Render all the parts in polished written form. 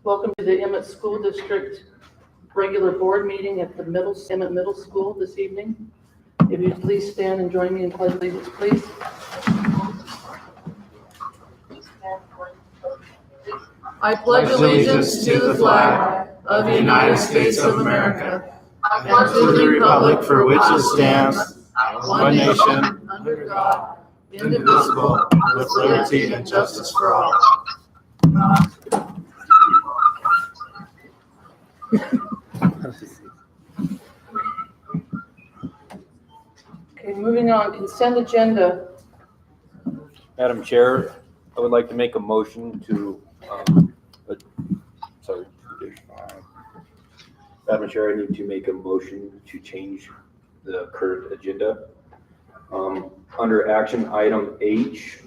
Welcome to the Emmett School District regular board meeting at the Emmett Middle School this evening. If you'd please stand and join me in pledge allegiance, please. I pledge allegiance to the flag of the United States of America and to the republic for which it stands, one nation, under God, indivisible, with liberty and justice for all. Okay, moving on, consent agenda. Madam Chair, I would like to make a motion to, Madam Chair, I need to make a motion to change the current agenda. Under action item H,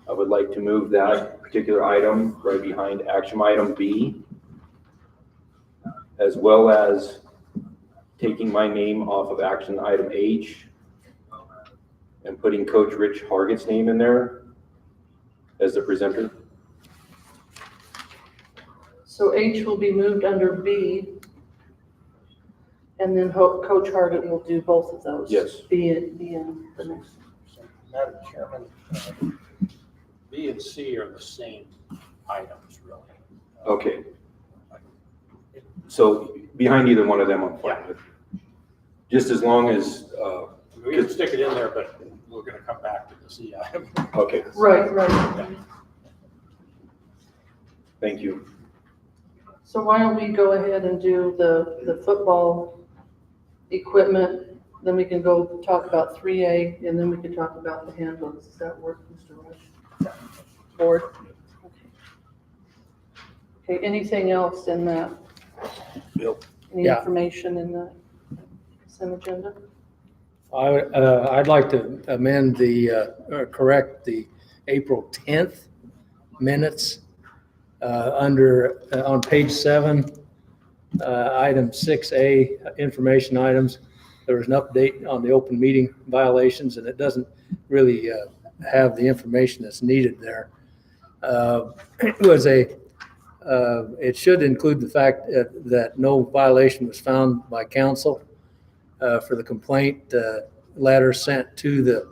I would like to move that particular item right behind action item B, as well as taking my name off of action item H and putting Coach Rich Hargett's name in there as the presenter. So H will be moved under B, and then Coach Hargett will do both of those. Yes. B in the next. Madam Chairman, B and C are the same items, really. Okay. So behind either one of them, I'm fine with. Just as long as, We can stick it in there, but we're going to come back to the C item. okay, Right. thank you. So why don't we go ahead and do the football equipment, then we can go talk about 3A, and then we can talk about the handbooks. Does that work, Mr. Rush? Board? Okay, anything else in that? Bill. Any Yeah. information in the consent agenda? I'd like to amend correct the April 10th minutes on page 7, item 6A, information items. There was an update on the open meeting violations, and it doesn't really have the information that's needed there. It should include the fact that no violation was found by council for the complaint letter sent to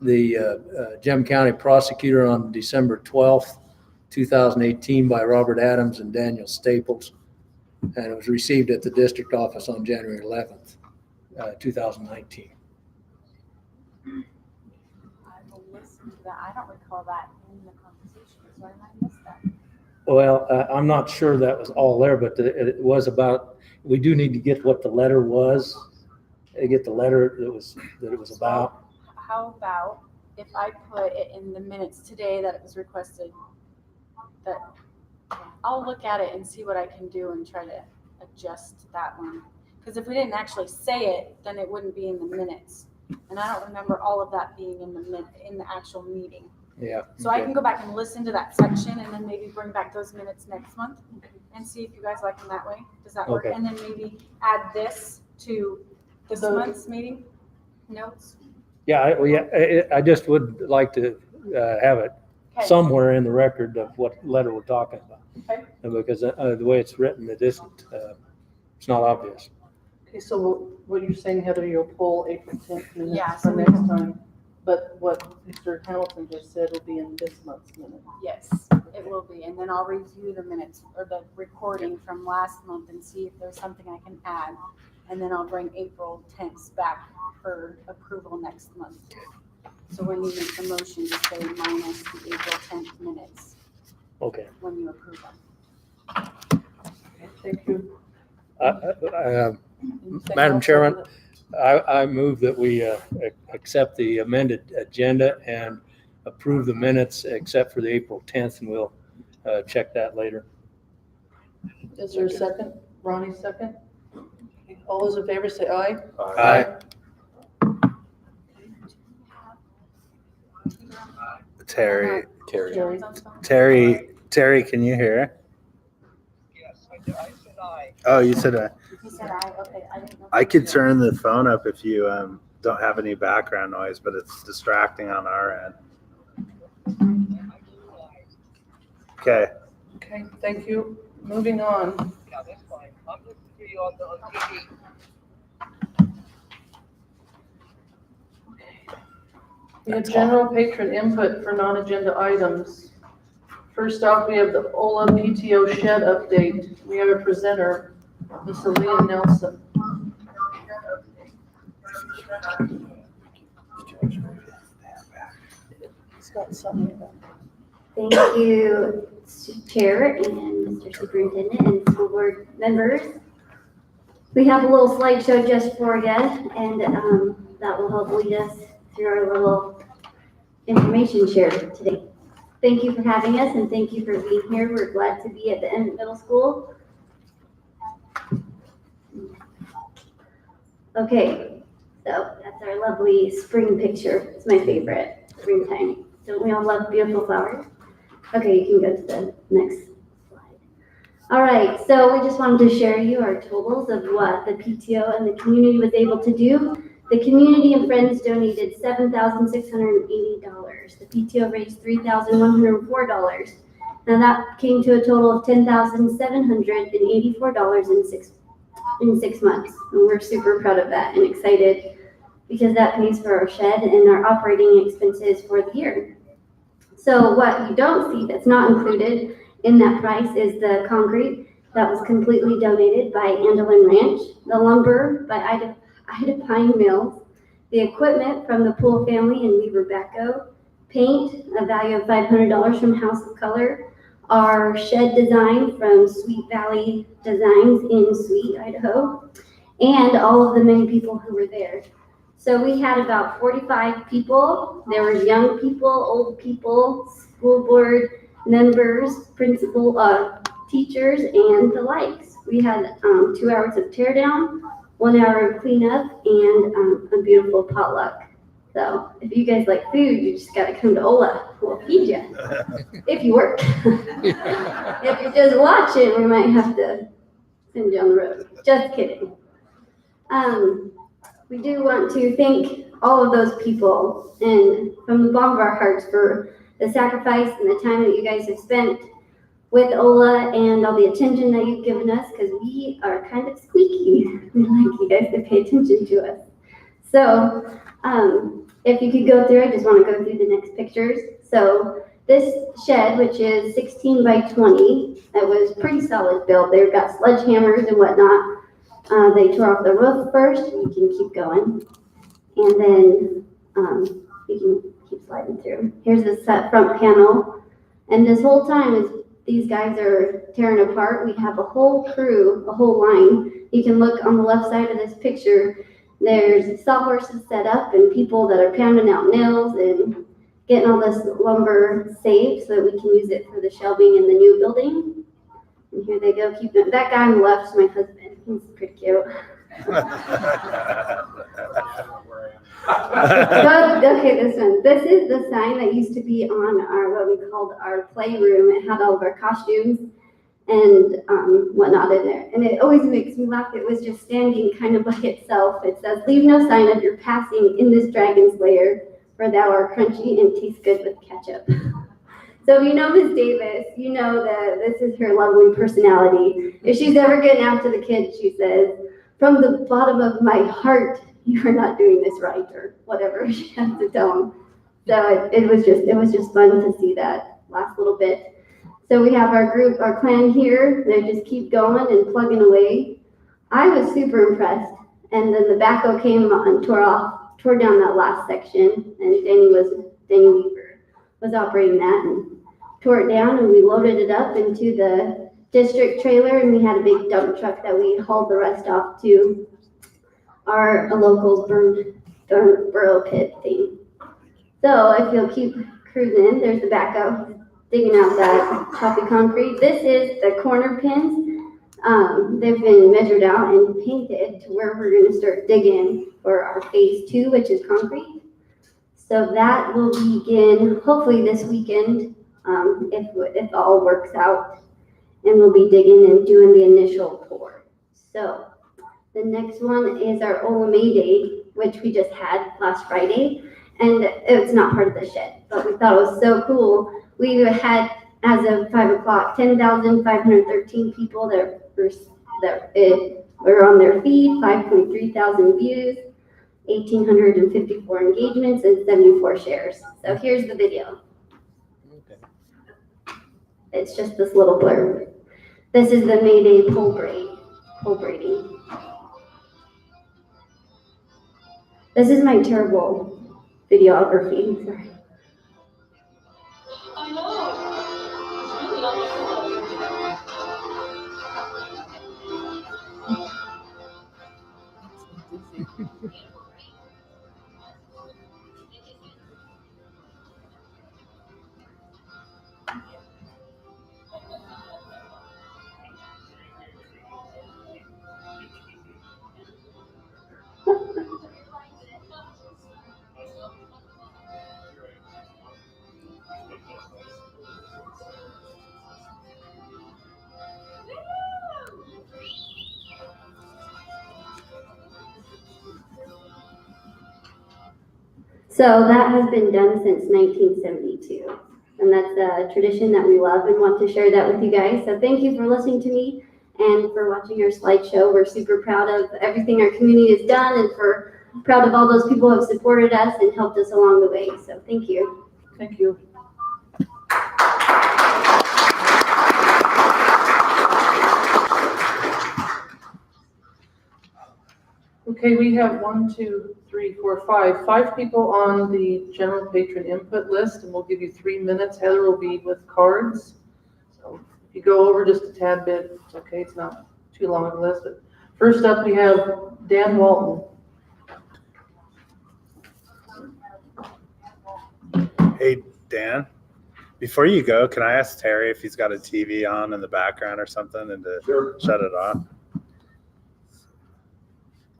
the Gem County prosecutor on December 12th, 2018 by Robert Adams and Daniel Staples. And it was received at the district office on January 11th, 2019. I will listen to that. I don't recall that in the conversation, so I might miss that. Well, I'm not sure that was all there, but it was about, we do need to get what the letter was, get the letter that it was about. How about if I put it in the minutes today that it was requested, that I'll look at it and see what I can do and try to adjust that one. Because if we didn't actually say it, then it wouldn't be in the minutes. And I don't remember all of that being in the actual meeting. Yeah. So I can go back and listen to that section and then maybe bring back those minutes next month and see if you guys like them that way. Does that work? Okay. And then maybe add this to this month's meeting notes. Yeah, I just would like to have it Okay. somewhere in the record of what letter we're talking about. Okay. Because the way it's written, it isn't, it's not obvious. Okay, so what you're saying, Heather, you'll pull April 10th minutes Yeah, for so we next will. time. But what Mr. Hamilton just said will be in this month's minute. Yes, it will be. And then I'll review the minutes or the recording from last month and see if there's something I can add. And then I'll bring April 10th back for approval next month. So when you make the motion, just say minus the April 10th minutes Okay. when you approve them. Okay, thank you. Anything Madam else Chairman, over I move that we accept the amended agenda and approve the minutes except for the April 10th, and we'll check that later. Is there a second? Ronnie, second? Okay, all those in favor say aye. Aye. Terry, Carrie. Terry, can you hear? Yes, I said aye. Oh, you said He said aye, okay, I didn't know. I could turn the phone up if you don't have any background noise, but it's distracting on our end. Okay, Okay, thank you. Moving on. Yeah, that's fine. I'm listening to you on TV. We have general patron input for non-agenda items. First off, we have the Ola PTO shed update. We have a presenter, Miss Aaliyah Nelson. It's got something about Thank you, Chair and Mr. Superintendent and school board members. We have a little slideshow just for you, and that will help lead us through our little information share today. Thank you for having us, and thank you for being here. We're glad to be at the Emmett Middle School. Okay, so that's our lovely spring picture. It's my favorite, springtime. Don't we all love beautiful flowers? Okay, you can go to the next slide. All right, so we just wanted to share you our totals of what the PTO and the community was able to do. The community and friends donated $7,680. The PTO raised $3,104. Now that came to a total of $10,784 in 6 months. And we're super proud of that and excited because that pays for our shed and our operating expenses for the year. So what you don't see that's not included in that price is the concrete that was completely donated by Andelin Ranch, the lumber by Ida Pine Mills, the equipment from the Pool family in Weaver Bacco, paint, a value of $500 from House of Color, our shed design from Sweet Valley Designs in Sweet, Idaho, and all of the many people who were there. So we had about 45 people. There were young people, old people, school board members, principal, teachers, and the likes. We had 2 hours of tear down, 1 hour of cleanup, and a beautiful potluck. So if you guys like food, you just gotta come to Ola. We'll feed you. If you work. If you're just watching, we might have to send you on the road. Just kidding. We do want to thank all of those people and from the bottom of our hearts for the sacrifice and the time that you guys have spent with Ola and all the attention that you've given us, because we are kind of squeaky. We like you guys to pay attention to us. So if you could go through, I just want to go through the next pictures. So this shed, which is 16 by 20, that was pretty solid built. They've got sledgehammers and whatnot. They tore off the roof first. You can keep going. And then you can keep sliding through. Here's the front panel. And this whole time as these guys are tearing apart, we have a whole crew, a whole line. You can look on the left side of this picture. There's sawhorses set up and people that are pounding out nails and getting all this lumber saved so that we can use it for the shelving in the new building. And here they go. Keep it. That guy on the left is my husband. He's pretty cute. Okay, this one. This is the sign that used to be on our, what we called our playroom. It had all of our costumes and whatnot in there. And it always makes me laugh. It was just standing kind of by itself. It says, "Leave no sign of your passing in this dragon's lair, for thou art crunchy and tastes good with ketchup." So you know Ms. Davis, you know that this is her lovely personality. If she's ever getting after the kids, she says, "From the bottom of my heart, you are not doing this right," or whatever she has to tell them. So it was just fun to see that last little bit. So we have our group, our clan here. They just keep going and plugging away. I was super impressed. And then the backhoe came and tore down that last section, and Danny Weaver was operating that and tore it down, and we loaded it up into the district trailer, and we had a big dump truck that we hauled the rest off to our locals burrow pit thing. So if you'll keep cruising, there's the backhoe digging out that choppy concrete. This is the corner pins. They've been measured out and painted to where we're going to start digging for our phase 2, which is concrete. So that will begin hopefully this weekend, if all works out, and we'll be digging and doing the initial pour. So the next one is our Ola May Day, which we just had last Friday, and it's not part of the shed, but we thought it was so cool. We had as of 5 o'clock, 10,513 people that were on their feed, 5.3 thousand views, 1,854 engagements, and 74 shares. So here's the video. Okay. It's just this little blurb. This is the May Day pole braiding. This is my terrible videography. Sorry. I know. It's really not So that has been done since 1972. And that's a tradition that we love and want to share that with you guys. So thank you for listening to me and for watching our slideshow. We're super proud of everything our community has done and proud of all those people who have supported us and helped us along the way. So thank you. Thank you. Okay, we have 5 people on the general patron input list, and we'll give you 3 minutes. Heather will be with cards. So if you go over just a tad bit, it's okay, it's not too long of a list. But first up, we have Dan Walton. Hey, Dan, before you go, can I ask Terry if he's got a TV on in the background or something and to shut it off?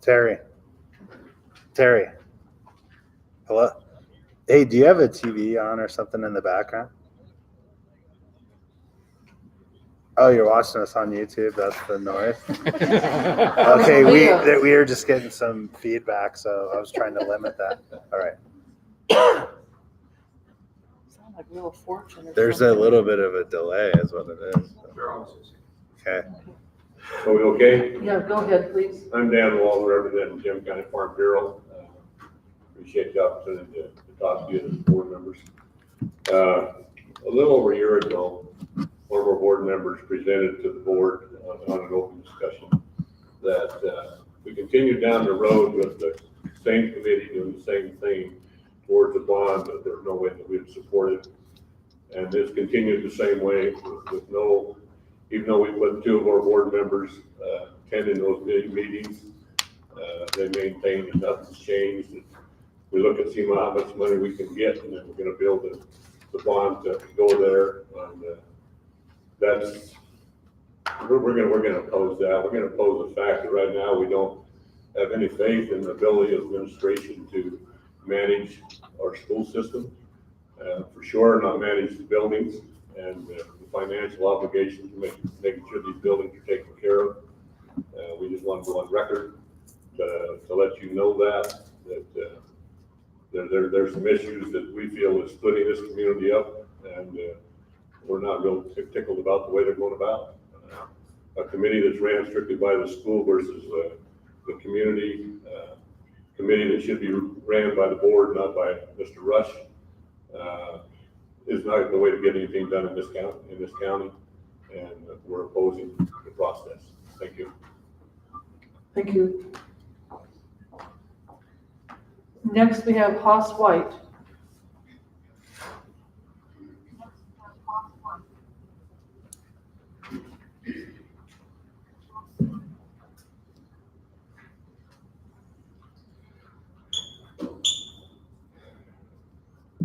Terry. Hello? Hey, do you have a TV on or something in the background? Oh, you're watching us on YouTube? That's the noise? Okay, we are just getting some feedback, so I was trying to limit that. All right. Sound like Wheel of Fortune or There's a something. little bit of a delay is what it is. Okay. Are we okay? Yeah, go ahead, please. I'm Dan Wall, representing Jim County Farm Bureau. Appreciate the opportunity to talk to you as board members. A little over a year ago, one of our board members presented to the board on an open discussion that we continued down the road with the same committee doing the same thing towards a bond, but there's no way that we would support it. And this continued the same way with no, even though we put 2 of our board members attending those meetings, they maintained that nothing's changed. We look at see how much money we can get, and then we're going to build the bond to go there. And that's we're going to oppose that. We're going to oppose the fact that right now we don't have any faith in the ability of administration to manage our school system. For sure, not manage the buildings and the financial obligations to making sure these buildings are taken care of. We just want to go on record to let you know that there's some issues that we feel is splitting this community up, and we're not real tickled about the way they're going about. A committee that's ran strictly by the school versus the community committee that should be ran by the board, not by Mr. Rush, is not the way to get anything done in this county, and we're opposing the process. Thank you. Thank you. Next, we have Haas White.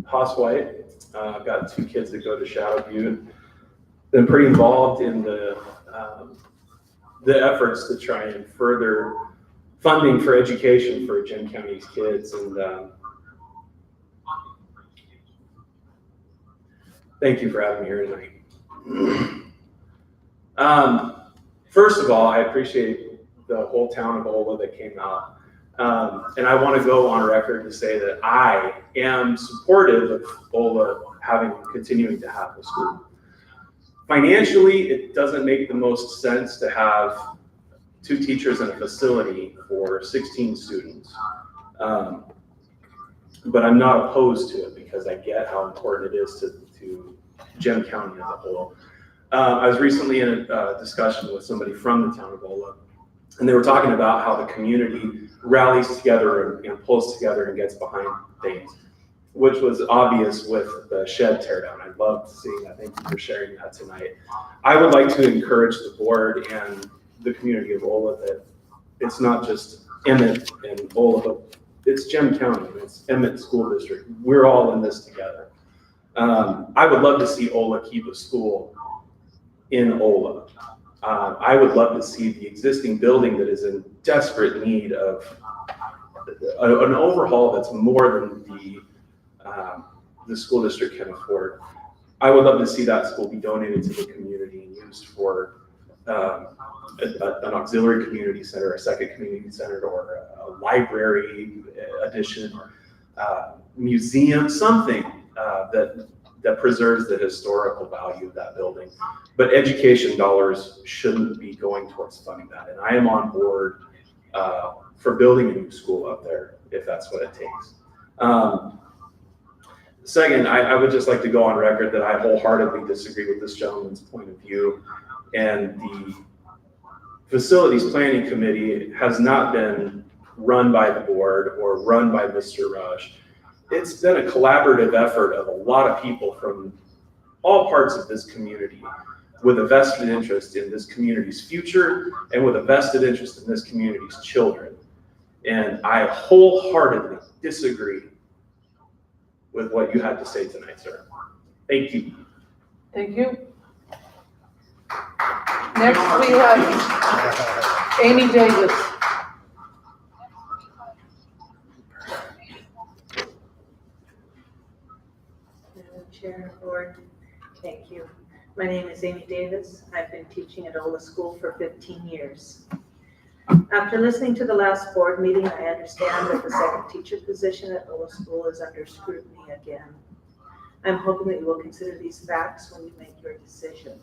Haas White. I've got 2 kids that go to Shadow Butte. Been pretty involved in the efforts to try and further funding for education for Jim County's kids. And thank you for having me here tonight. First of all, I appreciate the whole town of Ola that came out. And I want to go on record to say that I am supportive of Ola continuing to have a school. Financially, it doesn't make the most sense to have 2 teachers in a facility for 16 students. But I'm not opposed to it because I get how important it is to Gem County as a whole. I was recently in a discussion with somebody from the town of Ola, and they were talking about how the community rallies together and pulls together and gets behind things, which was obvious with the shed teardown. I loved seeing that. Thank you for sharing that tonight. I would like to encourage the board and the community of Ola that it's not just Emmett and Ola, but it's Gem County, it's Emmett School District. We're all in this together. I would love to see Ola keep a school in Ola. I would love to see the existing building that is in desperate need of an overhaul that's more than the school district can afford. I would love to see that school be donated to the community and used for an auxiliary community center, a second community center, or a library addition, museum, something that preserves the historical value of that building. But education dollars shouldn't be going towards funding that. And I am on board for building a new school up there, if that's what it takes. Second, I would just like to go on record that I wholeheartedly disagree with this gentleman's point of view. And the Facilities Planning Committee has not been run by the board or run by Mr. Rush. It's been a collaborative effort of a lot of people from all parts of this community with a vested interest in this community's future and with a vested interest in this community's children. And I wholeheartedly disagree with what you had to say tonight, sir. Thank you. Thank you. Next, we have Amy Davis. Madam Chair, Board, thank you. My name is Amy Davis. I've been teaching at Ola School for 15 years. After listening to the last board meeting, I understand that the second teacher position at Ola School is under scrutiny again. I'm hoping that you will consider these facts when you make your decision.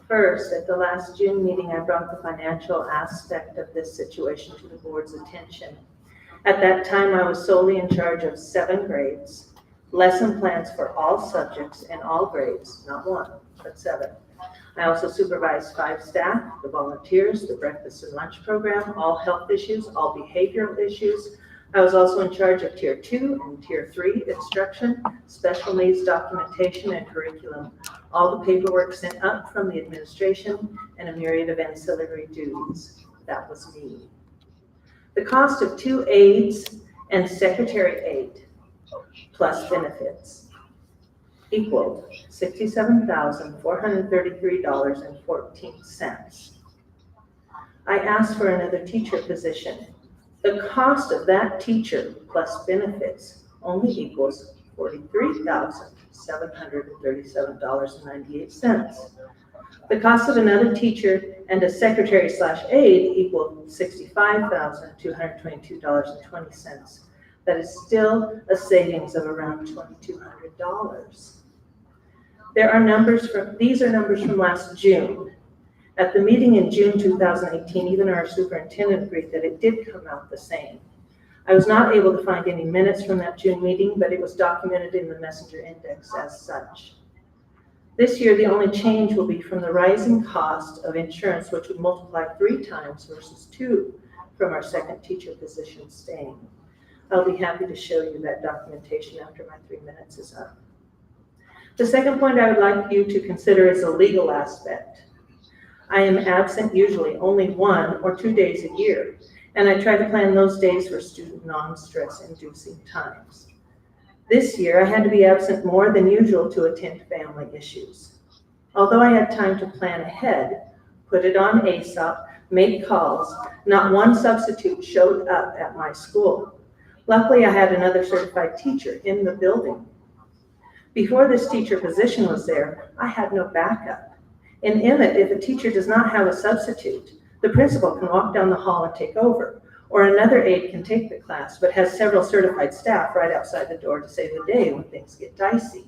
First, at the last June meeting, I brought the financial aspect of this situation to the board's attention. At that time, I was solely in charge of 7 grades, lesson plans for all subjects and all grades, not 1, but 7. I also supervised 5 staff, the volunteers, the breakfast and lunch program, all health issues, all behavioral issues. I was also in charge of Tier 2 and Tier 3 instruction, special needs documentation, and curriculum. All the paperwork sent up from the administration and a myriad of ancillary duties. That was me. The cost of 2 aides and secretary aide plus benefits equaled $67,433.14. I asked for another teacher position. The cost of that teacher plus benefits only equals $43,737.98. The cost of another teacher and a secretary/aide equaled $65,222.20. That is still a savings of around $2,200. These are numbers from last June. At the meeting in June 2018, even our superintendent agreed that it did come out the same. I was not able to find any minutes from that June meeting, but it was documented in the messenger index as such. This year, the only change will be from the rising cost of insurance, which would multiply 3 times versus 2 from our second teacher position staying. I'll be happy to show you that documentation after my 3 minutes is up. The second point I would like you to consider is the legal aspect. I am absent usually only 1 or 2 days a year, and I try to plan those days for student non-stress inducing times. This year, I had to be absent more than usual to attend family issues. Although I had time to plan ahead, put it on ASAP, make calls, not one substitute showed up at my school. Luckily, I had another certified teacher in the building. Before this teacher position was there, I had no backup. In Emmett, if a teacher does not have a substitute, the principal can walk down the hall and take over, or another aide can take the class, but has several certified staff right outside the door to save the day when things get dicey.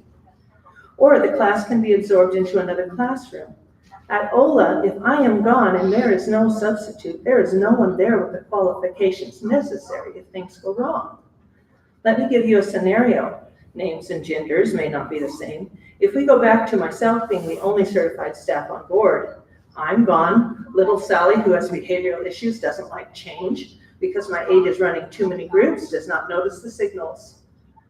or the class can be absorbed into another classroom. At Ola, if I am gone and there is no substitute, there is no one there with the qualifications necessary if things go wrong. Let me give you a scenario. Names and genders may not be the same. If we go back to myself being the only certified staff on board, I'm gone. Little Sally, who has behavioral issues, doesn't like change because my aide is running too many groups, does not notice the signals.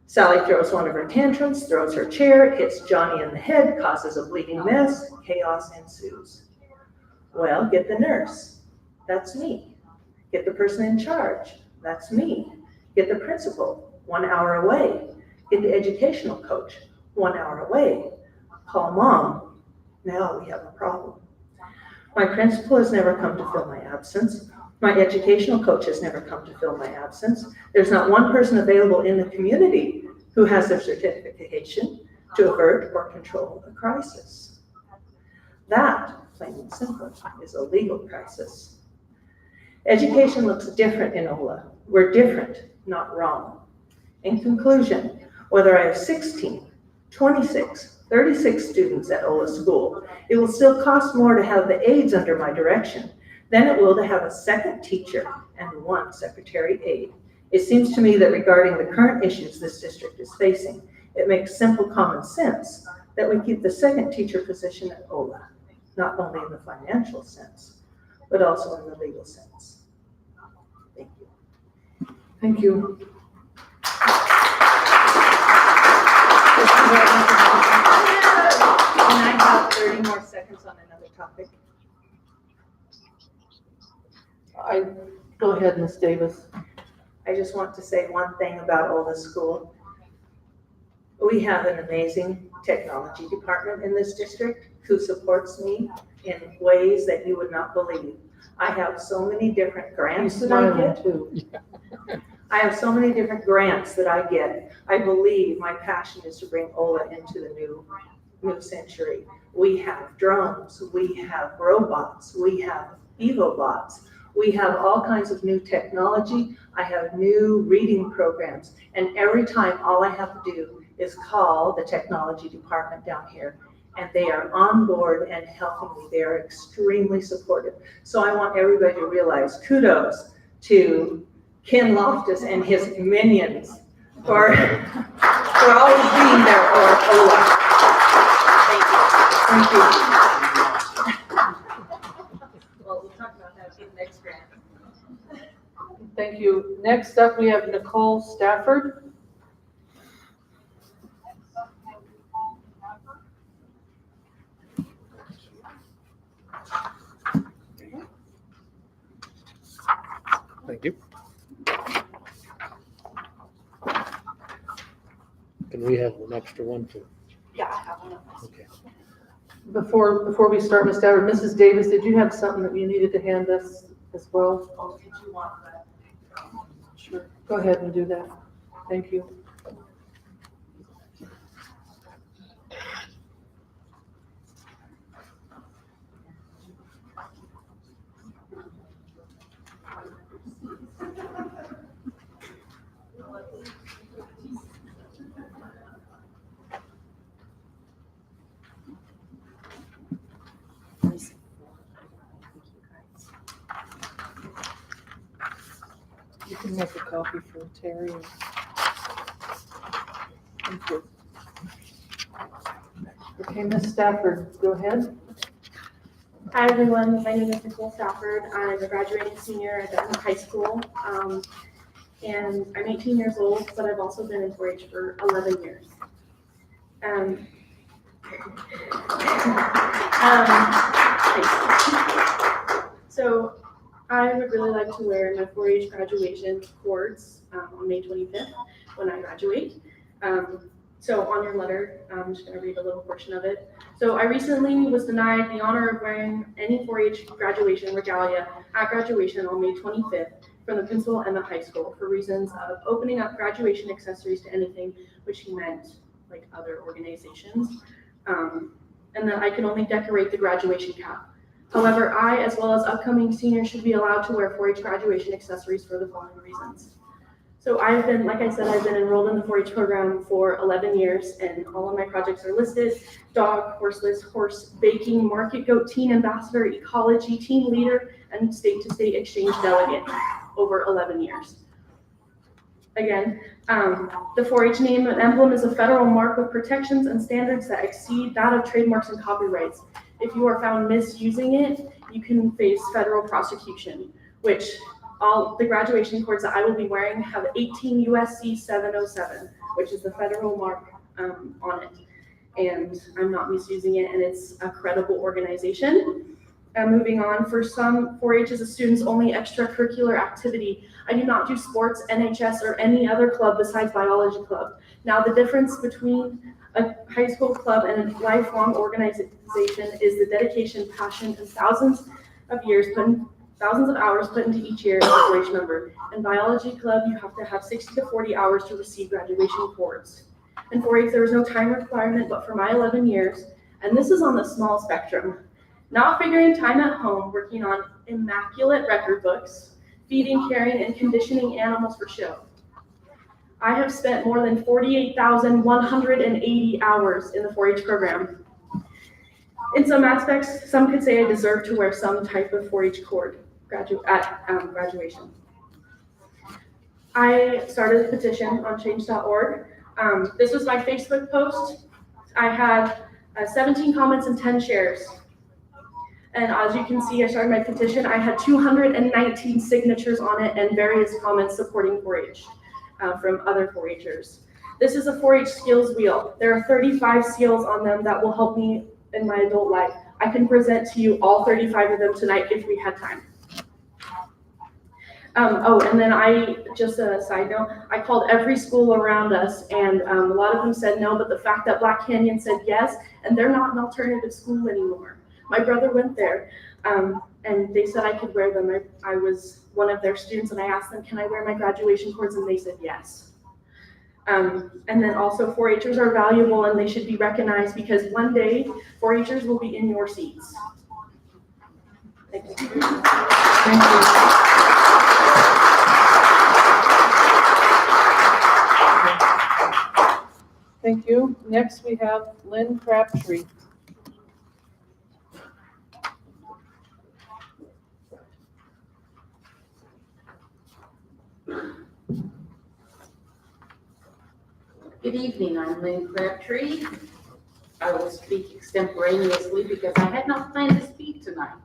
Sally throws one of her tantrums, throws her chair, hits Johnny in the head, causes a bleeding mess, chaos ensues. Well, get the nurse. That's me. Get the person in charge. That's me. Get the principal, 1 hour away. Get the educational coach, 1 hour away. Call mom. Now we have a problem. My principal has never come to fill my absence. My educational coach has never come to fill my absence. There's not one person available in the community who has their certification to avert or control a crisis. That, plain and simple, is a legal crisis. Education looks different in Ola. We're different, not wrong. In conclusion, whether I have 16, 26, 36 students at Ola School, it will still cost more to have the aides under my direction than it will to have a second teacher and 1 secretary aide. It seems to me that regarding the current issues this district is facing, it makes simple common sense that we keep the second teacher position at Ola, not only in the financial sense, but also in the legal sense. Thank you. Thank you. Can I have 30 more seconds on another topic? Go ahead, Ms. Davis. I just want to say one thing about Ola School. We have an amazing technology department in this district who supports me in ways that you would not believe. I have so many different grants that I get. I have so many different grants that I get. I believe my passion is to bring Ola into the new century. We have drones, we have robots, we have EvoBots. We have all kinds of new technology. I have new reading programs. And every time, all I have to do is call the technology department down here. And they are on board and helping me. They are extremely supportive. So I want everybody to realize kudos to Ken Loftus and his minions for always being there for Ola. Thank you. Well, we'll talk about that in the next grant. Thank you. Next up, we have Nicole Stafford. Thank you. Can we have an extra one too? Yeah, I have one of those. Okay. Before we start, Ms. Stafford, Mrs. Davis, did you have something that you needed to hand us as well? Oh, did you want that? Sure. Go ahead and do that. Thank you. You can make a copy for Terry. Thank you. Okay, Ms. Stafford, go ahead. Hi everyone, my name is Nicole Stafford. I'm a graduating senior at Emmett High School. And I'm 18 years old, but I've also been in 4-H for 11 years. So I would really like to wear my 4-H graduation cords on May 25th when I graduate. So on your letter, I'm just going to read a little portion of it. So I recently was denied the honor of wearing any 4-H graduation regalia at graduation on May 25th from the principal Emmett High School for reasons of opening up graduation accessories to anything, which he meant like other organizations, and that I can only decorate the graduation cap. However, I, as well as upcoming seniors, should be allowed to wear 4-H graduation accessories for the following reasons. So I've been, like I said, I've been enrolled in the 4-H program for 11 years, and all of my projects are listed: dog, horseless, horse baking, market goat, teen ambassador, ecology, team leader, and state-to-state exchange delegate over 11 years. Again, the 4-H name and emblem is a federal mark with protections and standards that exceed that of trademarks and copyrights. If you are found misusing it, you can face federal prosecution, which all the graduation cords that I will be wearing have 18 USC 707, which is the federal mark on it. And I'm not misusing it, and it's a credible organization. Moving on, for some, 4-H is a student's only extracurricular activity. I do not do sports, NHS, or any other club besides biology club. Now, the difference between a high school club and a lifelong organization is the dedication, passion, and thousands of hours put into each year as a 4-H member. In biology club, you have to have 60 to 40 hours to receive graduation cords. In 4-H, there was no time requirement, but for my 11 years, and this is on the small spectrum, not figuring time at home, working on immaculate record books, feeding, caring, and conditioning animals for show. I have spent more than 48,180 hours in the 4-H program. In some aspects, some could say I deserve to wear some type of 4-H cord at graduation. I started a petition on change.org. This was my Facebook post. I had 17 comments and 10 shares. And as you can see, I started my petition. I had 219 signatures on it and various comments supporting 4-H from other 4-Hers. This is a 4-H skills wheel. There are 35 skills on them that will help me in my adult life. I can present to you all 35 of them tonight if we had time. And then just a side note, I called every school around us, and a lot of them said no, but the fact that Black Canyon said yes, and they're not an alternative school anymore. My brother went there, and they said I could wear them. I was one of their students, and I asked them, can I wear my graduation cords? And they said yes. And then also 4-Hers are valuable, and they should be recognized, because one day 4-Hers will be in your seats. Thank you. Thank you. Thank you. Next, we have Lynn Crabtree. Good evening, I'm Lynn Crabtree. I will speak extemporaneously because I had not planned to speak tonight.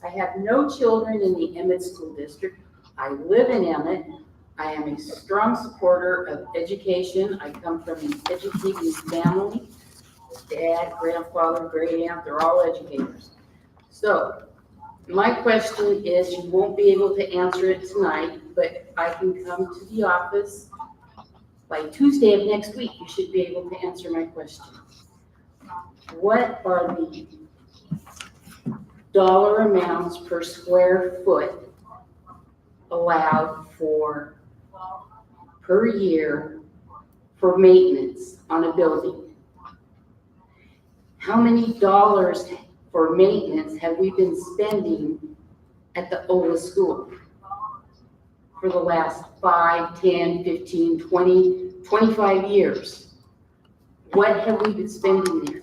I have no children in the Emmett School District. I live in Emmett. I am a strong supporter of education. I come from an educating family. Dad, grandfather, great aunt, they're all educators. So my question is, you won't be able to answer it tonight, but I can come to the office by Tuesday of next week. You should be able to answer my question. What are the dollar amounts per square foot allowed for per year for maintenance on a building? How many dollars for maintenance have we been spending at the Ola School for the last 5, 10, 15, 20, 25 years? What have we been spending there?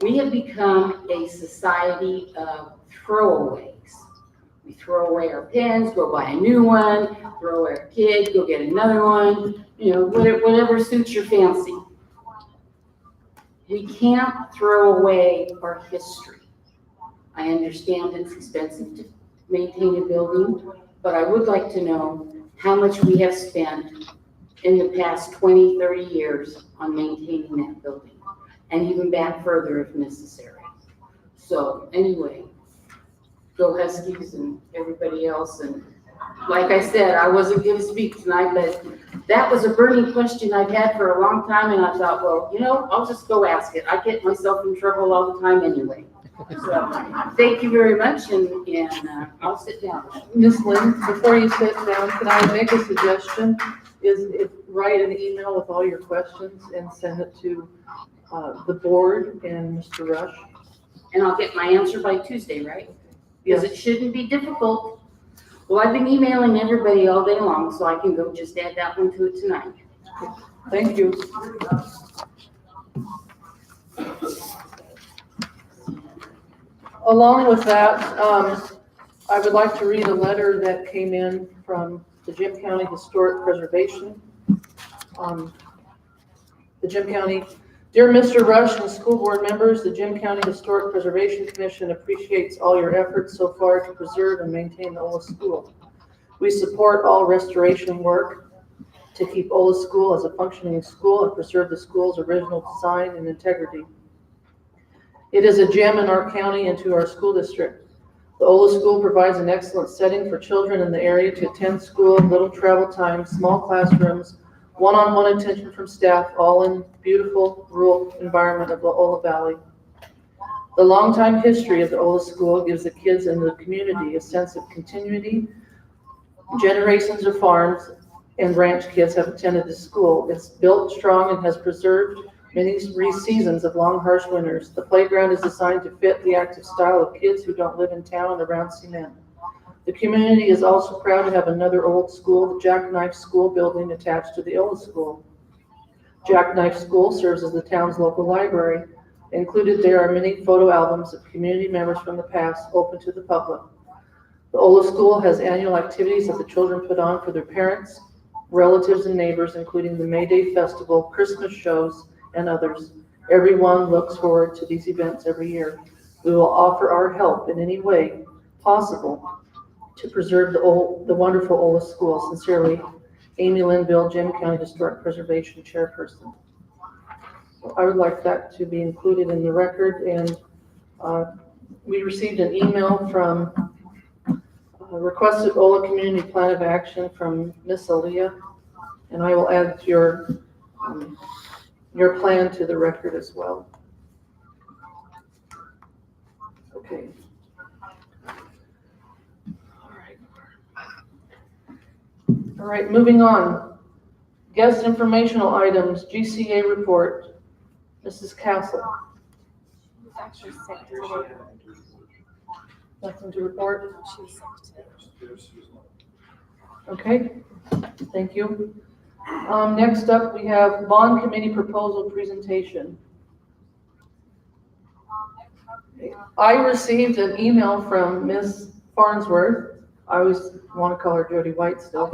We have become a society of throwaways. We throw away our pens, go buy a new one, throw away our kid, go get another one, whatever suits your fancy. We can't throw away our history. I understand it's expensive to maintain a building, but I would like to know how much we have spent in the past 20, 30 years on maintaining that building, and even back further if necessary. So anyway, go Huskies and everybody else. And like I said, I wasn't going to speak tonight, but that was a burning question I've had for a long time, and I thought, well, I'll just go ask it. I get myself in trouble all the time anyway. So thank you very much, and I'll sit down. Ms. Lynn, before you sit down, can I make a suggestion? Write an email with all your questions and send it to the board and Mr. Rush. And I'll get my answer by Tuesday, right? Because it shouldn't be difficult. Well, I've been emailing everybody all day long, so I can go just add that one to it tonight. Thank you. Along with that, I would like to read a letter that came in from the Jim County Historic Preservation. The Jim County, dear Mr. Rush and school board members, the Jim County Historic Preservation Commission appreciates all your efforts so far to preserve and maintain the Ola School. We support all restoration work to keep Ola School as a functioning school and preserve the school's original design and integrity. It is a gem in our county and to our school district. The Ola School provides an excellent setting for children in the area to attend school, little travel time, small classrooms, one-on-one attention from staff, all in beautiful rural environment of the Ola Valley. The long-time history of the Ola School gives the kids in the community a sense of continuity. Generations of farms and ranch kids have attended the school. It's built strong and has preserved many seasons of long, harsh winters. The playground is designed to fit the active style of kids who don't live in town and around cement. The community is also proud to have another old school, the Jackknife School building attached to the Ola School. Jackknife School serves as the town's local library. Included there are many photo albums of community members from the past open to the public. The Ola School has annual activities that the children put on for their parents, relatives, and neighbors, including the May Day Festival, Christmas shows, and others. Everyone looks forward to these events every year. We will offer our help in any way possible to preserve the wonderful Ola School. Sincerely, Amy Linville, Jim County Historic Preservation Chairperson. So I would like that to be included in the record. And we received an email from requested Ola Community Plan of Action from Miss Aaliyah, and I will add your plan to the record as well. Okay. All right, moving on. Guest informational items, GCA report. Mrs. Castle. It's actually sick today. Nothing to report? She's sick today. Okay, thank you. Next up, we have bond committee proposal presentation. I received an email from Ms. Farnsworth. I always want to call her Jody White still.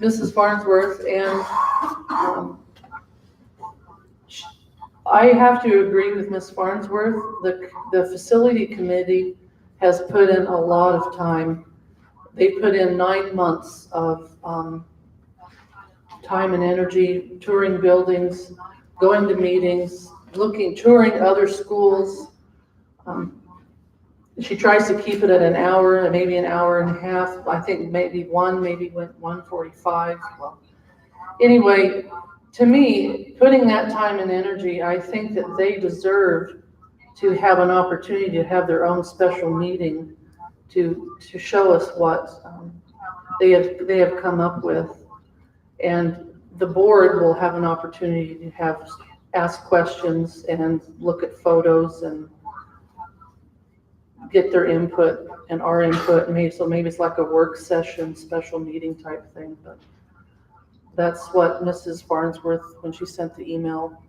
Mrs. Farnsworth, and I have to agree with Ms. Farnsworth. The facility committee has put in a lot of time. They put in 9 months of time and energy, touring buildings, going to meetings, touring other schools. She tries to keep it at an hour, maybe an hour and a half. I think maybe went 1:45. Well, anyway, to me, putting that time and energy, I think that they deserve to have an opportunity to have their own special meeting to show us what they have come up with. And the board will have an opportunity to ask questions and look at photos and get their input and our input. Maybe it's like a work session, special meeting type thing. But that's what Mrs. Farnsworth, when she sent the email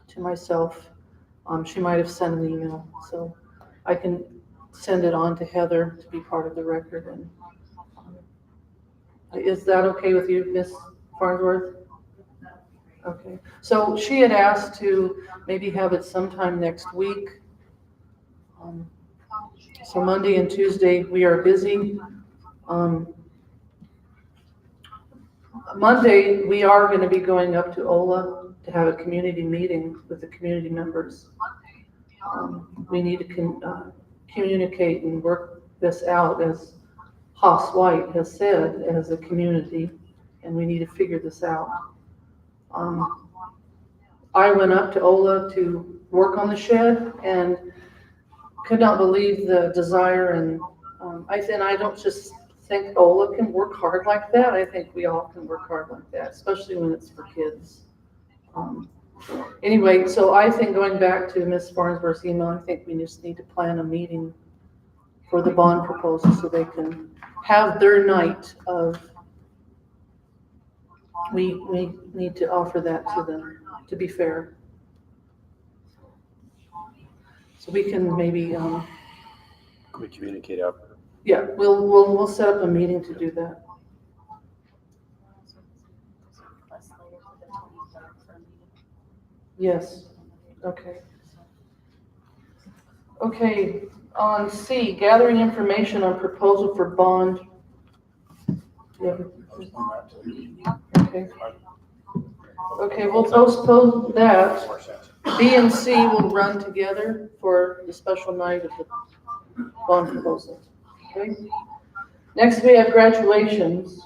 to myself, she might have sent an email. So I can send it on to Heather to be part of the record. And is that okay with you, Ms. Farnsworth? Okay. So she had asked to maybe have it sometime next week. So Monday and Tuesday we are busy. Monday we are going to be going up to Ola to have a community meeting with the community members. We need to communicate and work this out, as Haas White has said, as a community, and we need to figure this out. I went up to Ola to work on the shed and could not believe the desire, and I don't just think Ola can work hard like that. I think we all can work hard like that, especially when it's for kids. Anyway, so I think going back to Ms. Farnsworth's email, I think we just need to plan a meeting for the bond proposal so they can have their night of, we need to offer that to them, to be fair. So we can maybe, We communicate after. yeah, we'll set up a meeting to do that. Yes, okay. Okay, on C, gathering information on proposal for bond. Yeah. Okay. Okay, we'll postpone that. B and C will run together for the special night of the bond proposal. Okay. Next, we have graduations.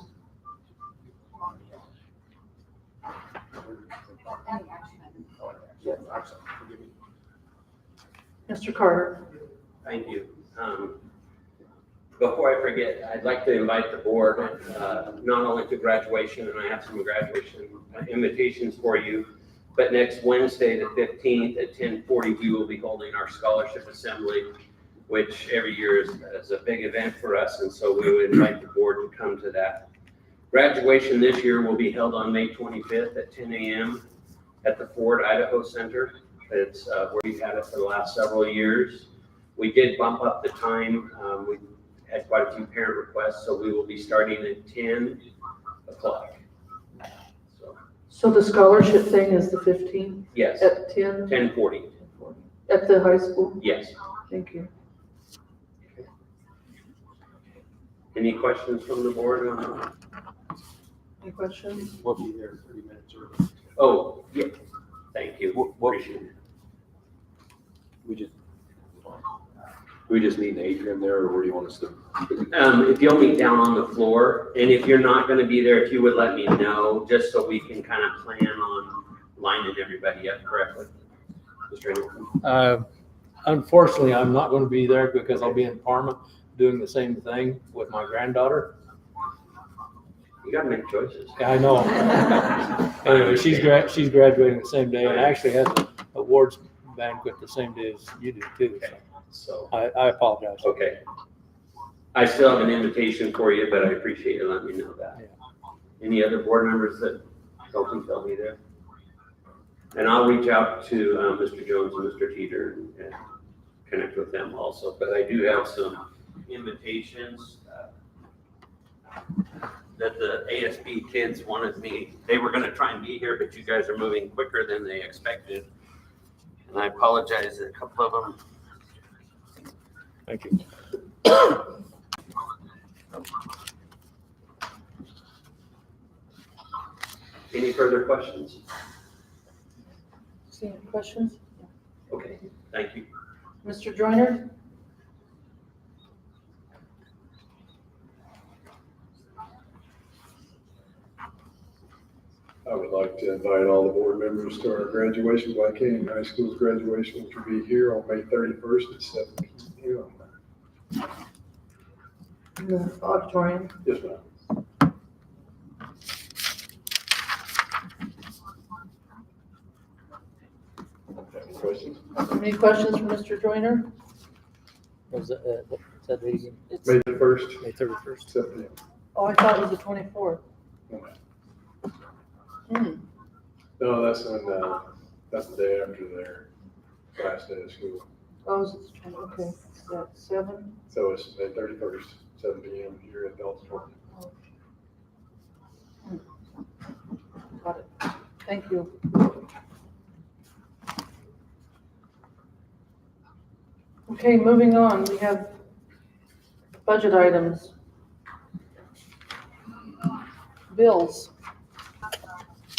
Mr. Carter. Thank you. Before I forget, I'd like to invite the board, not only to graduation, and I have some graduation invitations for you, but next Wednesday, the 15th at 10:40, we will be holding our scholarship assembly, which every year is a big event for us, and so we would invite the board to come to that. Graduation this year will be held on May 25th at 10 a.m. at the Ford Idaho Center. It's where we've had it for the last several years. We did bump up the time. We had quite a few parent requests, so we will be starting at 10 o'clock. So the scholarship thing is the 15th? Yes. At 10? 10:40. At the high school? Yes. Thank you. Any questions from the board on that? Any questions? We'll be there 30 minutes early. Oh, yeah. Thank you. Appreciate it. We just need an atrium there, or where do you want us to? If you'll meet down on the floor, and if you're not gonna be there, if you would let me know, just so we can kind of plan on lining everybody up correctly. Mr. Emmett? Unfortunately, I'm not going to be there because I'll be in Parma doing the same thing with my granddaughter. You gotta make choices. Yeah, I know. Anyway, she's graduating the same day, and actually has an awards banquet the same day as you do too. Okay. So, I apologize. okay. I still have an invitation for you, but I appreciate you letting me know that. Yeah. Any other board members that don't think they'll be there? And I'll reach out to Mr. Jones and Mr. Teeter and connect with them also. But I do have some invitations that the ASB kids wanted me. They were going to try and be here, but you guys are moving quicker than they expected. And I apologize, a couple of them. Thank you. Any further questions? See any questions? Okay, thank you. Mr. Joyner? I would like to invite all the board members to our graduation, Black Canyon High School's graduation, which will be here on May 31st at 7 p.m. In the auditorium? Yes, ma'am. Any questions? Any questions from Mr. Joyner? Was that, what's that date again? It's, May 1st, May 31st. 7 p.m. oh, I thought it was the 24th. No, that's when, that's the day after their last day of school. Oh, it's, okay, that's 7? So it's May 31st, 7 p.m. here at the auditorium. Got it. Thank you. Okay, moving on, we have budget items. Bills.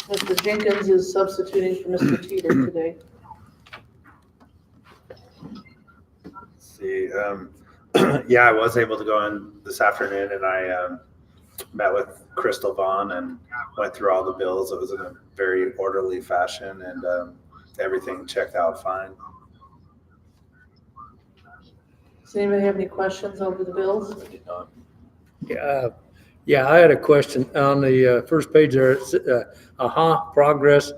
Mr. Jenkins is substituting for Mr. Teeter today. See, yeah, I was able to go in this afternoon, and I met with Crystal Vaughn and went through all the bills. It was in a very orderly fashion, and everything checked out fine. Does anybody have any questions over the bills? I did not. Yeah, I had a question on the first page there. It's, progress.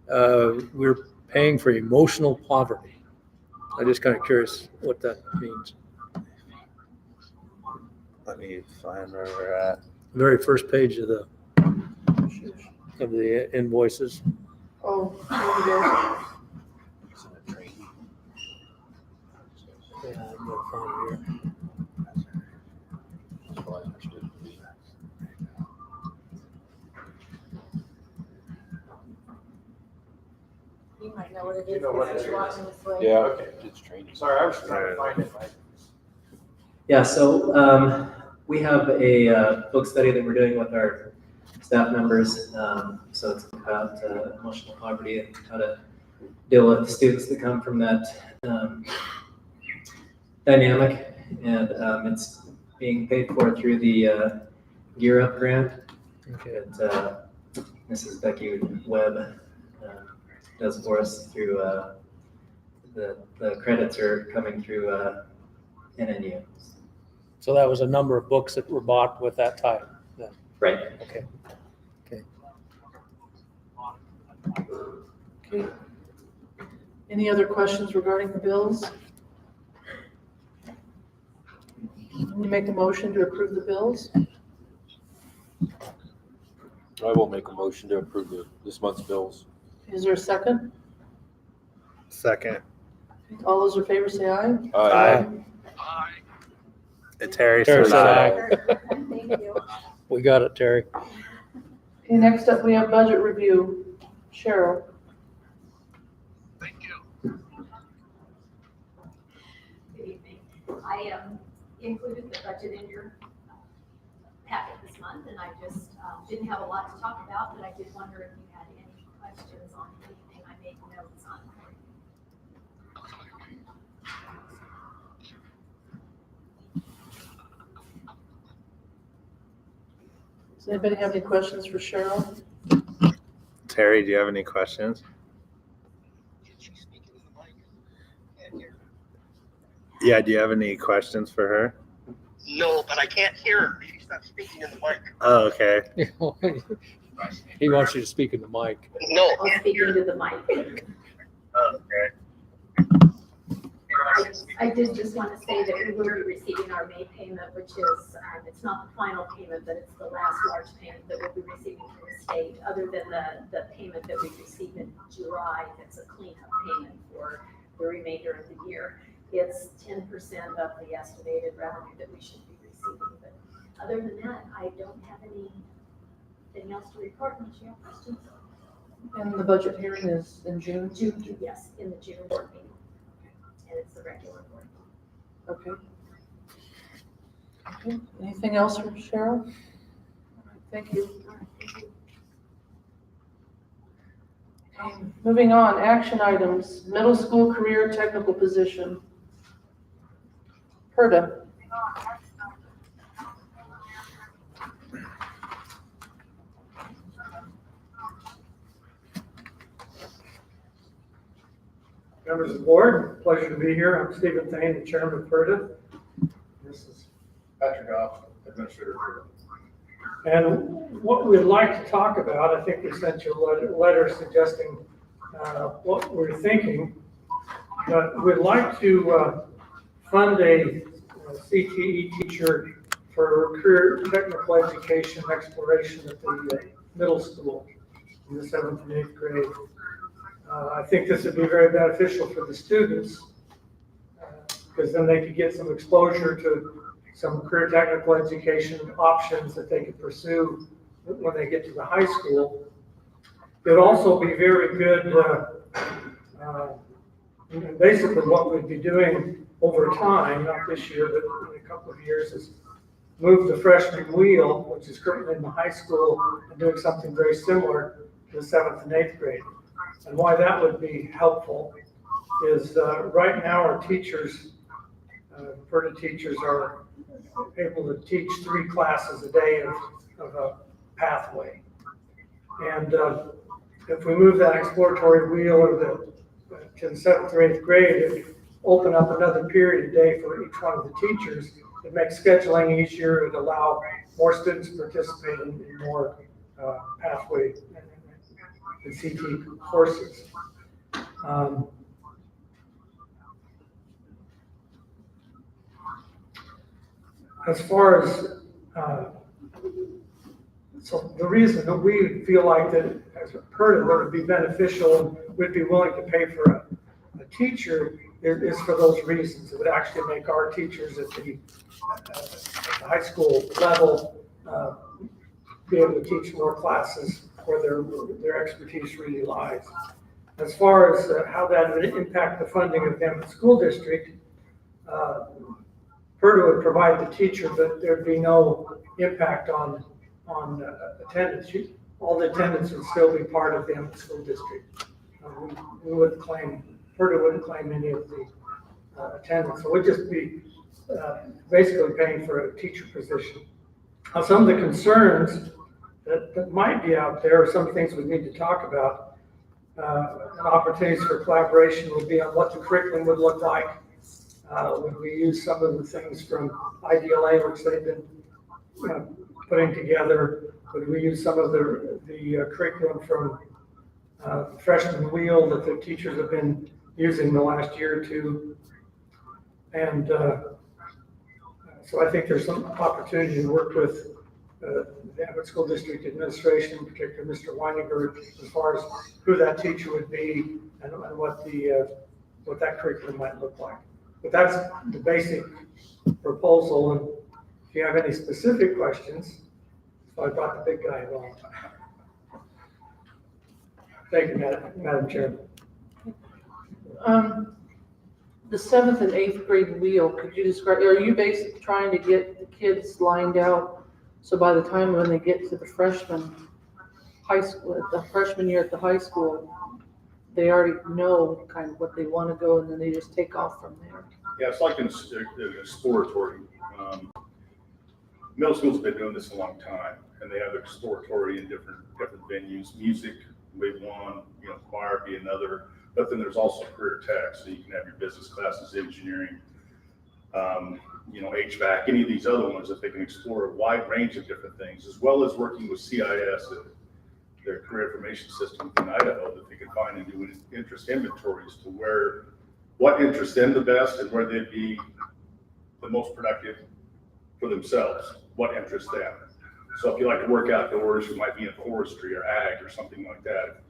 We're paying for emotional poverty. I'm just kind of curious what that means. Let me find where we're at. Very first page of the invoices. Oh, over there. Yeah, I'm gonna find it here. You might know what it You is know what because it you're is. watching this way. Yeah, okay, it's training. Sorry, I was trying to find it. Yeah, so we have a book study that we're doing with our staff members. So it's about emotional poverty and how to deal with the students that come from that dynamic. And it's being paid for through the Gear Up grant that Mrs. Becky Webb does for us through the credits are coming through NNU. So that was a number of books that were bought with that tie. Then. Right. Okay. Okay. Any other questions regarding the bills? Can you make a motion to approve the bills? I will make a motion to approve this month's bills. Is there a second? Second. All those in favor say aye. Aye. Terry Terry says said aye. Thank you. We got it, Terry. Okay, next up we have budget review. Cheryl. Good evening. I included the budget in your packet this month, and I just didn't have a lot to talk about, but I did wonder if you had any questions on anything I made notes on. Does anybody have any questions for Cheryl? Terry, do you have any questions? Yeah, do you have any questions for her? No, but I can't hear her. She's not speaking in the mic. Oh, okay. He wants you to speak in the mic. No. I'll speak into the mic. Okay. I did just want to say that we will be receiving our May payment, which is, it's not the final payment, but it's the last large payment that we'll be receiving from the state, other than the payment that we received in July. That's a cleanup payment for the remainder of the year. It's 10% of the estimated revenue that we should be receiving. But other than that, I don't have anything else to report unless you have questions. And the budget hearing is in June? June, yes, in the June board meeting. And it's the regular board. Okay. Okay. Anything else from Cheryl? All right, thank you. Okay, moving on, action items, middle school career technical position. Herda. Members of the board, pleasure to be here. I'm Stephen Thane, the chairman of PERDA. This is Patrick Goff, administrator. And what we'd like to talk about, I think we sent you a letter suggesting what we're thinking. But we'd like to fund a CTE teacher for career technical education exploration at the middle school in the 7th and 8th grade. I think this would be very beneficial for the students because then they could get some exposure to some career technical education options that they could pursue when they get to the high school. It would also be very good, basically what we'd be doing over time, not this year, but in a couple of years, is move the freshman wheel, which is currently in the high school, and doing something very similar to the 7th and 8th grade. And why that would be helpful is right now our teachers, PERDA teachers are able to teach 3 classes a day of a pathway. And if we move that exploratory wheel to the 7th or 8th grade, it would open up another period a day for each one of the teachers. It makes scheduling easier. It allow more students to participate in more pathway and CT courses. as far as, so the reason that we feel like that as a PERDA that would be beneficial, we'd be willing to pay for a teacher is for those reasons. It would actually make our teachers at the high school level be able to teach more classes where their expertise really lies. As far as how that would impact the funding of the Emmett School District, PERDA would provide the teacher, but there'd be no impact on attendance. All the attendance would still be part of the Emmett School District. We wouldn't claim, PERDA wouldn't claim any of the attendance. So we'd just be basically paying for a teacher position. Some of the concerns that might be out there, or some things we need to talk about, opportunities for collaboration would be on what the curriculum would look like. Would we use some of the things from IDLA, which they've been putting together? Would we use some of the curriculum from Freshman Wheel that the teachers have been using the last year or two? And so I think there's some opportunity to work with the Emmett School District Administration, in particular Mr. Weininger, as far as who that teacher would be and what that curriculum might look like. But that's the basic proposal, and if you have any specific questions, so I brought the big guy along. Thank you, Madam Chairman. The 7th and 8th grade wheel, could you describe, are you basically trying to get the kids lined out so by the time when they get to the freshman year at the high school, they already know kind of what they want to go, and then they just take off from there? Yeah, it's like an exploratory. Middle school's been doing this a long time, and they have exploratory in different venues. Music, wave one, choir be another. But then there's also career tech, so you can have your business classes, engineering, HVAC, any of these other ones that they can explore a wide range of different things, as well as working with CIS, their career information system in Idaho, that they can find and do interest inventories to what interests them the best and where they'd be the most productive for themselves, what interests them. So if you like to work outdoors, you might be in forestry or ag or something like that.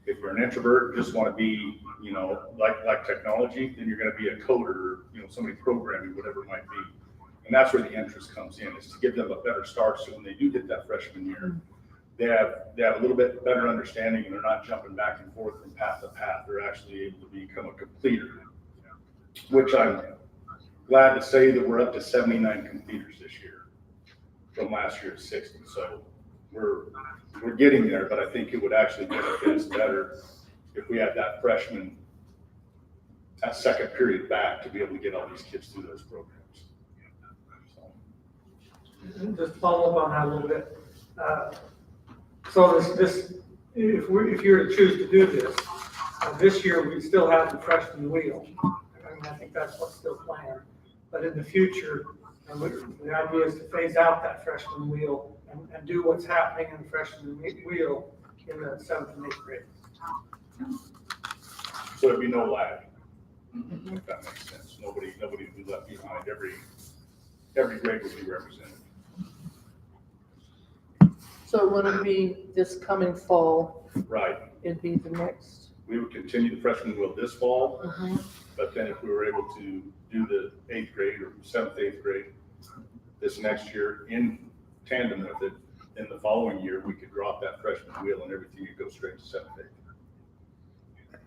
If you're an introvert, just want to be, like technology, then you're going to be a coder, somebody programming, whatever it might be. And that's where the interest comes in, is to give them a better start. So when they do hit that freshman year, they have a little bit better understanding, and they're not jumping back and forth from path to path. They're actually able to become a completer, which I'm glad to say that we're up to 79 completers this year from last year's 60. So we're getting there, but I think it would actually benefit us better if we had that second period back to be able to get all these kids through those programs. Just follow up on that a little bit. So this, if you were to choose to do this year we still have the freshman wheel. I think that's what's still planned. But in the future, the idea is to phase out that freshman wheel and do what's happening in the freshman wheel in the 7th and 8th grade. So there'd be no lag, if that makes sense. Nobody would be left behind. Every grade would be represented. So it wouldn't be this coming fall? Right. It'd be the next? We would continue the freshman wheel this fall, but then if we were able to do the 8th grade or 7th, 8th grade this next year in tandem with it, in the following year, we could drop that freshman wheel and everything would go straight to 7th, 8th.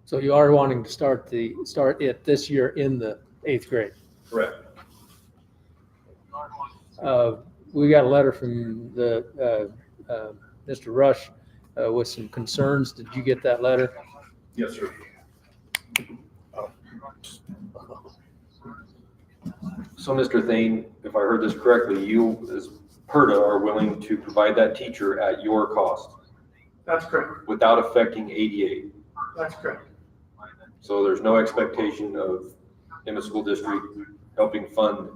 So you are wanting to start it this year in the 8th grade? Correct. We got a letter from the Mr. Rush with some concerns. Did you get that letter? Yes, sir. So Mr. Thane, if I heard this correctly, you as PERDA are willing to provide that teacher at your cost? That's correct. Without affecting ADA? That's correct. So there's no expectation of Emmett School District helping fund?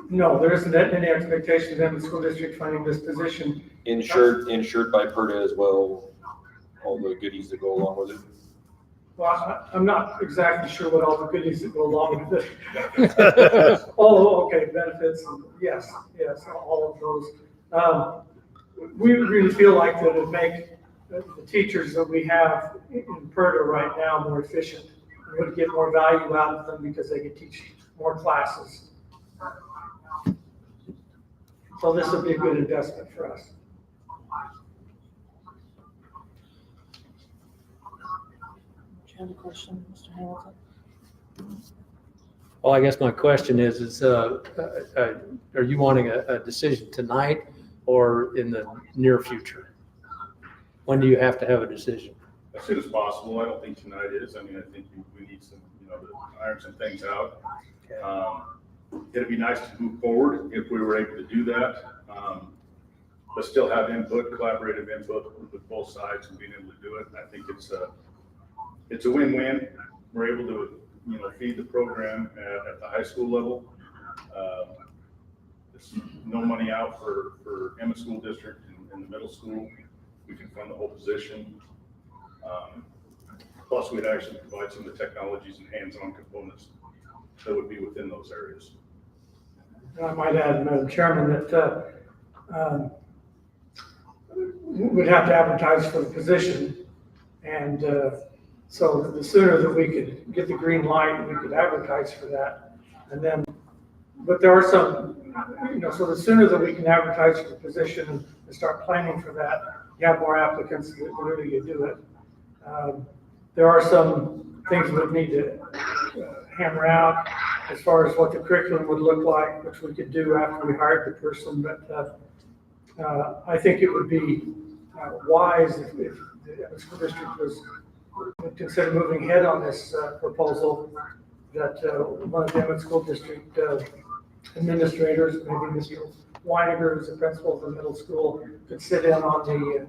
No, there isn't any expectation of Emmett School District funding this position. Insured by PERDA as well, all the goodies that go along with it? Well, I'm not exactly sure what all the goodies that go along with it. Oh, okay, benefits, yes, all of those. We really feel like that it'd make the teachers that we have in PERDA right now more efficient. We would get more value out of them because they could teach more classes. So this would be a good investment for us. Do you have a question, Mr. Hamilton? Well, I guess my question is are you wanting a decision tonight or in the near future? When do you have to have a decision? As soon as possible. I don't think tonight is. I mean, I think we need some, to iron some things out. It'd be nice to move forward if we were able to do that, but still have input, collaborative input with both sides and being able to do it. I think it's a win-win. We're able to, feed the program at the high school level. There's no money out for Emmett School District in the middle school. We can fund the whole position. Plus, we'd actually provide some of the technologies and hands-on components that would be within those areas. And I might add, Madam Chairman, that we'd have to advertise for the position. And so the sooner that we could get the green light, we could advertise for that. And then, but there are some, so the sooner that we can advertise for the position and start planning for that, you have more applicants the earlier you do it. There are some things we would need to hammer out as far as what the curriculum would look like, which we could do after we hired the person. But I think it would be wise if the Emmett School District would consider moving ahead on this proposal, that one of the Emmett School District administrators, maybe Mr. Weiniger, who's the principal of the middle school, could sit in on the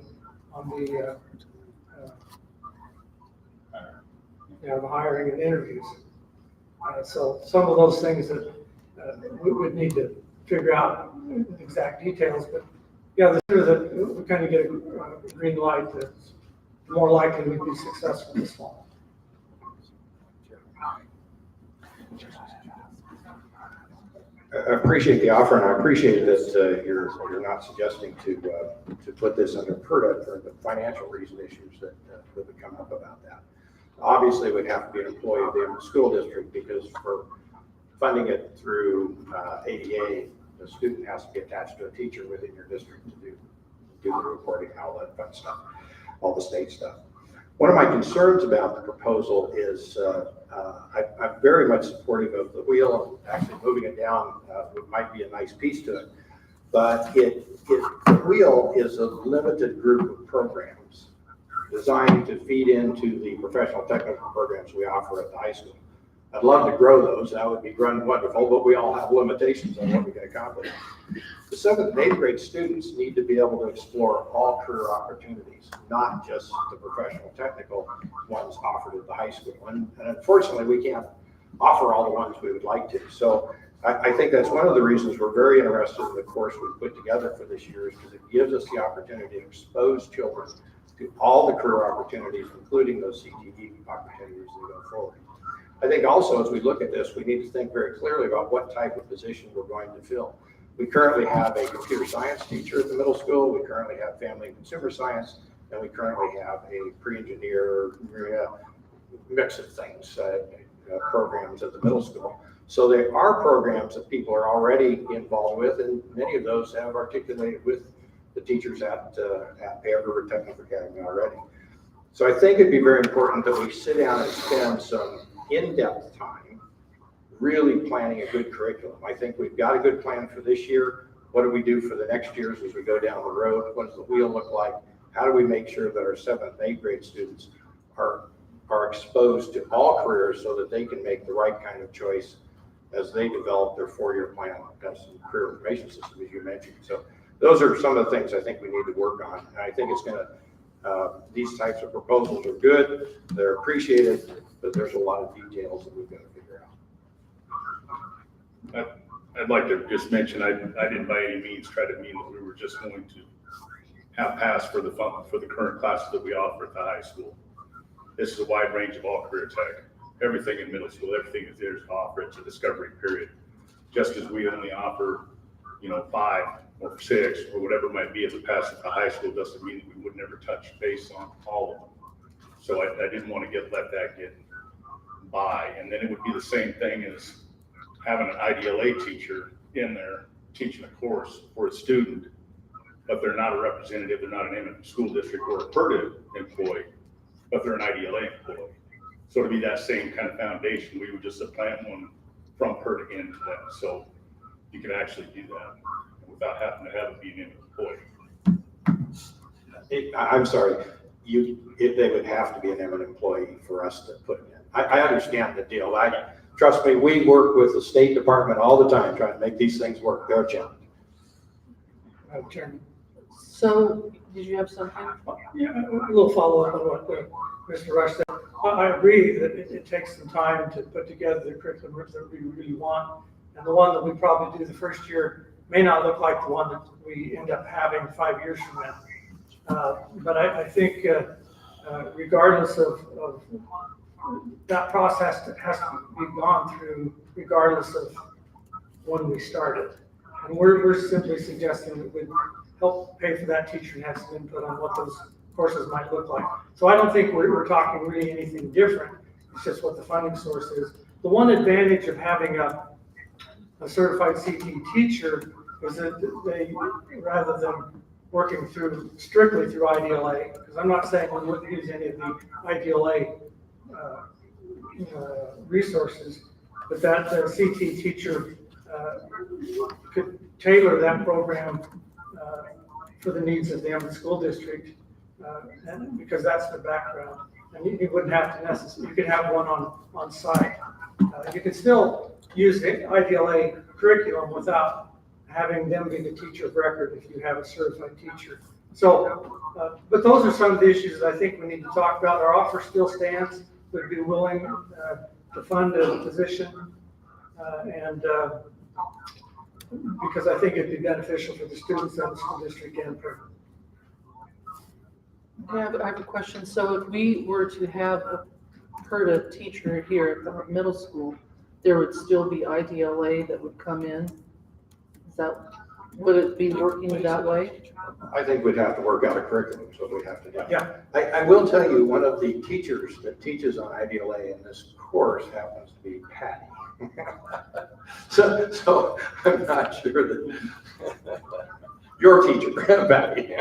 hiring and interviews. So some of those things that we would need to figure out the exact details, but yeah, the sooner that we kind of get a green light, the more likely we'd be successful this fall. I appreciate the offer, and I appreciate that you're not suggesting to put this under PERDA for the financial reason issues that would come up about that. Obviously, it would have to be an employee of the school district, because for funding it through ADA, the student has to be attached to a teacher within your district to do the reporting, all that fun stuff, all the state stuff. One of my concerns about the proposal is I'm very much supportive of the wheel, and actually moving it down might be a nice piece to it. But the wheel is a limited group of programs designed to feed into the professional technical programs we offer at the high school. I'd love to grow those. That would be wonderful, but we all have limitations on what we can accomplish. The 7th and 8th grade students need to be able to explore all career opportunities, not just the professional technical ones offered at the high school. And unfortunately, we can't offer all the ones we would like to. So I think that's one of the reasons we're very interested in the course we put together for this year, is because it gives us the opportunity to expose children to all the career opportunities, including those CTE opportunities as we go forward. I think also, as we look at this, we need to think very clearly about what type of position we're going to fill. We currently have a computer science teacher at the middle school. We currently have family and consumer science, and we currently have a pre-engineer mix of things, programs at the middle school. So there are programs that people are already involved with, and many of those have articulated with the teachers at Bear River Technical Academy already. So I think it'd be very important that we sit down and spend some in-depth time really planning a good curriculum. I think we've got a good plan for this year. What do we do for the next years as we go down the road? What does the wheel look like? How do we make sure that our 7th and 8th grade students are exposed to all careers so that they can make the right kind of choice as they develop their 4-year plan? That's some career information system, as you mentioned. So those are some of the things I think we need to work on. And I think it's going to, these types of proposals are good, they're appreciated, but there's a lot of details that we've got to figure out. I'd like to just mention, I didn't by any means try to mean that we were just going to have pass for the current classes that we offer at the high school. This is a wide range of all career tech. Everything in middle school, everything is there to offer. It's a discovery period. Just as we only offer, 5 or 6 or whatever it might be as a pass at the high school, doesn't mean that we would never touch base on all of them. So I didn't want to let that get by. And then it would be the same thing as having an IDLA teacher in there teaching a course for a student, but they're not a representative, they're not an Emmett school district or a PERDA employee, but they're an IDLA employee. So to be that same kind of foundation, we would just supplant one from PERDA into that. So you can actually do that without having to have it be an Emmett employee. I'm sorry, they would have to be an Emmett employee for us to put it in. I understand the deal. Trust me, we work with the State Department all the time trying to make these things work. They're a challenge. Chairman. So, did you have something? Yeah, a little follow-up on what Mr. Rush said. I agree that it takes some time to put together the curriculum that we really want. And the one that we probably do the first year may not look like the one that we end up having 5 years from now. But I think regardless of that process has to be gone through regardless of when we started. And we're simply suggesting that we help pay for that teacher and have some input on what those courses might look like. So I don't think we're talking really anything different. It's just what the funding source is. The one advantage of having a certified CT teacher is that they, rather than working strictly through IDLA, because I'm not saying we wouldn't use any of the IDLA resources, but that CT teacher could tailor that program for the needs of the Emmett School District, and because that's the background. And you wouldn't have to necessarily, you could have one on site. You could still use the IDLA curriculum without having them be the teacher of record if you have a certified teacher. So, but those are some of the issues that I think we need to talk about. Our offer still stands. We'd be willing to fund a position, and because I think it'd be beneficial for the students of the school district and for. I have a question. So if we were to have a PERDA teacher here at the middle school, there would still be IDLA that would come in? Would it be working that way? I think we'd have to work out a curriculum, so we'd have to do. Yeah. I will tell you, one of the teachers that teaches on IDLA in this course happens to be Patty. so I'm not sure that your teacher, Patty.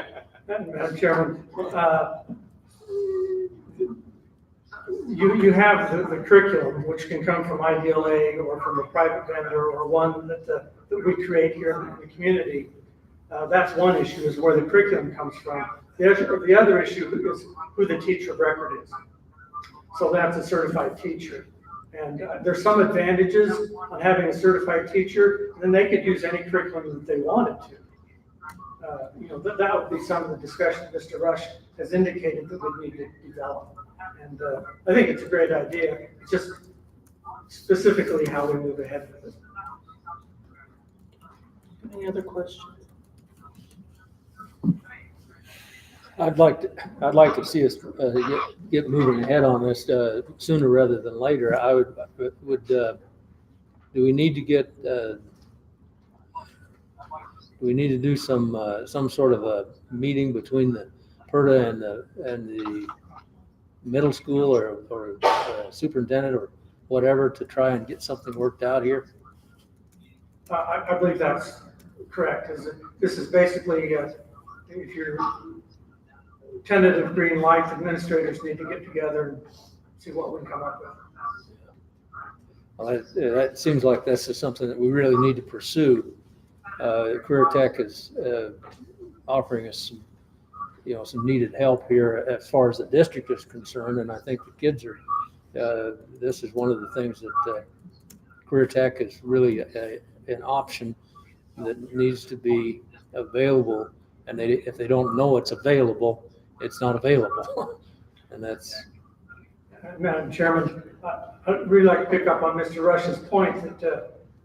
Madam Chairman, you have the curriculum, which can come from IDLA or from a private vendor or one that we create here in the community. That's one issue, is where the curriculum comes from. The other issue is who the teacher of record is. So that's a certified teacher. And there's some advantages on having a certified teacher, and then they could use any curriculum that they wanted to. That would be some of the discussion Mr. Rush has indicated that we need to develop. And I think it's a great idea. It's just specifically how we move ahead with it. Any other questions? I'd like to see us get moving ahead on this sooner rather than later. I would do we need to get do we need to do some sort of a meeting between the PERDA and the middle school or superintendent or whatever to try and get something worked out here? I believe that's correct. This is basically if you're tentative green light, administrators need to get together and see what we can come up with. Well, that seems like this is something that we really need to pursue. Career Tech is offering us some needed help here as far as the district is concerned, and I think the kids are. This is one of the things that Career Tech is really an option that needs to be available, and if they don't know it's available, it's not available. And that's. Madam Chairman, I'd really like to pick up on Mr. Rush's point that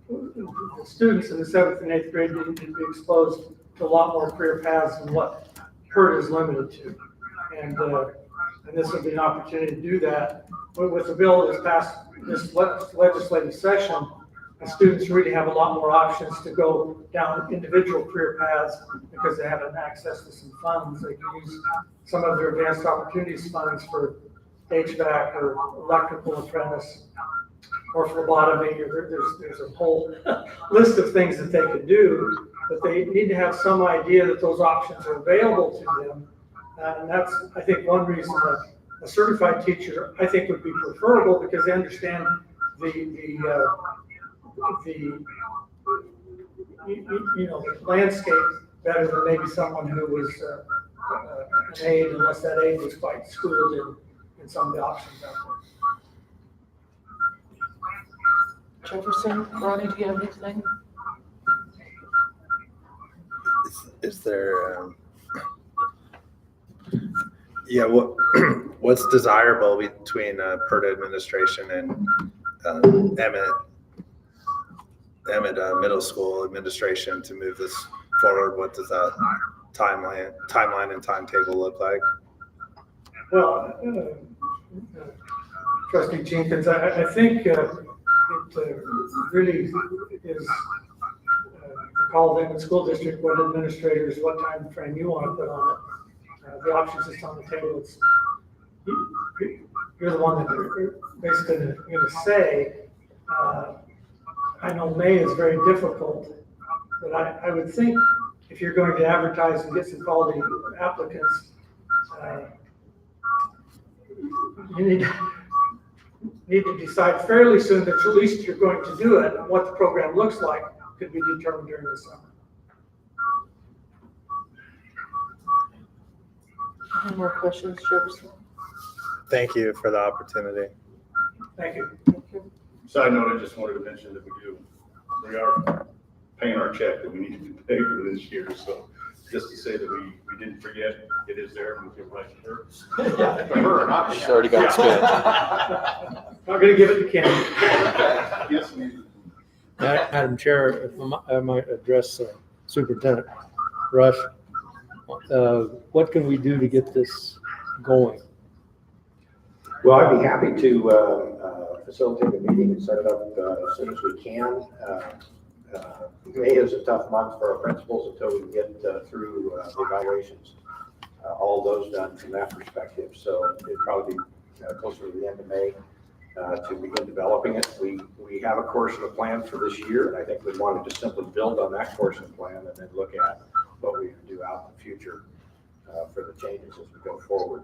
the students in the 7th and 8th grade need to be exposed to a lot more career paths than what PERDA is limited to. And and this would be an opportunity to do that. With the bill that's passed this legislative session, the students really have a lot more options to go down individual career paths because they have an access to some funds. They can use some of their advanced opportunities funds for HVAC or electrical apprentice or phlebotomy, or there's a whole list of things that they could do, but they need to have some idea that those options are available to them. And that's, I think, one reason that a certified teacher, I think, would be preferable because they understand the landscape better than maybe someone who was an aide, unless that aide was quite schooled in some of the options out there. Jefferson, Ronnie, do you have anything? Is there, what's desirable between PERTA administration and Emmett Middle School administration to move this forward? What does that timeline and timetable look like? Well, Trustee Jenkins, I think it really is to call them in school district board administrators what time frame you want to put on it. The options is on the table. You're the one that are basically going to say. I know May is very difficult, but I would think if you're going to advertise and get some quality applicants, you need to decide fairly soon that at least you're going to do it, and what the program looks like could be determined during the summer. Any more questions, Jefferson? Thank you for the opportunity. Thank you. Side note, I just wanted to mention that we are paying our check that we need to pay for this year. So just to say that we didn't forget, it is there and we feel right for her. Yeah, for her, not me. She's already got spent. Not going to give it to Ken. Yes, ma'am. Madam Chair, if I might address Superintendent Rush. What can we do to get this going? Well, I'd be happy to facilitate a meeting and set it up as soon as we can. May is a tough month for our principals until we can get through the evaluations, all those done from that perspective. So it'd probably be closer to the end of May to begin developing it. We have a course and a plan for this year, and I think we wanted to simply build on that course and plan and then look at what we can do out in the future for the changes as we go forward.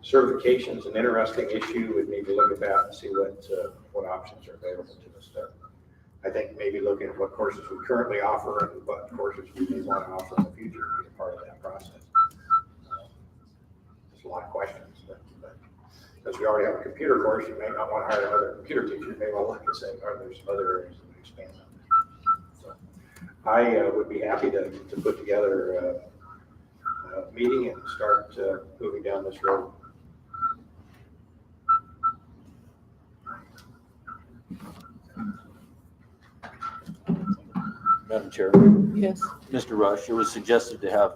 Certification's an interesting issue. We'd need to look at that and see what options are available to us there. I think maybe looking at what courses we currently offer and what courses we may want to offer in the future to be a part of that process. There's a lot of questions, but because we already have a computer course, you may not want to hire another computer teacher. You may want to look and say, are there some other areas that we expand on? So I would be happy to put together a meeting and start moving down this road. Madam Chair, Yes. Mr. Rush, it was suggested to have,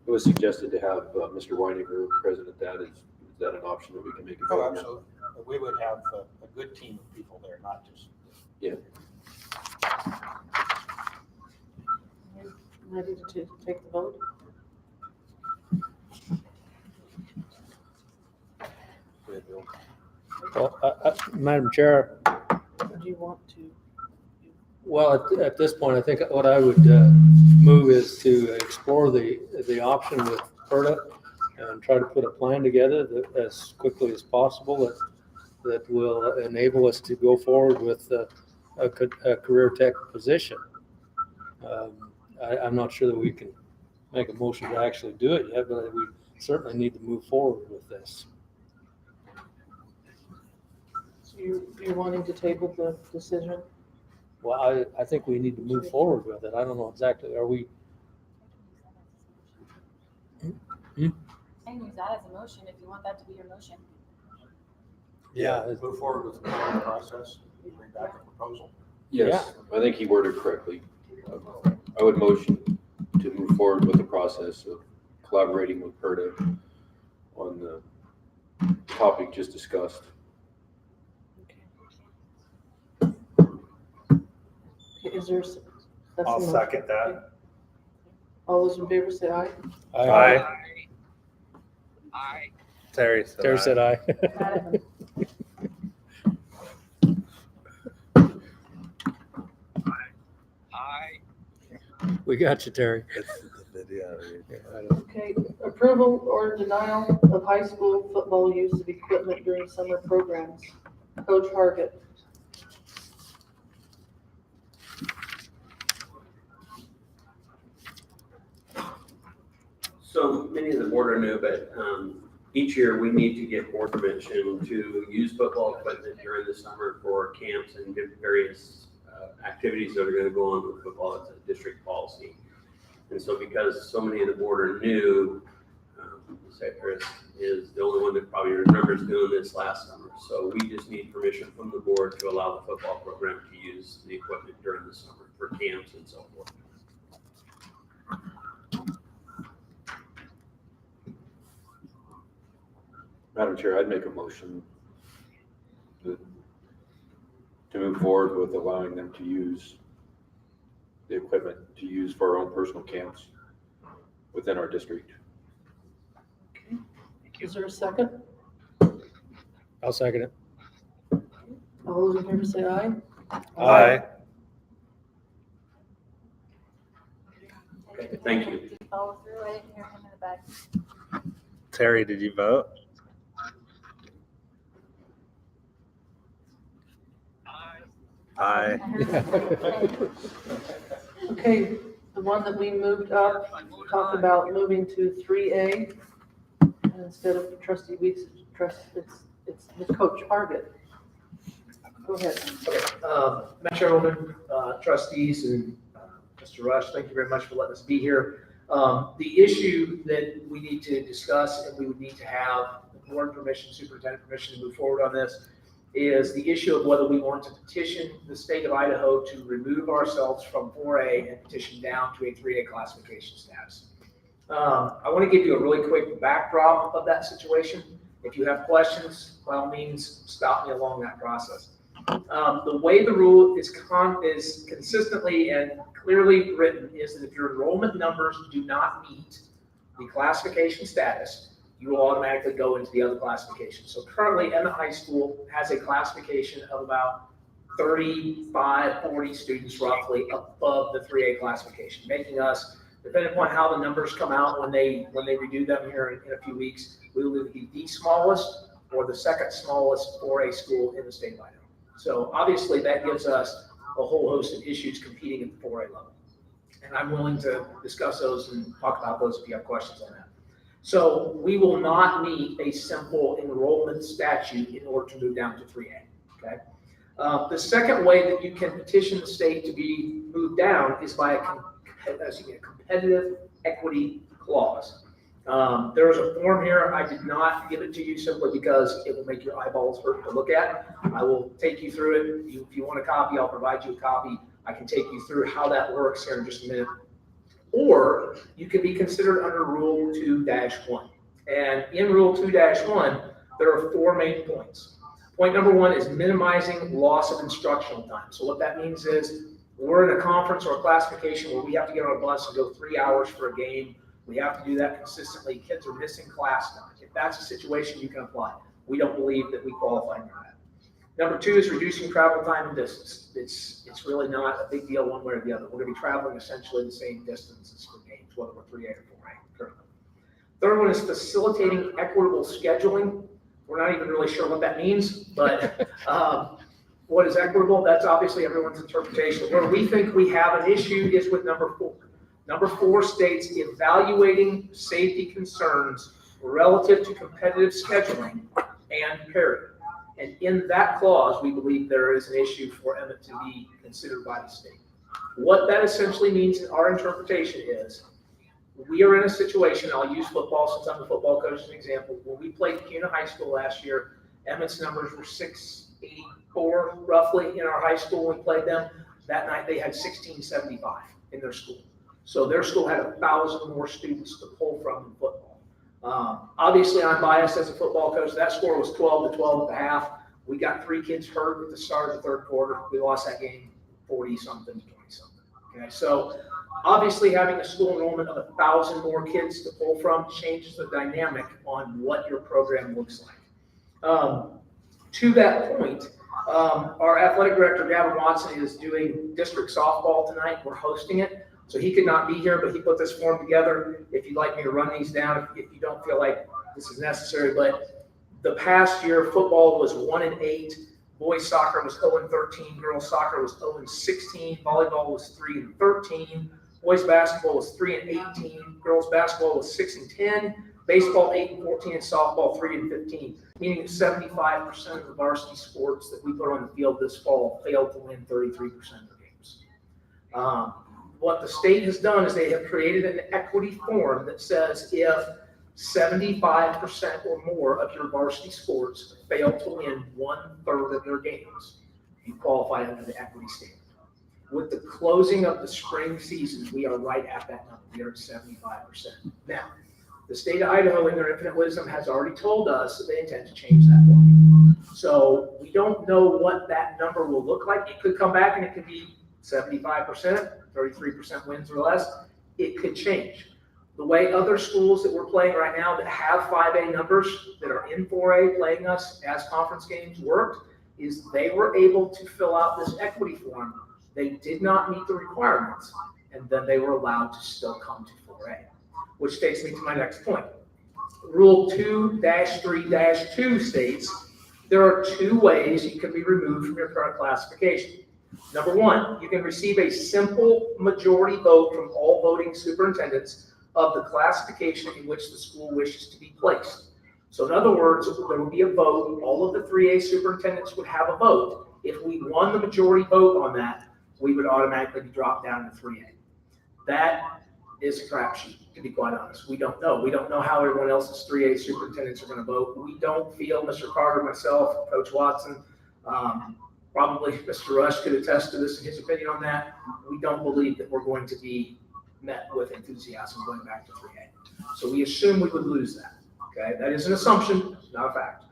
Mr. Weininger present at that. Is that an option that we can make Oh, available? absolutely. We would have a good team of people there, not just. Yeah. Ready to take the vote? Well, Madam Chair, Or do you want to? well, at this point, I think what I would move is to explore the option with PERTA and try to put a plan together that as quickly as possible that will enable us to go forward with a career tech position. I'm not sure that we can make a motion to actually do it yet, but we certainly need to move forward with this. So you're wanting to table the decision? Well, I think we need to move forward with it. I don't know exactly, are we? I can use that as a motion if you want that to be your motion. Yeah. Move forward with the planning process, bring back a proposal. Yes, I think he worded correctly. I would motion to move forward with the process of collaborating with PERDA on the topic just discussed. Okay, is there? That's I'll a motion. second that. All those in favor say aye. Aye. Terry said Terry said aye. We got you, Terry. It's the video. Okay, approval or denial of high school football use of equipment during summer programs. Coach Hargett. So many of the board are new, but each year we need to get board permission to use football equipment during the summer for camps and various activities that are going to go on with football. It's a district policy. And so because so many of the board are new, Chris is the only one that probably remembers doing this last summer. So we just need permission from the board to allow the football program to use the equipment during the summer for camps and so forth. Madam Chair, I'd make a motion to move forward with allowing them to use the equipment to use for our own personal camps within our district. Okay. Is there a second? I'll second it. All those in favor say aye. Aye. Okay, thank you. Follow through, I didn't hear him in the back. Terry, did you vote? Aye. Okay, the one that we moved up, talked about moving to 3A. And instead of trustee Weeks, it's Coach Hargett. Go ahead. Okay, Madam Chairwoman, trustees, and Mr. Rush, thank you very much for letting us be here. The issue that we need to discuss, and we would need to have the board permission, superintendent permission to move forward on this, is the issue of whether we want to petition the state of Idaho to remove ourselves from 4A and petition down to a 3A classification status. I want to give you a really quick backdrop of that situation. If you have questions, by all means, stop me along that process. The way the rule is consistently and clearly written is that if your enrollment numbers do not meet the classification status, you will automatically go into the other classification. So currently, Emmett High School has a classification of about 35, 40 students roughly above the 3A classification, making us, depending upon how the numbers come out when they redo them here in a few weeks, we will either be the smallest or the second smallest 4A school in the state of Idaho. So obviously that gives us a whole host of issues competing at the 4A level. And I'm willing to discuss those and talk about those if you have questions on that. So we will not meet a simple enrollment statute in order to move down to 3A, okay? The second way that you can petition the state to be moved down is by a competitive equity clause. There is a form here. I did not give it to you simply because it will make your eyeballs hurt to look at. I will take you through it. If you want a copy, I'll provide you a copy. I can take you through how that works here in just a minute. Or you can be considered under Rule 2-1. And in Rule 2-1, there are 4 main points. Point number 1 is minimizing loss of instructional time. So what that means is we're in a conference or a classification where we have to get on a bus and go 3 hours for a game. We have to do that consistently. Kids are missing class time. If that's a situation, you can apply. We don't believe that we qualify for that. Number 2 is reducing travel time and distance. It's really not a big deal one way or the other. We're going to be traveling essentially the same distances for games, whether we're 3A or 4A currently. Third one is facilitating equitable scheduling. We're not even really sure what that means, but what is equitable? That's obviously everyone's interpretation. Where we think we have an issue is with number 4. Number 4 states evaluating safety concerns relative to competitive scheduling and parity. And in that clause, we believe there is an issue for Emmett to be considered by the state. What that essentially means in our interpretation is we are in a situation, I'll use football since I'm the football coach as an example. When we played Kuna High School last year, Emmett's numbers were 684 roughly in our high school when we played them. That night they had 1675. in their school. So their school had 1,000 more students to pull from in football. Obviously, I'm biased as a football coach. That score was 12-12 at the half. We got 3 kids hurt at the start of the third quarter. We lost that game 40-something to 20-something. Okay, so obviously having a school enrollment of 1,000 more kids to pull from changes the dynamic on what your program looks like. To that point, our athletic director, Gavin Watson, is doing district softball tonight. We're hosting it. So he could not be here, but he put this form together. If you'd like me to run these down, if you don't feel like this is necessary, but the past year, football was 1-8, boys soccer was 0-13, girls soccer was 0-16, volleyball was 3-13, boys basketball was 3-18, girls basketball was 6-10, baseball 8-14, and softball 3-15. Meaning 75% of the varsity sports that we put on the field this fall failed to win 33% of their games. What the state has done is they have created an equity form that says if 75% or more of your varsity sports fail to win 1/3 of their games, you qualify under the equity standard. With the closing of the spring season, we are right at that number. We are at 75%. Now, the state of Idaho, in their infinite wisdom, has already told us that they intend to change that formula. So we don't know what that number will look like. It could come back and it could be 75%, 33% wins or less. It could change. The way other schools that we're playing right now that have 5A numbers that are in 4A playing us as conference games worked is they were able to fill out this equity form. They did not meet the requirements, and then they were allowed to still come to 4A, which takes me to my next point. Rule 2-3-2 states there are 2 ways you can be removed from your current classification. Number 1, you can receive a simple majority vote from all voting superintendents of the classification in which the school wishes to be placed. So in other words, there would be a vote. All of the 3A superintendents would have a vote. If we won the majority vote on that, we would automatically be dropped down to 3A. That is a crapshoot, to be quite honest. We don't know. We don't know how everyone else's 3A superintendents are going to vote. We don't feel, Mr. Carter, myself, Coach Watson, probably Mr. Rush could attest to this in his opinion on that. We don't believe that we're going to be met with enthusiasm going back to 3A. So we assume we would lose that. Okay, that is an assumption, not a fact.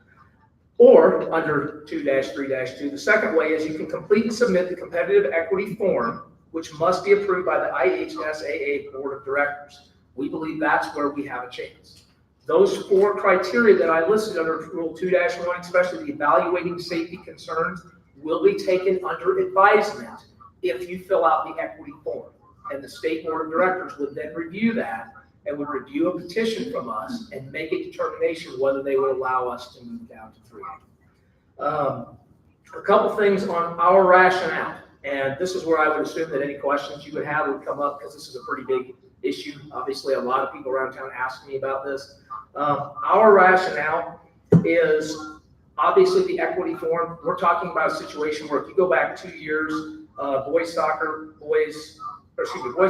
Or under 2-3-2, the second way is you can complete and submit the competitive equity form, which must be approved by the IHSAA Board of Directors. We believe that's where we have a chance. Those 4 criteria that I listed under Rule 2-1, especially the evaluating safety concerns, will be taken under advisement if you fill out the equity form. And the state board of directors would then review that and would review a petition from us and make a determination whether they would allow us to move down to 3A. A couple things on our rationale, and this is where I would assume that any questions you would have would come up because this is a pretty big issue. Obviously, a lot of people around town ask me about this. Our rationale is obviously the equity form. We're talking about a situation where if you go back 2 years, boys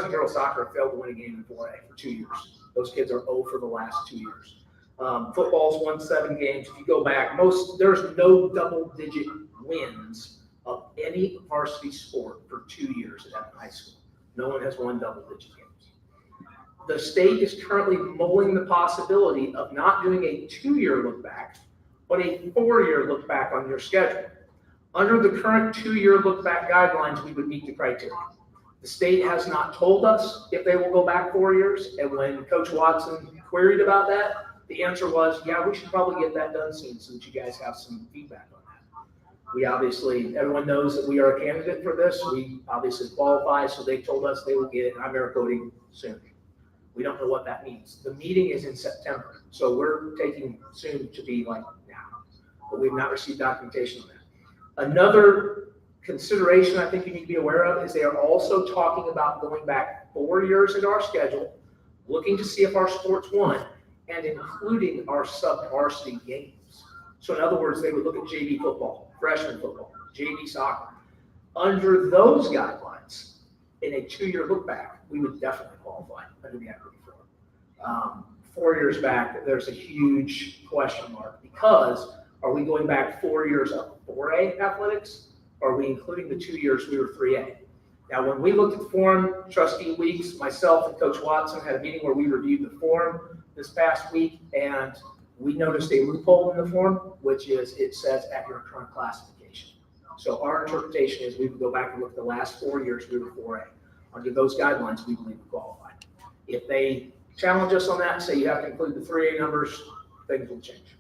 and girls soccer have failed to win a game in 4A for 2 years. Those kids are 0 for the last 2 years. Football's won 7 games. If you go back, there's no double-digit wins of any varsity sport for 2 years at Emmett High School. No one has won double-digit games. The state is currently mulling the possibility of not doing a 2-year look back, but a 4-year look back on your schedule. Under the current 2-year look back guidelines, we would meet the criteria. The state has not told us if they will go back 4 years, and when Coach Watson queried about that, the answer was, yeah, we should probably get that done soon so that you guys have some feedback on that. We obviously, everyone knows that we are a candidate for this. We obviously qualify, so they told us they will get it. I'm air coding soon. We don't know what that means. The meeting is in September, so we're taking soon to be like now, but we've not received documentation on that. Another consideration I think you need to be aware of is they are also talking about going back 4 years into our schedule, looking to see if our sports won, and including our sub-varsity games. So in other words, they would look at JV football, freshman football, JV soccer. Under those guidelines, in a 2-year look back, we would definitely qualify under the equity form. 4 years back, there's a huge question mark because are we going back 4 years of 4A athletics? Or are we including the 2 years we were 3A? Now, when we looked at the form, Trustee Weeks, myself, and Coach Watson had a meeting where we reviewed the form this past week, and we noticed a loophole in the form, which is it says at your current classification. So our interpretation is we would go back and look at the last 4 years we were 4A. Under those guidelines, we believe we qualify. If they challenge us on that and say you have to include the 3A numbers, things will change.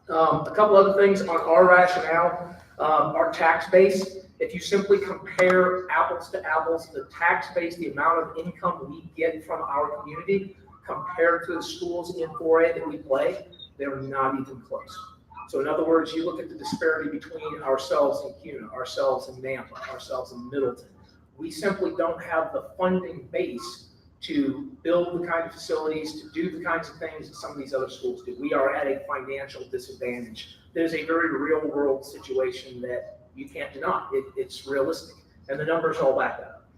A couple other things on our rationale, our tax base. If you simply compare apples to apples, the tax base, the amount of income we get from our community compared to the schools in 4A that we play, they're not even close. So in other words, you look at the disparity between ourselves and CUNA, ourselves and Nampa, ourselves and Middleton. We simply don't have the funding base to build the kind of facilities, to do the kinds of things that some of these other schools do. We are at a financial disadvantage. There's a very real world situation that you can't deny. It's realistic, and the numbers all back up.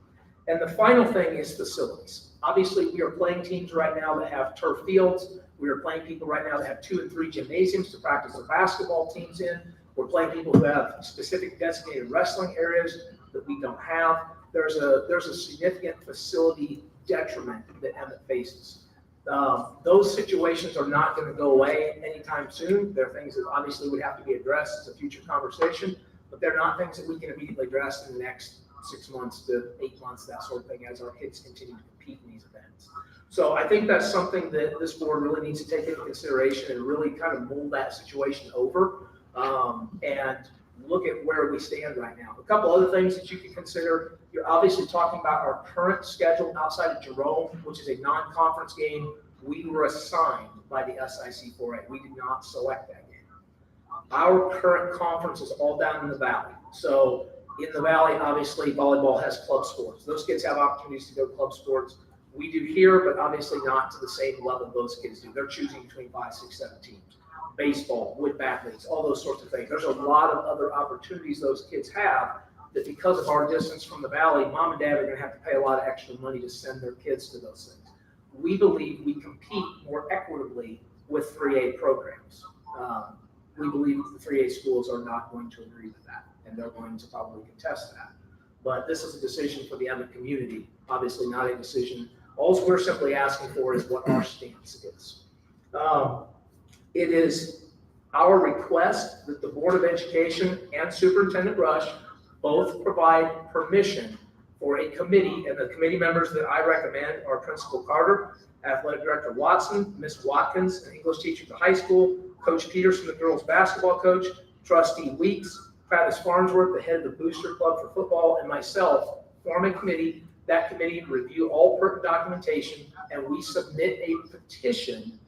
And the final thing is facilities. Obviously, we are playing teams right now that have turf fields. We are playing people right now that have 2 and 3 gymnasiums to practice their basketball teams in. We're playing people who have specific designated wrestling areas that we don't have. There's a significant facility detriment that Emmett faces. Those situations are not going to go away anytime soon. They're things that obviously would have to be addressed as a future conversation, but they're not things that we can immediately address in the next 6 months to 8 months, that sort of thing, as our kids continue to compete in these events. So I think that's something that this board really needs to take into consideration and really kind of mull that situation over and look at where we stand right now. A couple other things that you can consider. You're obviously talking about our current schedule outside of Jerome, which is a non-conference game. We were assigned by the SIC 4A. We did not select that game. Our current conference is all down in the valley. So in the valley, obviously, volleyball has club sports. Those kids have opportunities to go club sports. We do here, but obviously not to the same level those kids do. They're choosing between 5, 6, 7 teams. Baseball, wood bat leagues, all those sorts of things. There's a lot of other opportunities those kids have that because of our distance from the valley, mom and dad are going to have to pay a lot of extra money to send their kids to those things. We believe we compete more equitably with 3A programs. We believe the 3A schools are not going to agree with that, and they're going to probably contest that. But this is a decision for the Emmett community, obviously not a decision. All we're simply asking for is what our stance is. It is our request that the Board of Education and Superintendent Rush both provide permission for a committee, and the committee members that I recommend are Principal Carter, Athletic Director Watson, Ms. Watkins, an English teacher at the high school, Coach Peterson, the girls basketball coach, Trustee Weeks, Travis Farnsworth, the head of the Booster Club for football, and myself form a committee. That committee review all pertinent documentation, and we submit a petition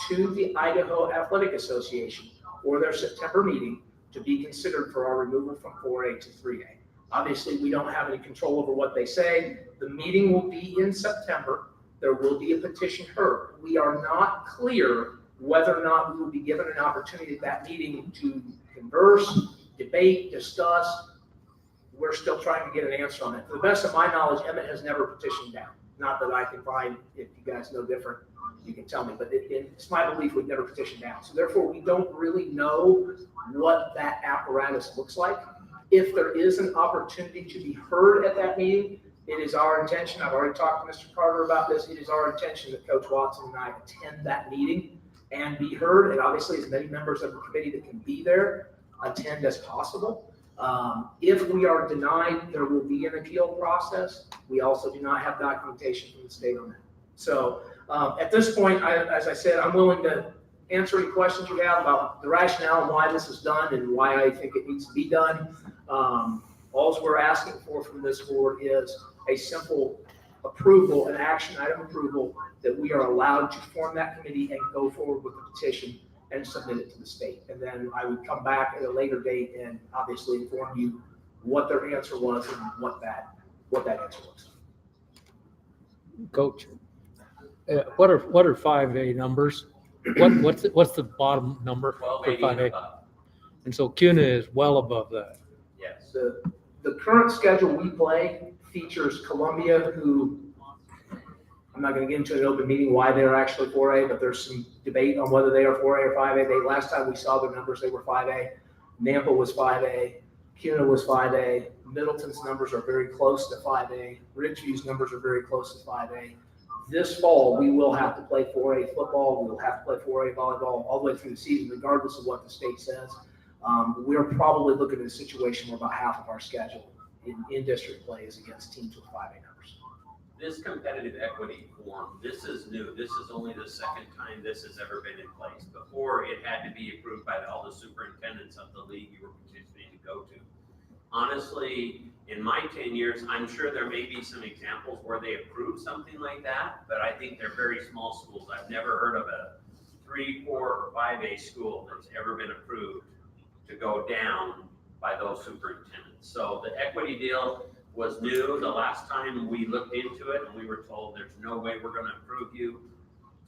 to the Idaho Athletic Association for their September meeting to be considered for our removal from 4A to 3A. Obviously, we don't have any control over what they say. The meeting will be in September. There will be a petition heard. We are not clear whether or not we will be given an opportunity at that meeting to converse, debate, discuss. We're still trying to get an answer on it. To the best of my knowledge, Emmett has never petitioned down. Not that I can find. If you guys know different, you can tell me, but it's my belief we've never petitioned down. So therefore, we don't really know what that apparatus looks like. If there is an opportunity to be heard at that meeting, it is our intention, I've already talked to Mr. Carter about this, it is our intention that Coach Watson and I attend that meeting and be heard, and obviously as many members of the committee that can be there attend as possible. If we are denied, there will be an appeal process. We also do not have documentation from the state on that. So at this point, as I said, I'm willing to answer any questions you have about the rationale and why this is done and why I think it needs to be done. All we're asking for from this board is a simple approval, an action item approval, that we are allowed to form that committee and go forward with the petition and submit it to the state. And then I would come back at a later date and obviously inform you what their answer was and what that answer was. Coach, what are 5A numbers? What's the bottom number for 5A? And so CUNA is well above that. Yes. The current schedule we play features Columbia, who I'm not going to get into an open meeting why they're actually 4A, but there's some debate on whether they are 4A or 5A. Last time we saw their numbers, they were 5A. Nampa was 5A. CUNA was 5A. Middleton's numbers are very close to 5A. Ridgeview's numbers are very close to 5A. This fall, we will have to play 4A football. We will have to play 4A volleyball all the way through the season, regardless of what the state says. We're probably looking at a situation where about half of our schedule in district play is against teams with 5A numbers. This competitive equity form, this is new. This is only the second time this has ever been in place. Before, it had to be approved by all the superintendents of the league you were participating to go to. Honestly, in my 10 years, I'm sure there may be some examples where they approve something like that, but I think they're very small schools. I've never heard of a 3, 4, or 5A school that's ever been approved to go down by those superintendents. So the equity deal was new. The last time we looked into it, and we were told there's no way we're gonna approve you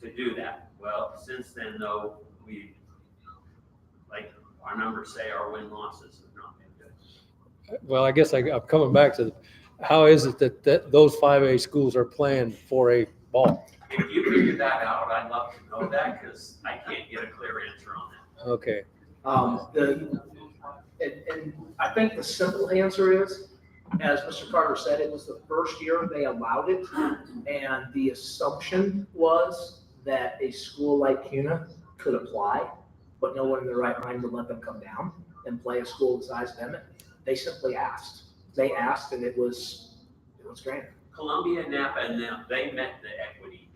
to do that. Well, since then though, like our numbers say, our win-losses have not been good. Well, I guess I'm coming back to, how is it that those 5A schools are playing 4A ball? If you figured that out, I'd love to know that, because I can't get a clear answer on that. Okay. And I think the simple answer is, as Mr. Carter said, it was the first year they allowed it, and the assumption was that a school like CUNA could apply, but no one in their right mind would let them come down and play a school the size of Emmett. They simply asked. They asked, and it was granted. Columbia, Napa, and them, they met the equity.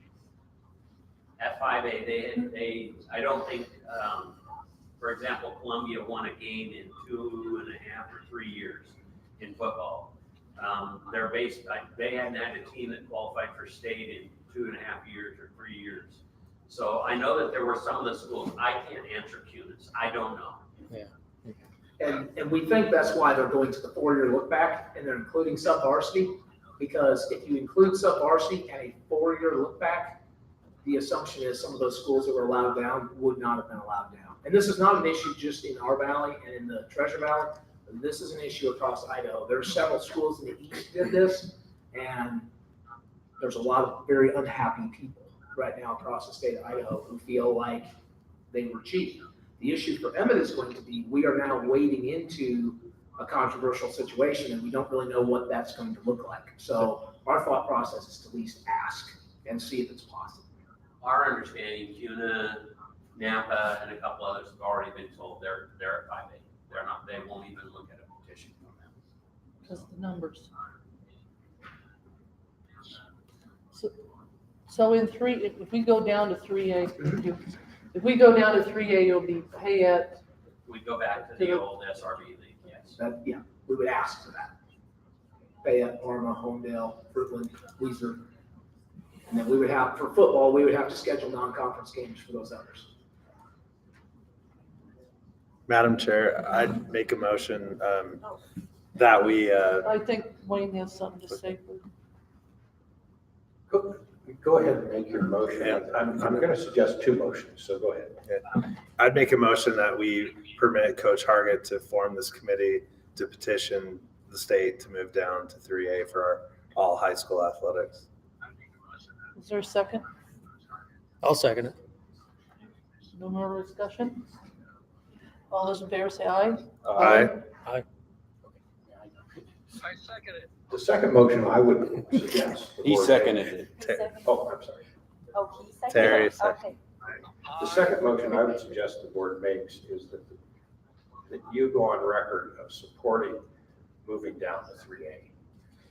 At 5A, I don't think, for example, Columbia won a game in 2.5 or 3 years in football. They're based, they hadn't had a team that qualified for state in 2.5 years or 3 years. So I know that there were some of the schools, I can't answer CUNA's, I don't know. Yeah. And we think that's why they're going to the 4-year look back, and they're including sub-varsity, because if you include sub-varsity and a 4-year look back, the assumption is some of those schools that were allowed down would not have been allowed down. And this is not an issue just in our valley and in the Treasure Valley. This is an issue across Idaho. There are several schools in the east did this, and there's a lot of very unhappy people right now across the state of Idaho who feel like they were cheated. The issue for Emmett is going to be, we are now wading into a controversial situation, and we don't really know what that's going to look like. So our thought process is to at least ask and see if it's possible. Our understanding, CUNA, Napa, and a couple others have already been told they're at 5A. They're not, they won't even look at a petition from them. Because the numbers. So in if we go down to 3A, if we go down to 3A, you'll be Payette. We go back to the old SRB league, yes. Yeah, we would ask for that. Fayette, Parma, Homedale, Fruitland, Weiser. And then we would have, for football, we would have to schedule non-conference games for those others. Madam Chair, I'd make a motion that we. I think Wayne has something to say. Go ahead and make your motion. I'm going to suggest 2 motions, so go ahead. I'd make a motion that we permit Coach Hargett to form this committee to petition the state to move down to 3A for our all high school athletics. Is there a second? I'll second it. No more discussion? All those in favor say aye. Aye. Aye. I second it. The second motion I would suggest. He seconded it. Oh, I'm sorry. Oh, he seconded Terry it? seconded. Okay. The second motion I would suggest the board makes is that you go on record of supporting moving down to 3A,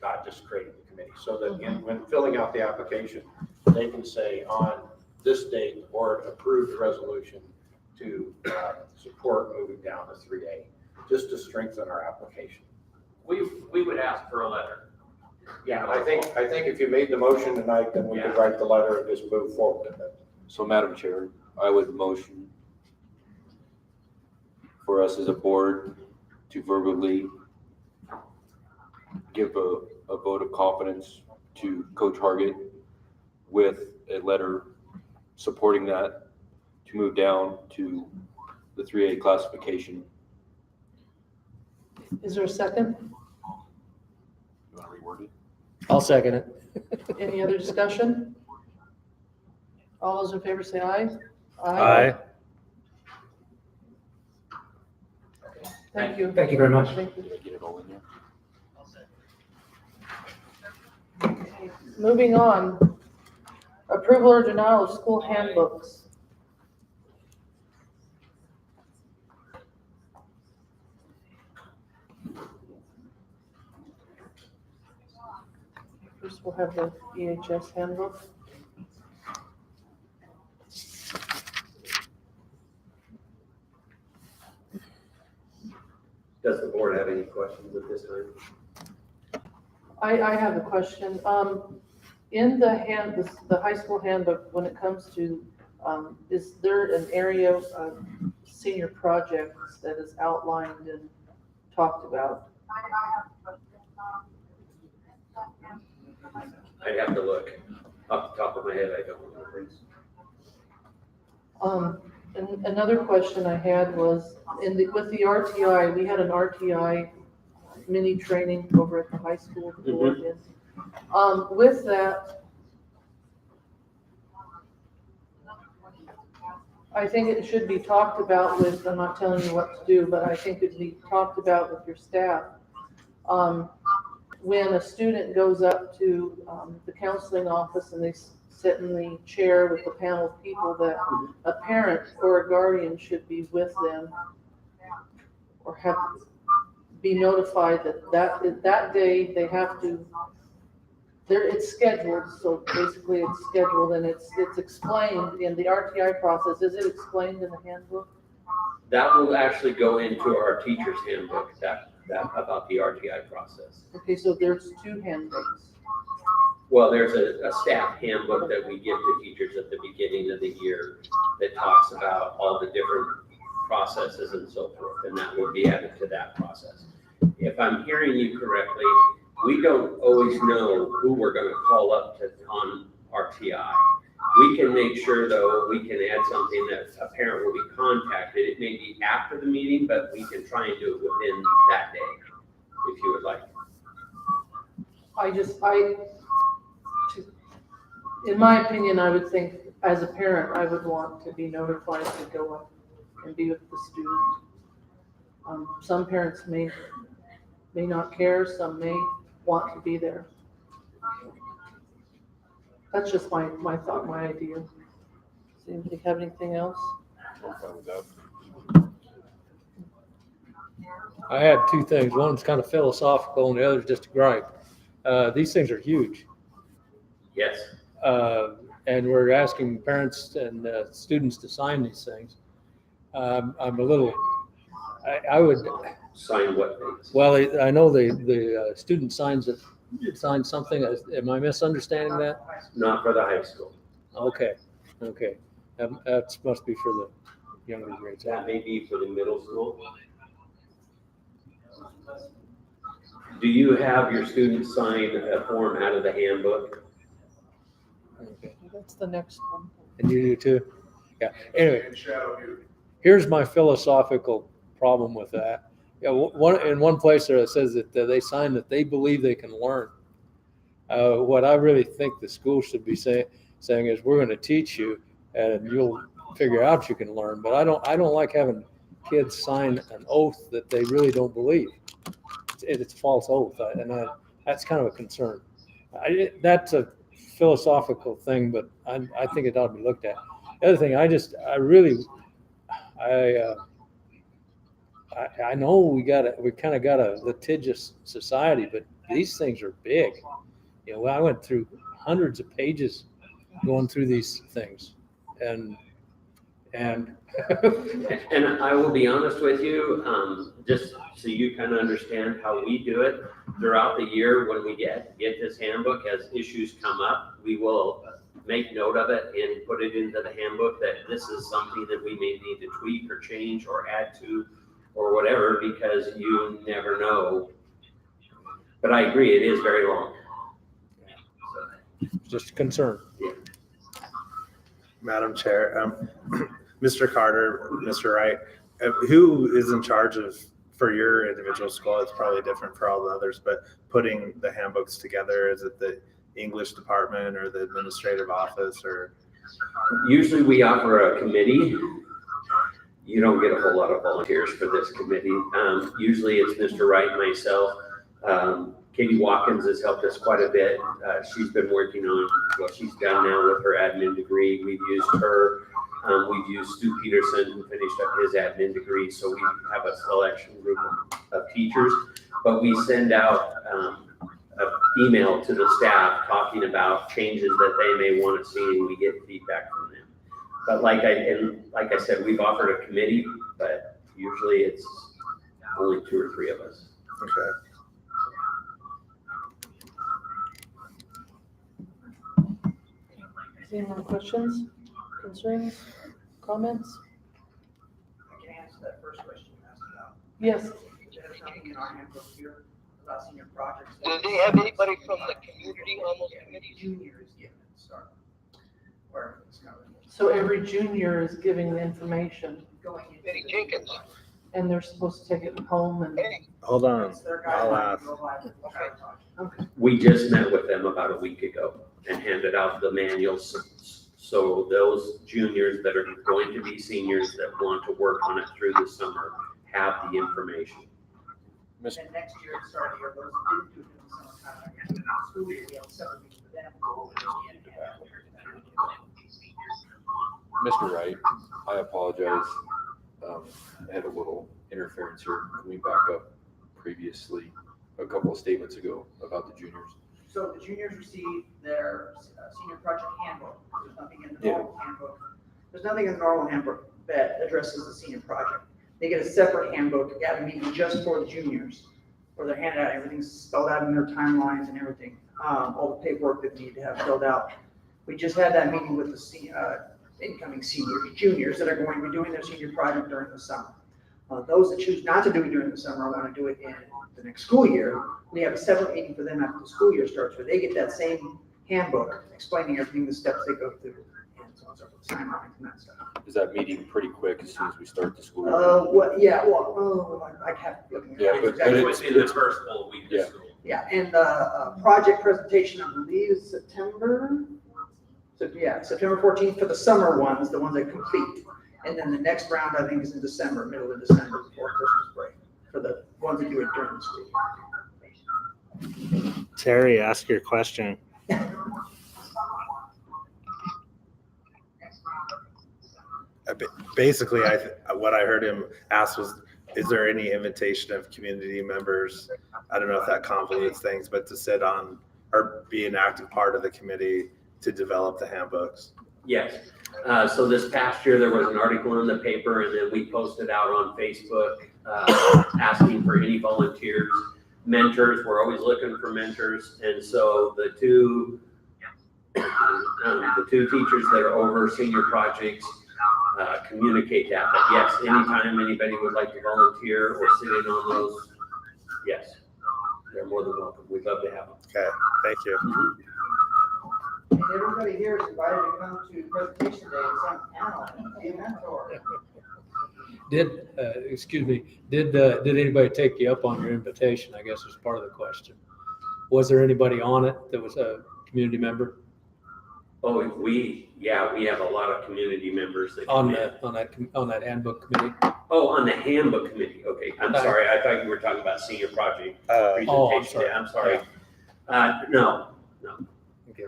not just creating the committee, so that when filling out the application, they can say on this date, the board approved the resolution to support moving down to 3A, just to strengthen our application. We would ask for a letter. Yeah, I think if you made the motion tonight, then we could write the letter and just move forward with it. So, Madam Chair, I would motion for us as a board to verbally give a vote of confidence to Coach Hargett with a letter supporting that to move down to the 3A classification. Is there a second? You want to reword it? I'll second it. Any other discussion? All those in favor say aye. Aye. Thank you. Thank you very much. Thank you. Okay, moving on. Approval or denial of school handbooks. First, we'll have the EHS handbook. Does the board have any questions at this time? I have a question. In the high school handbook, when it comes to, is there an area of senior projects that is outlined and talked about? I'd have to look. Off the top of my head, I don't know. And another question I had was, with the RTI, we had an RTI mini training over at the high school. With that, I think it should be talked about with, I'm not telling you what to do, but I think it should be talked about with your staff. When a student goes up to the counseling office and they sit in the chair with a panel of people, that a parent or a guardian should be with them or be notified that day they have to, it's scheduled, so basically it's scheduled and it's explained in the RTI process. Is it explained in the handbook? That will actually go into our teacher's handbook, that about the RTI process. Okay, so there's two handbooks. Well, there's a staff handbook that we give to teachers at the beginning of the year that talks about all the different processes and so forth, and that will be added to that process. If I'm hearing you correctly, we don't always know who we're going to call up on RTI. We can make sure, though, we can add something that a parent will be contacted. It may be after the meeting, but we can try and do it within that day, if you would like. In my opinion, I would think, as a parent, I would want to be notified to go up and be with the student. Some parents may not care, some may want to be there. That's just my thought, my idea. Does anybody have anything else? I had two things. One's kind of philosophical and the other's just a gripe. These things are huge. Yes. And we're asking parents and students to sign these things. I'm a little, I would. Sign what things? Well, I know the student signs something. Am I misunderstanding that? Not for the high school. Okay. That must be for the younger grades. That may be for the middle school. Do you have your students sign a form out of the handbook? Okay. That's the next one. And you do too? Yeah. Anyway, here's my philosophical problem with that. Yeah, in one place there it says that they sign that they believe they can learn. What I really think the school should be saying is, we're going to teach you and you'll figure out you can learn. But I don't like having kids sign an oath that they really don't believe. It's a false oath, and that's kind of a concern. That's a philosophical thing, but I think it ought to be looked at. The other thing, I know we kind of got a litigious society, but these things are big. I went through hundreds of pages going through these things, and And I will be honest with you, just so you kind of understand how we do it throughout the year. When we get this handbook, as issues come up, we will make note of it and put it into the handbook that this is something that we may need to tweak or change or add to or whatever, because you never know. But I agree, it is very long. Just a concern. Yeah. Madam Chair, Mr. Carter, Mr. Wright, who is in charge of, for your individual school, it's probably different for all the others, but putting the handbooks together? Is it the English department or the administrative office, or? Usually we offer a committee you don't get a whole lot of volunteers for this committee. Usually it's Mr. Wright and myself. Katie Watkins has helped us quite a bit. She's been working on what she's done now with her admin degree. We've used her. We've used Stu Peterson, who finished up his admin degree. So we have a selection group of teachers, but we send out an email to the staff talking about changes that they may want to see, and we get feedback from them. But like I said, we've offered a committee, but usually it's only 2 or 3 of us. Okay. Any more questions, concerns, comments? I can answer that first question you asked about. Yes. There's nothing in our handbook here about senior projects. Do they have anybody from the community on those committees? Juniors given it start. Where it's covered. So every junior is giving the information Going into Eddie the- Jenkins. and they're supposed to take it home and, Hold on. It's their I'll guideline ask. to go by with Patron. okay. We just met with them about a week ago and handed out the manuals. So those juniors that are going to be seniors that want to work on it through the summer have the information. And next year, at the start of the year, those who didn't do it in the summertime, at the end of the school year, we have a separate meeting for them. Go over it again and Mr. Wright, I apologize. I had a little interference here. Can we back up previously, a couple of statements ago about the juniors? So the juniors receive their senior project handbook. There's nothing in the Yeah. normal handbook. There's nothing in the normal handbook that addresses the senior project. They get a separate handbook at a meeting just for the juniors, where they're handed out, everything's spelled out in their timelines and everything, all the paperwork that they need to have filled out. We just had that meeting with the incoming juniors that are going to be doing their senior project during the summer. Those that choose not to do it during the summer, want to do it in the next school year, we have a separate meeting for them after the school year starts, where they get that same handbook explaining everything, the steps they go through, and so on and so forth, timelines and that stuff. Is that meeting pretty quick as soon as we start the school? I can't look at Yeah, but it's in the first full week yeah. of school. Yeah, and the project presentation, I believe, is September. So, yeah, September 14th for the summer ones, the ones that complete. And then the next round, I think, is in December, middle of December, before Christmas break, for the ones that do it during the school year. Terry, ask your question. Basically, what I heard him ask was, is there any invitation of community members? I don't know if that convolutes things, but to sit on or be an active part of the committee to develop the handbooks. Yes. So this past year, there was an article in the paper, and then we posted out on Facebook asking for any volunteers, mentors. We're always looking for mentors. And so the two teachers that are over senior projects communicate that. But yes, anytime anybody would like to volunteer or sit in on those, yes, they're more than welcome. We'd love to have them. Okay, thank you. And everybody here is invited to come to presentation day at some panel, be a mentor. Did anybody take you up on your invitation, I guess is part of the question. Was there anybody on it that was a community member? Oh, we have a lot of community members that On come in. that handbook committee? Oh, on the handbook committee. Okay, I'm sorry. I thought you were talking about senior project presentation. I'm sorry. I'm sorry. No. Okay.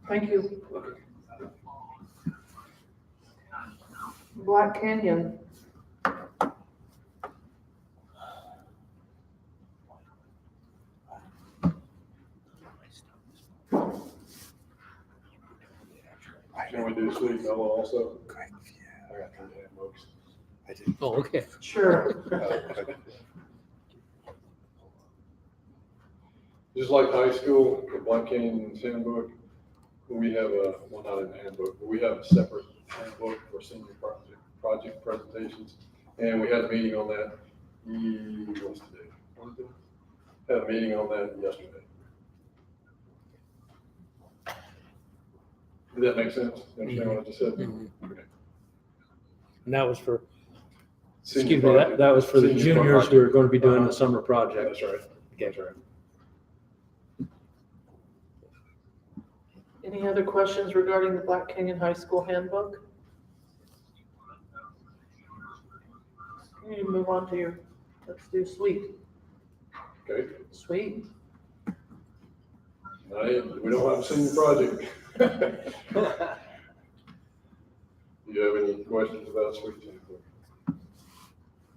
Thank you. Black Canyon. Can we do Sweet Mellow also? I got three handbooks. I did. Oh, okay. Sure. Just like high school, the Black Canyon's handbook, we have well, not in the handbook, but we have a separate handbook for senior project presentations. And we had a meeting on that, what's today? Wednesday? Had a meeting on that yesterday. Did that make sense? You understand what I just said? Okay. And that was for, Senior excuse me, project. that was for the Senior juniors who are going to be doing Uh-huh. the summer project. That's right. Okay. That's right. Any other questions regarding the Black Canyon High School handbook? You move on to your, let's do sweet. Okay, Sweet. we don't have a senior project. Do you have any questions about sweet handbook?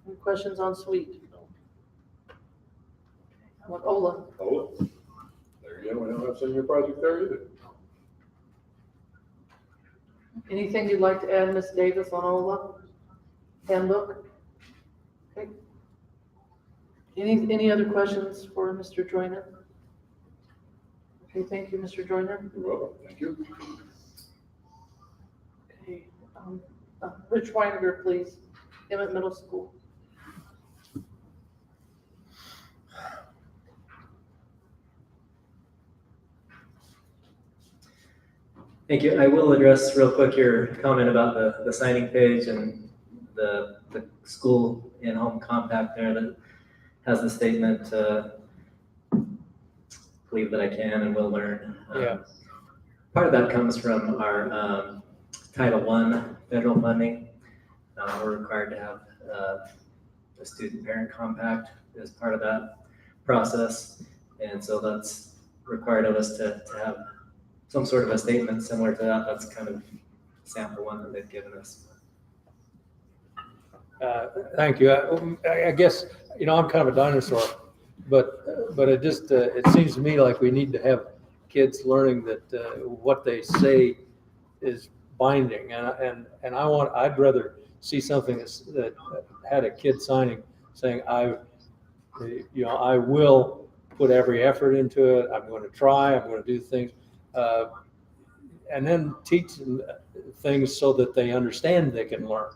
Any questions on sweet? How about Ola? Oh, there you go, we don't have a senior project there either. Anything you'd like to add, Ms. Davis, on Ola? Handbook? Okay. Any other questions for Mr. Joyner? Okay, thank you, Mr. Joyner. You're welcome, thank you. Okay, Rich Weiniger, please. Emmett Middle School. Thank you. I will address real quick your comment about the signing page and the school in-home compact there that has the statement, believe that I can and will learn. Yeah. Part of that comes from our Title I federal funding. We're required to have a student-parent compact as part of that process. And so that's required of us to have some sort of a statement similar to that. That's kind of sample one that they've given us. Thank you. I guess, I'm kind of a dinosaur, but it just, it seems to me like we need to have kids learning that what they say is binding. And I'd rather see something that had a kid signing saying, I will put every effort into it. I'm going to try, I'm going to do things. And then teach them things so that they understand they can learn.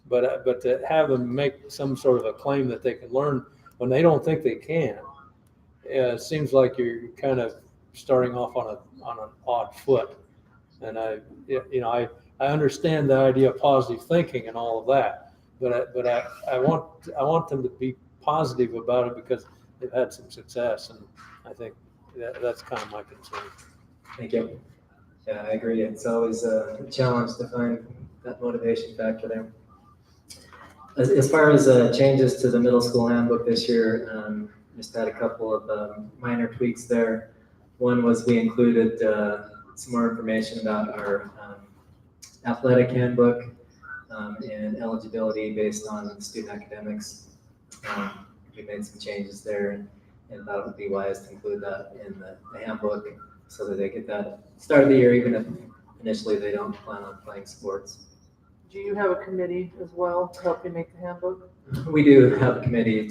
But to have them make some sort of a claim that they can learn when they don't think they can, it seems like you're kind of starting off on an odd foot. And I understand the idea of positive thinking and all of that, but I want them to be positive about it because they've had some success, and I think that's kind of my concern. Thank you. Yeah, I agree. It's always a challenge to find that motivation factor there. As far as changes to the middle school handbook this year, just had a couple of minor tweaks there. One was we included some more information about our athletic handbook and eligibility based on student academics. We made some changes there, and thought it would be wise to include that in the handbook so that they get that start of the year, even if initially they don't plan on playing sports. Do you have a committee as well to help you make the handbook? We do have a committee,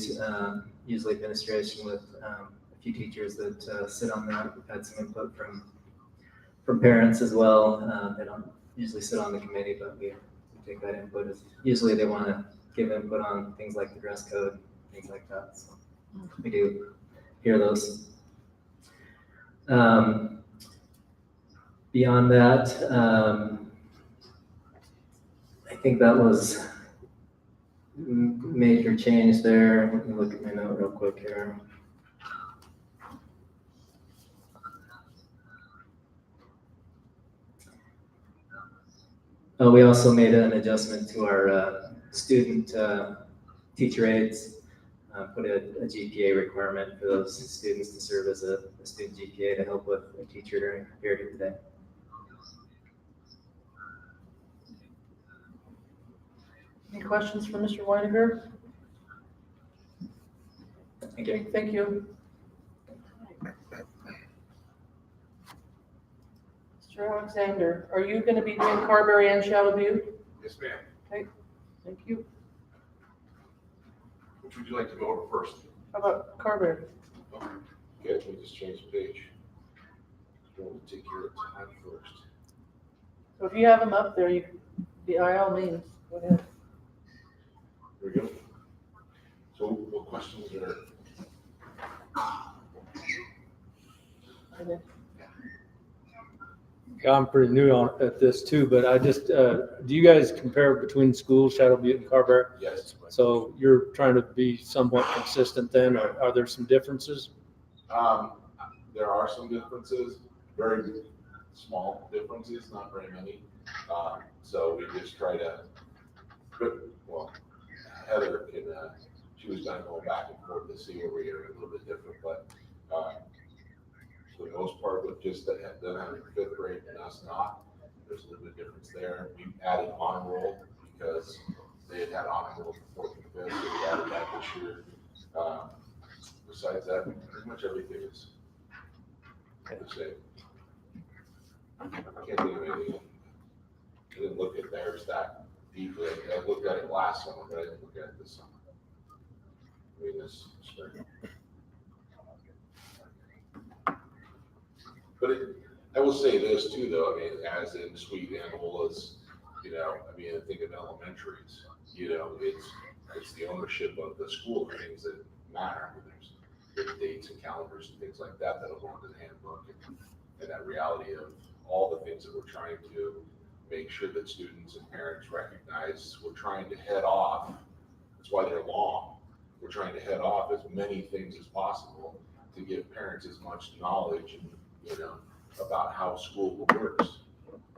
usually administration, with a few teachers that sit on that. We've had some input from parents as well. They don't usually sit on the committee, but we take that input. Usually they want to give input on things like the dress code, things like that. So we do hear those. Beyond that, I think that was major change there. Let me look at my note real quick here. We also made an adjustment to our student teacher aides, put a GPA requirement for those students to serve as a student GPA to help with a teacher during a period of the day. Any questions for Mr. Weiniger? Thank you. Okay, thank you. Mr. Alexander, are you going to be doing Carberry and Shadow Butte? Yes, ma'am. Okay, thank you. Which would you like to go over first? How about Carberry? Okay, let me just change the page. I want to take your time first. So if you have them up there, by all means, go ahead. Here we go. So what questions are? Yeah, I'm pretty new at this too, but I just, do you guys compare between schools, Shadow Butte and Carberry? Yes. So you're trying to be somewhat consistent then, or are there some differences? There are some differences, very small differences, not very many. So we just try to, well, Heather can, she was kind of going back and forth to see where we are a little bit different, but for the most part, with just them having fifth grade and us not, there's a little bit of difference there. We added honor roll because they had honor roll for fourth and fifth, so we added that this year. Besides that, pretty much everything is the same. I can't think of anything. I didn't look at theirs that deeply. I looked at it last summer, but I didn't look at it this summer. I mean, this spring. But I will say this too, though. I mean, as in Sweet and Ola's, you know, I mean, I think of elementaries. You know, it's the ownership of the school and things that matter. There's dates and calendars and things like that that'll go into the handbook, and that reality of all the things that we're trying to make sure that students and parents recognize. We're trying to head off. That's why they're long. We're trying to head off as many things as possible to give parents as much knowledge and, you know, about how school works.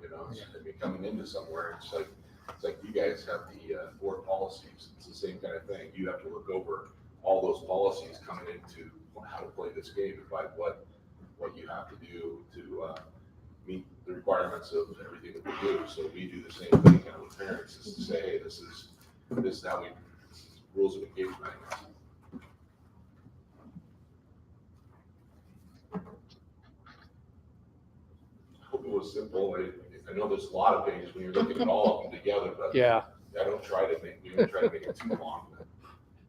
You know, I mean, coming into somewhere, it's like you guys have the board policies. It's the same kind of thing. You have to look over all those policies coming into how to play this game and by what you have to do to meet the requirements of everything that we do. So we do the same thing kind of with parents, is to say, hey, this is how we rules of engagement. I hope it was simple. I know there's a lot of pages when you're looking at all of them together, but Yeah. we don't try to make it too long.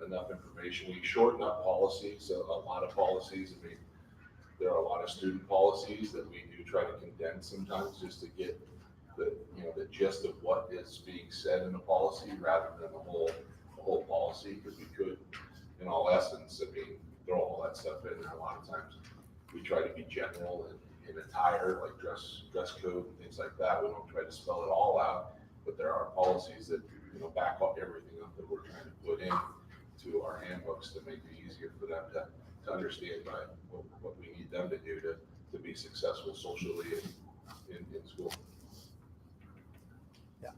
Enough information. We shorten up policies, a lot of policies. I mean, there are a lot of student policies that we do try to condense sometimes just to get the gist of what is being said in the policy rather than the whole policy, because we could, in all essence, I mean, throw all that stuff in there. A lot of times we try to be general in attire, like dress code and things like that. We don't try to spell it all out, but there are policies that, you know, back up everything up that we're trying to put in to our handbooks to make it easier for them to understand by what we need them to do to be successful socially in school. Yeah.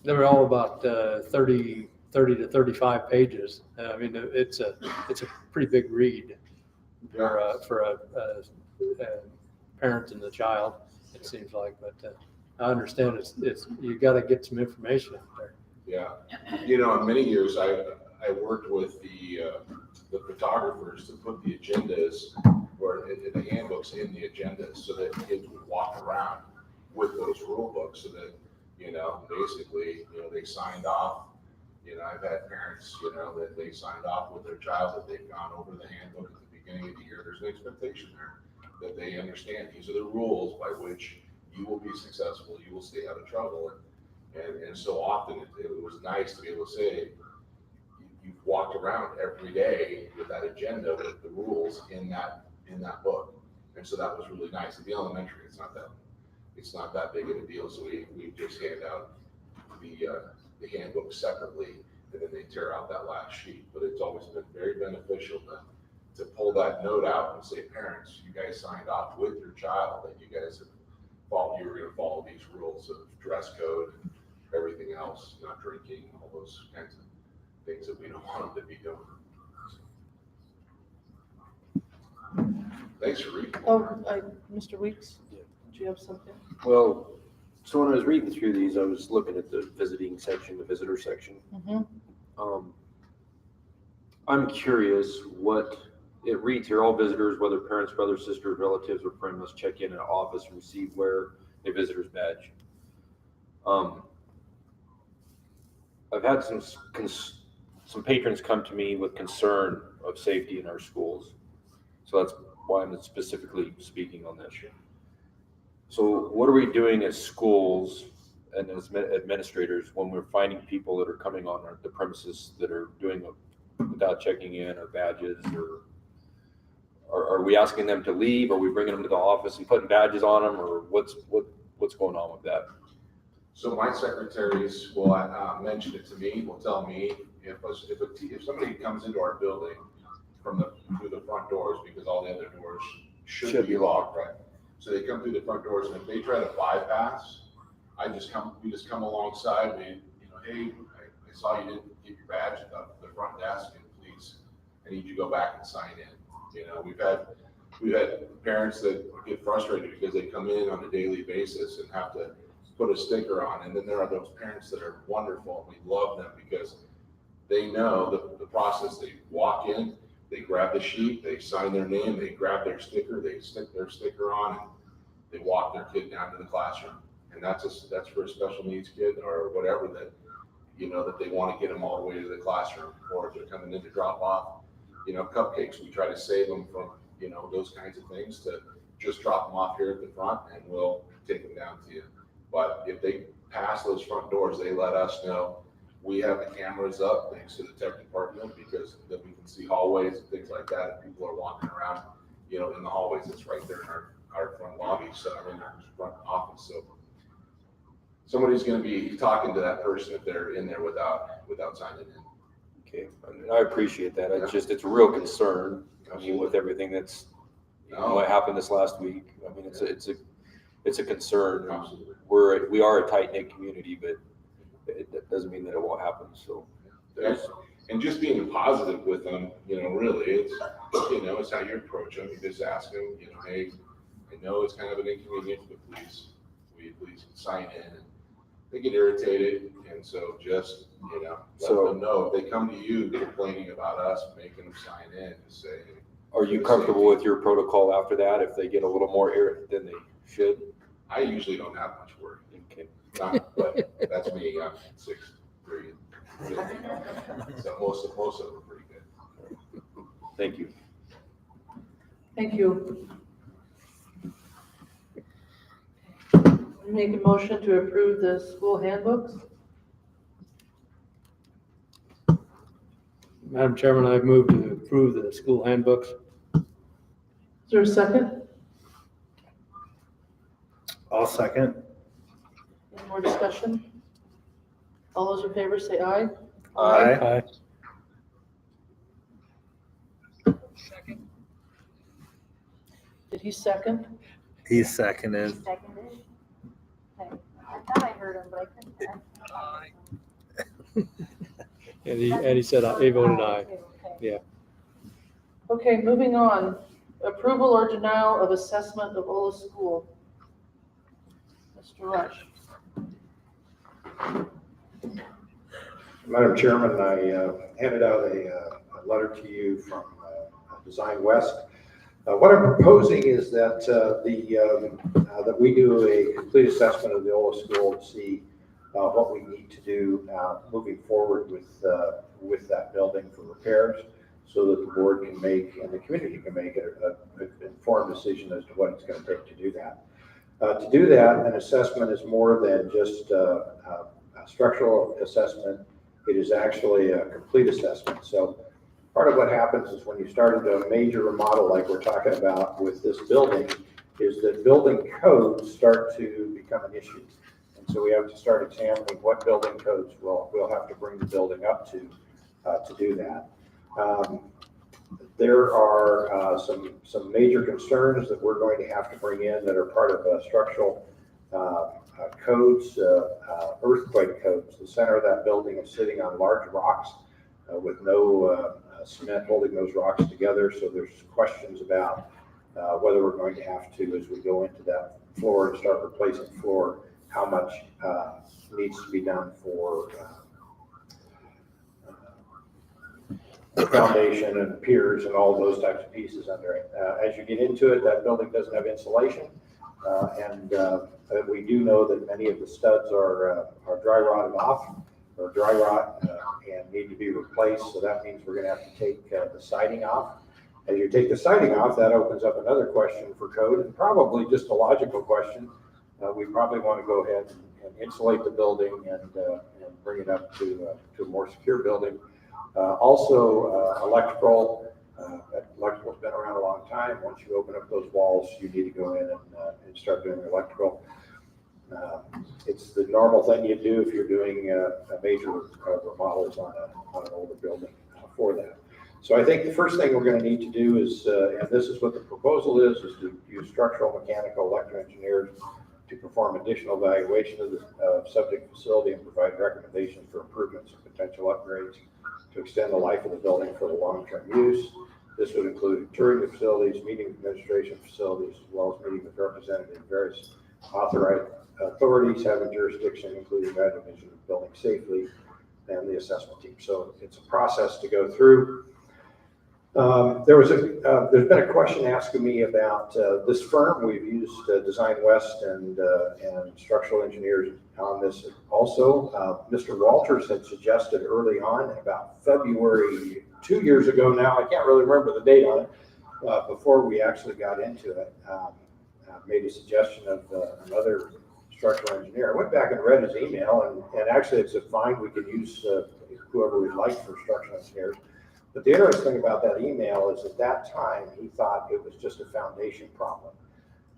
They were all about 30 to 35 pages. I mean, it's a pretty big read for a parent and the child, it seems like, but I understand it's you got to get some information out there. Yeah, you know, in many years I worked with the photographers to put the agendas or the handbooks in the agendas so that kids would walk around with those rule books so that, you know, basically, you know, they signed off. You know, I've had parents, you know, that they signed off with their child that they've gone over the handbook at the beginning of the year. There's an expectation there that they understand these are the rules by which you will be successful, you will stay out of trouble. And so often it was nice to be able to say, you've walked around every day with that agenda, with the rules in that book. And so that was really nice. At the elementary, it's not that big of a deal. So we just hand out the handbook separately, and then they tear out that last sheet. But it's always been very beneficial to pull that note out and say, parents, you guys signed off with your child that you guys have you were going to follow these rules of dress code and everything else, not drinking, all those kinds of things that we don't want them to be doing. Thanks for reading. Mr. Weeks, do you have something? Well, so when I was reading through these, I was looking at the visiting section, the visitor section. Mm-hmm. I'm curious what it reads here. All visitors, whether parents, brothers, sisters, relatives, or friends, must check in at office and receive wear a visitor's badge. I've had some patrons come to me with concern of safety in our schools. So that's why I'm specifically speaking on this. So what are we doing as schools and as administrators when we're finding people that are coming on the premises that are doing it without checking in or badges, or are we asking them to leave? Are we bringing them to the office and putting badges on them, or what's going on with that? So my secretaries will mention it to me, will tell me if somebody comes into our building through the front doors, because all the other doors should be locked, right? So they come through the front doors, and if they try to bypass, we just come alongside, hey, I saw you didn't get your badge at the front desk, and please, I need you to go back and sign in. We've had parents that get frustrated because they come in on a daily basis and have to put a sticker on. And then there are those parents that are wonderful, and we love them because they know the process. They walk in, they grab the sheet, they sign their name, they grab their sticker, they stick their sticker on, and they walk their kid down to the classroom. And that's for a special needs kid or whatever that they want to get them all the way to the classroom. Or if they're coming in to drop off, cupcakes, we try to save them from, those kinds of things, to just drop them off here at the front and we'll take them down to you. But if they pass those front doors, they let us know. We have the cameras up, thanks to the tech department, because then we can see hallways and things like that. If people are walking around, in the hallways, it's right there in our front lobby, so I'm in our front office. So somebody's going to be talking to that person if they're in there without signing in. Okay, I appreciate that. It's a real concern. I mean, with everything that's, what happened this last week. I mean, it's a concern. Absolutely. We are a tight knit community, but that doesn't mean that it won't happen. So, and just being positive with them, really, it's how you approach them. You just ask them, hey, I know it's kind of an inconvenience, but please sign in. And they get irritated, and so just let them know if they come to you complaining about us making them sign in, to say. Are you comfortable with your protocol after that? If they get a little more irritated than they should? I usually don't have much worry. Okay. But that's me. I'm 6'3", so most of them are pretty good. Thank you. Thank you. Make a motion to approve the school handbooks. Madam Chairman, I move to approve the school handbooks. Is there a second? I'll second. Any more discussion? All those in favor say aye. Aye. Did he second? He seconded. Seconded. Okay. I thought I heard him, but I couldn't. And he said, he voted aye. Okay. Yeah. Okay, moving on. Approval or denial of assessment of Ola School. Mr. Rush. Madam Chairman, I handed out a letter to you from Design West. What I'm proposing is that that we do a complete assessment of the Ola School to see what we need to do moving forward with that building for repairs, so that the board can make and the community can make an informed decision as to what it's going to take to do that. To do that, an assessment is more than just a structural assessment. It is actually a complete assessment. So part of what happens is when you start into a major remodel like we're talking about with this building, is that building codes start to become an issue. And so we have to start examining what building codes we'll have to bring the building up to do that. There are some major concerns that we're going to have to bring in that are part of structural codes, earthquake codes. The center of that building is sitting on large rocks with no cement holding those rocks together. So there's questions about whether we're going to have to, as we go into that floor and start replacing floor, how much needs to be done for foundation and piers and all those types of pieces under it. As you get into it, that building doesn't have insulation. And we do know that many of the studs are dry rotted off or dry rot and need to be replaced. So that means we're going to have to take the siding off. As you take the siding off, that opens up another question for code, and probably just a logical question. We probably want to go ahead and insulate the building and bring it up to a more secure building. Also, electrical. Electrical's been around a long time. Once you open up those walls, you need to go in and start doing electrical. It's the normal thing you do if you're doing a major remodels on an older building for that. So I think the first thing we're going to need to do is, and this is what the proposal is to use structural, mechanical, electrical engineers to perform additional evaluation of the subject facility and provide recommendations for improvements and potential upgrades to extend the life of the building for the long-term use. This would include touring the facilities, meeting with administration facilities, as well as meeting with representatives of various authorized authorities having jurisdiction, including that division of building safely and the assessment team. So it's a process to go through. There's been a question asked of me about this firm. We've used Design West and structural engineers on this also. Mr. Walters had suggested early on, about February, 2 years ago now, I can't really remember the date on it, before we actually got into it, made a suggestion of another structural engineer. I went back and read his email, and actually it's fine. We could use whoever we'd like for structural engineers. But the interesting thing about that email is at that time, he thought it was just a foundation problem.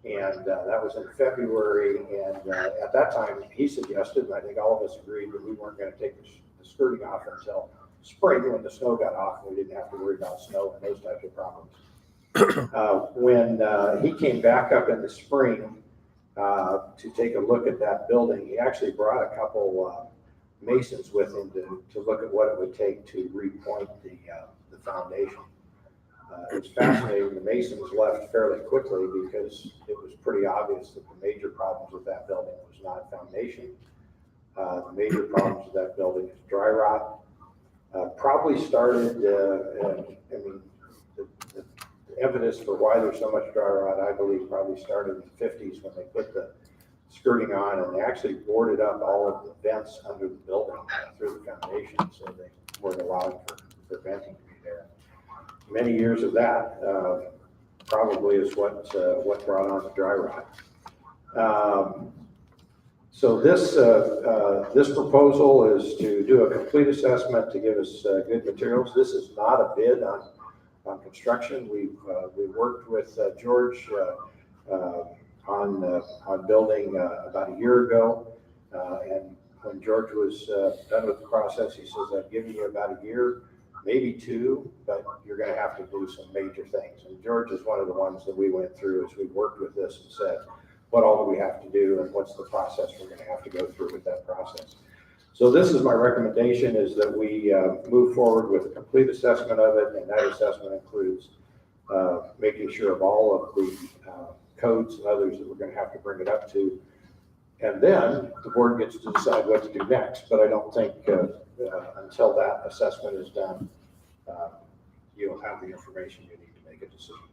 And that was in February. And at that time, he suggested, and I think all of us agreed, that we weren't going to take the skirting off until spring when the snow got off and we didn't have to worry about snow and those types of problems. When he came back up in the spring to take a look at that building, he actually brought a couple masons with him to look at what it would take to repoint the foundation. It's fascinating. The masons left fairly quickly because it was pretty obvious that the major problems with that building was not foundation. The major problems with that building is dry rot. Probably started, the evidence for why there's so much dry rot, I believe, probably started in the 50s when they put the skirting on, and they actually boarded up all of the vents under the building through the foundation, so they weren't allowing for venting to be there. Many years of that probably is what brought on the dry rot. So this proposal is to do a complete assessment to give us good materials. This is not a bid on construction. We worked with George on building about a year ago, and when George was done with the process, he says, "I've given you about a year, maybe 2, but you're going to have to do some major things." And George is one of the ones that we went through as we worked with this and said, what all do we have to do, and what's the process we're going to have to go through with that process. So this is my recommendation, is that we move forward with a complete assessment of it, and that assessment includes making sure of all of the codes and others that we're going to have to bring it up to. And then the board gets to decide what to do next. But I don't think until that assessment is done, you'll have the information you need to make a decision.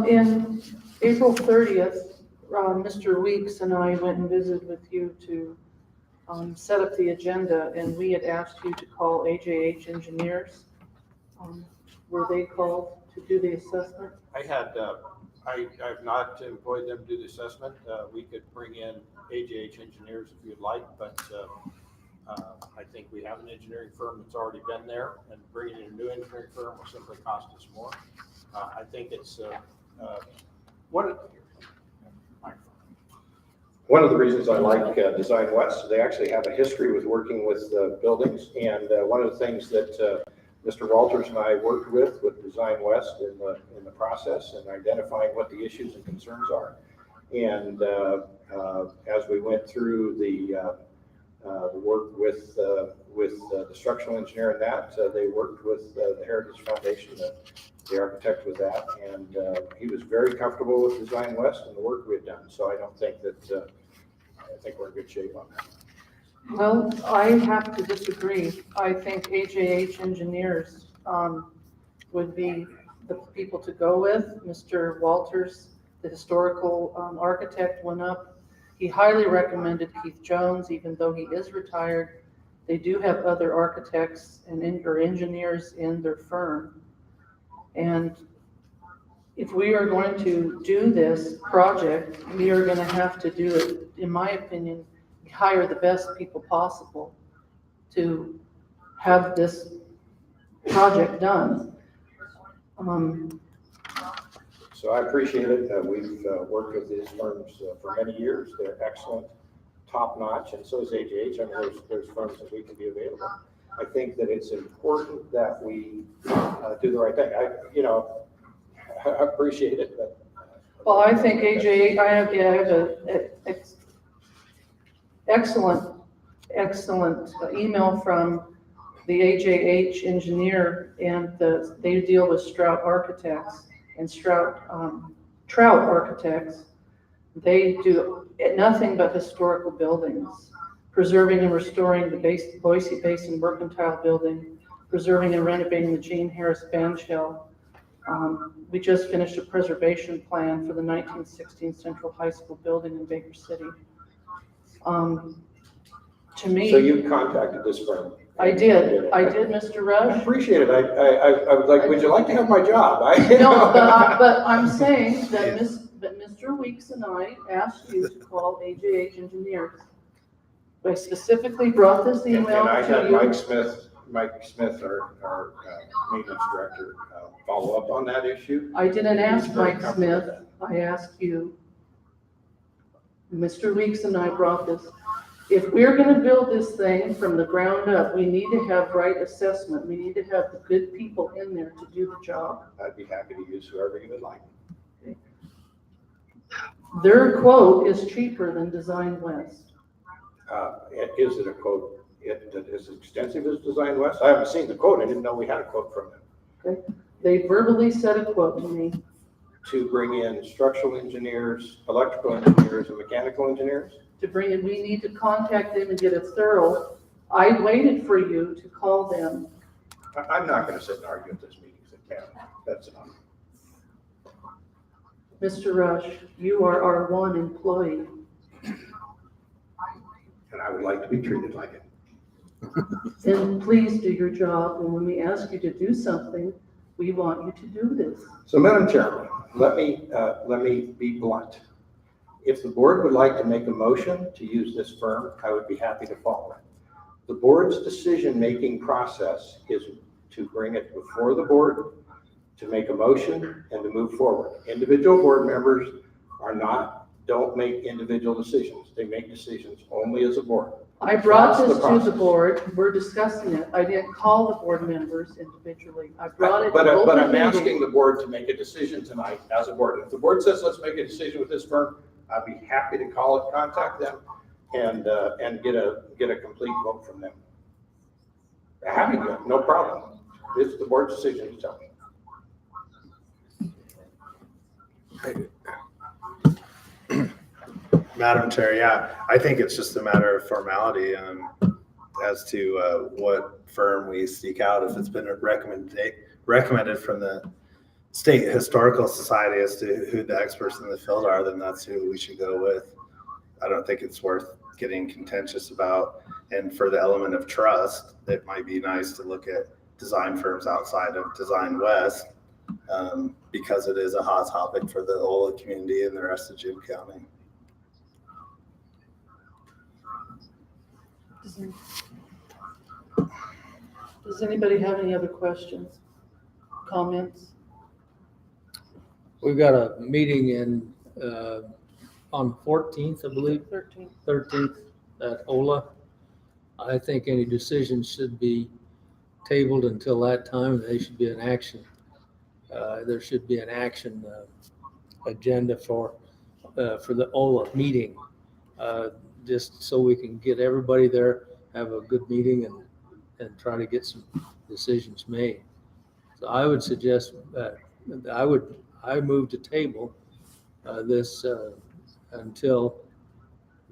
In April 30th, Mr. Weeks and I went and visited with you to set up the agenda, and we had asked you to call AJH engineers. Were they called to do the assessment? I've not employed them to do the assessment. We could bring in AJH engineers if you'd like, but I think we have an engineering firm that's already been there, and bringing in a new engineering firm will simply cost us more. I think it's one of the reasons I like Design West, they actually have a history with working with buildings, and one of the things that Mr. Walters and I worked with Design West in the process and identifying what the issues and concerns are. And as we went through the work with the structural engineer in that, they worked with the Heritage Foundation, the architect with that, and he was very comfortable with Design West and the work we had done. So I don't think that, I think we're in good shape on that. Well, I have to disagree. I think AJH engineers would be the people to go with. Mr. Walters, the historical architect, went up. He highly recommended Keith Jones, even though he is retired. They do have other architects or engineers in their firm. And if we are going to do this project, we are going to have to do it, in my opinion, hire the best people possible to have this project done. So I appreciate it. We've worked with these firms for many years. They're excellent. top notch, and so is AJH. I mean, there's firms that we can be available. I think that it's important that we do the right thing. I appreciate it, but. Well, I think AJ, I have a excellent email from the AJH engineer, and they deal with Trout Architects and Trout Architects. They do nothing but historical buildings, preserving and restoring the Boise Basin Mercantile Building, preserving and renovating the Gene Harris Band Shell. We just finished a preservation plan for the 1916 Central High School building in Baker City. To me. So you contacted this firm? I did, Mr. Rush. I appreciate it. I was like, would you like to have my job? No, but I'm saying that Mr. Weeks and I asked you to call AJH Engineers. I specifically brought this email to you. And I had Mike Smith, our maintenance director, follow up on that issue. I didn't ask Mike Smith. I asked you. Mr. Weeks and I brought this. If we're going to build this thing from the ground up, we need to have right assessment. We need to have the good people in there to do the job. I'd be happy to use whoever you would like. Okay. Their quote is cheaper than Design West. Is it a quote that is extensive as Design West? I haven't seen the quote. I didn't know we had a quote from them. Okay. They verbally said a quote to me. To bring in structural engineers, electrical engineers, and mechanical engineers? To bring in, we need to contact them and get a thorough. I waited for you to call them. I'm not going to sit and argue at this meeting. That's enough. Mr. Rush, you are our one employee. And I would like to be treated like it. Then please do your job. And when we ask you to do something, we want you to do this. So, Madam Chairman, let me be blunt. If the board would like to make a motion to use this firm, I would be happy to follow it. The board's decision-making process is to bring it before the board, to make a motion, and to move forward. Individual board members don't make individual decisions. They make decisions only as a board. I brought this to the board. We're discussing it. I didn't call the board members individually. I brought it to But I'm meeting. asking the board to make a decision tonight as a board. If the board says, let's make a decision with this firm, I'd be happy to call it, contact them, and get a complete vote from them. Happy to, no problem. It's the board's decision to tell me. Madam Chair, yeah, I think it's just a matter of formality as to what firm we seek out. If it's been recommended from the State Historical Society as to who the experts in the field are, then that's who we should go with. I don't think it's worth getting contentious about. And for the element of trust, it might be nice to look at design firms outside of Design West because it is a hot topic for the Ola community and the rest of Jim County. Does anybody have any other questions, comments? We've got a meeting on the 14th, I believe. 13th at Ola. I think any decisions should be tabled until that time. They should be an action. There should be an action agenda for the Ola meeting, just so we can get everybody there, have a good meeting, and try to get some decisions made. So I would suggest I move to table this until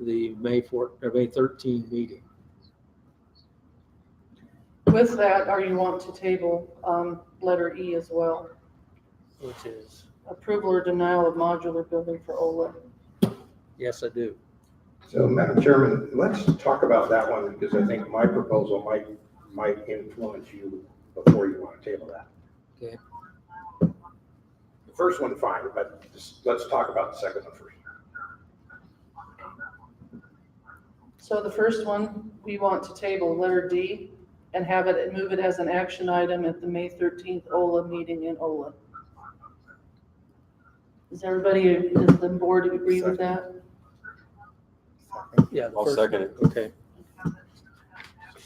the May 13 meeting. With that, are you want to table letter E as well? Which is? Approval or denial of modular building for Ola. Yes, I do. So, Madam Chairman, let's talk about that one because I think my proposal might influence you before you want to table that. Okay. The first one, fine, but let's talk about the second one first. So the first one, we want to table letter D and move it as an action item at the May 13th Ola meeting in Ola. Does the board agree with that? Yeah. the I'll first second one. it. Okay.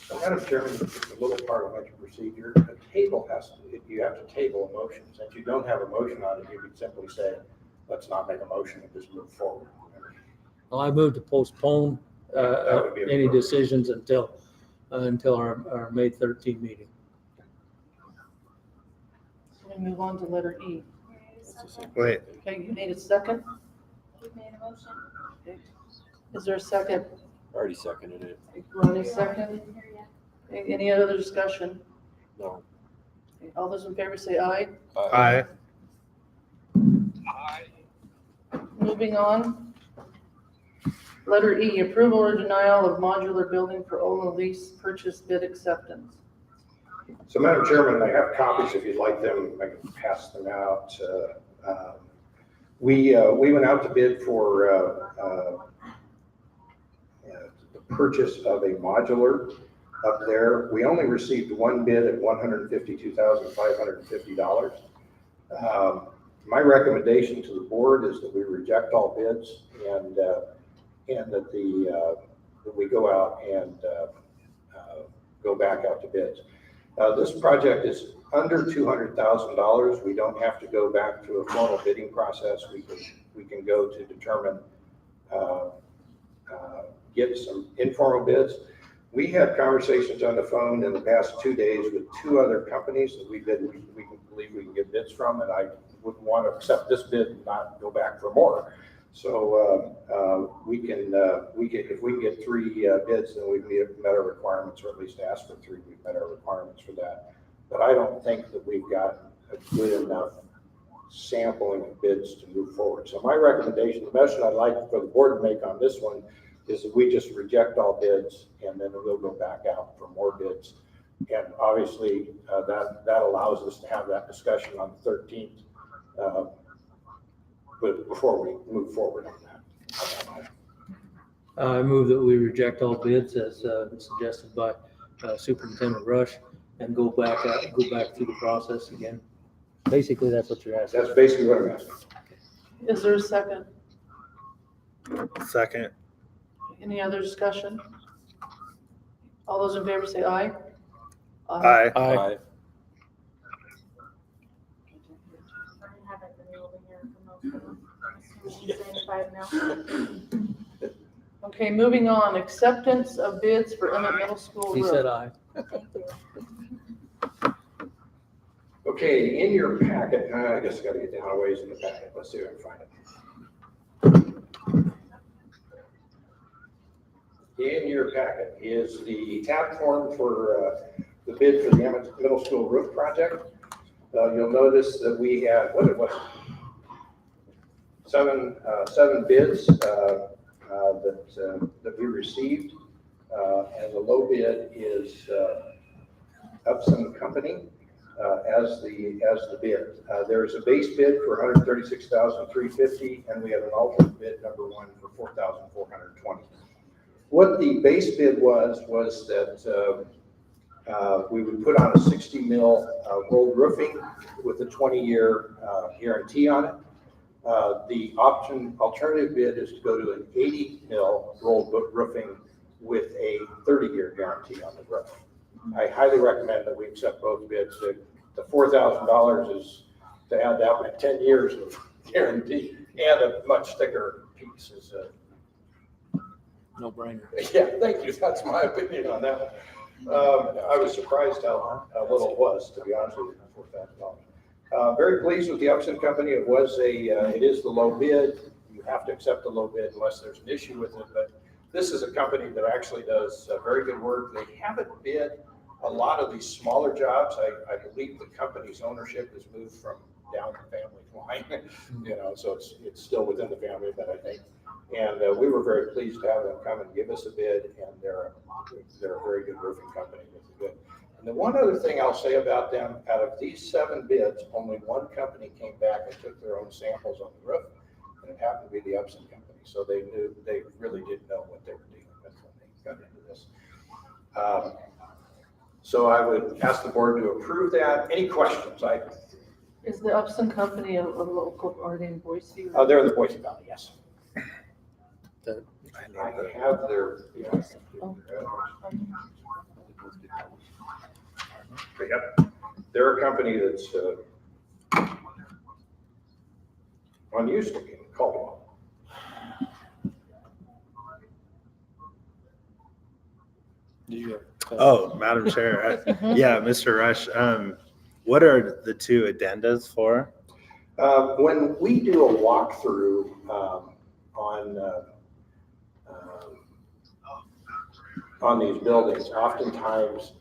So, Madam Chairman, just a little part of my procedure, a table has, you have to table a motion. Since you don't have a motion on it, you could simply say, let's not make a motion and just move forward. Well, I move to postpone That would be any appropriate. decisions until our May 13 meeting. So we move on to letter E. Wait, Okay, you need a second? You made a motion? Okay. Is there a second? Already seconded it. Ronnie, second? Okay, any other discussion? No. Okay, all those in favor say aye. aye. Moving on. Letter E, approval or denial of modular building for Ola lease purchase bid acceptance. So, Madam Chairman, I have copies if you'd like them. I can pass them out. We went out to bid for the purchase of a modular up there. We only received one bid at $152,550. My recommendation to the board is that we reject all bids and that that we go out and go back out to bids. This project is under $200,000. We don't have to go back to a formal bidding process. We can go to determine, get some informal bids. We had conversations on the phone in the past 2 days with 2 other companies that we believe we can get bids from, and I wouldn't want to accept this bid and not go back for more. So we can, if we can get 3 bids, then we've met our requirements, or at least ask for 3. We've met our requirements for that. But I don't think that we've got a good enough sampling of bids to move forward. So my recommendation, the motion I'd like for the board to make on this one is that we just reject all bids, and then we'll go back out for more bids. And obviously, that allows us to have that discussion on the 13th. But before we move forward on that. I move that we reject all bids as suggested by Superintendent Rush and go back through the process again. Basically, that's what you're asking. That's basically what I'm asking. Is there a second? Second. Any other discussion? All those in favor say aye. Aye. Aye. I haven't been able to hear from most of them. I'm assuming 5 now. Okay, moving on, acceptance of bids for Emmett Middle School He roof. said aye. Thank you. Okay, in your packet, I guess I gotta get down a ways in the packet. Let's see if I can find it. In your packet is the tab form for the bid for the Emmett Middle School roof project. You'll notice that we had, what it was, 7 bids that we received, and the low bid is Upson Company as the bid. There's a base bid for $136,350, and we have an alternate bid number 1 for $4,420. What the base bid was that we would put on a 60 mil rolled roofing with a 20-year guarantee on it. The alternative bid is to go to an 80 mil rolled roofing with a 30-year guarantee on the roof. I highly recommend that we accept both bids. The $4,000 is to add that with 10 years of guarantee and a much thicker piece is No brainer. yeah, thank you. That's my opinion on that one. I was surprised how little it was, to be honest with you, $4,000. Very pleased with the Upson Company. It is the low bid. You have to accept the low bid unless there's an issue with it. But this is a company that actually does very good work. They haven't bid a lot of these smaller jobs. I believe the company's ownership has moved from down the family line, so it's still within the family, but I think. And we were very pleased to have them come and give us a bid, and they're a very good roofing company. And the one other thing I'll say about them, out of these 7 bids, only one company came back and took their own samples on the roof, and it happened to be the Upson Company. So they really did know what they were dealing with when they got into this. So I would ask the board to approve that. Any questions? Is the Upson Company a local, are they in Boise? They're in the Boise Valley, yes. I have their, yeah. Yep. They're a company that's on Houston, Caldwell. Oh, Madam Chair, yeah, Mr. Rush, what are the two addendas for? When we do a walkthrough on these buildings, oftentimes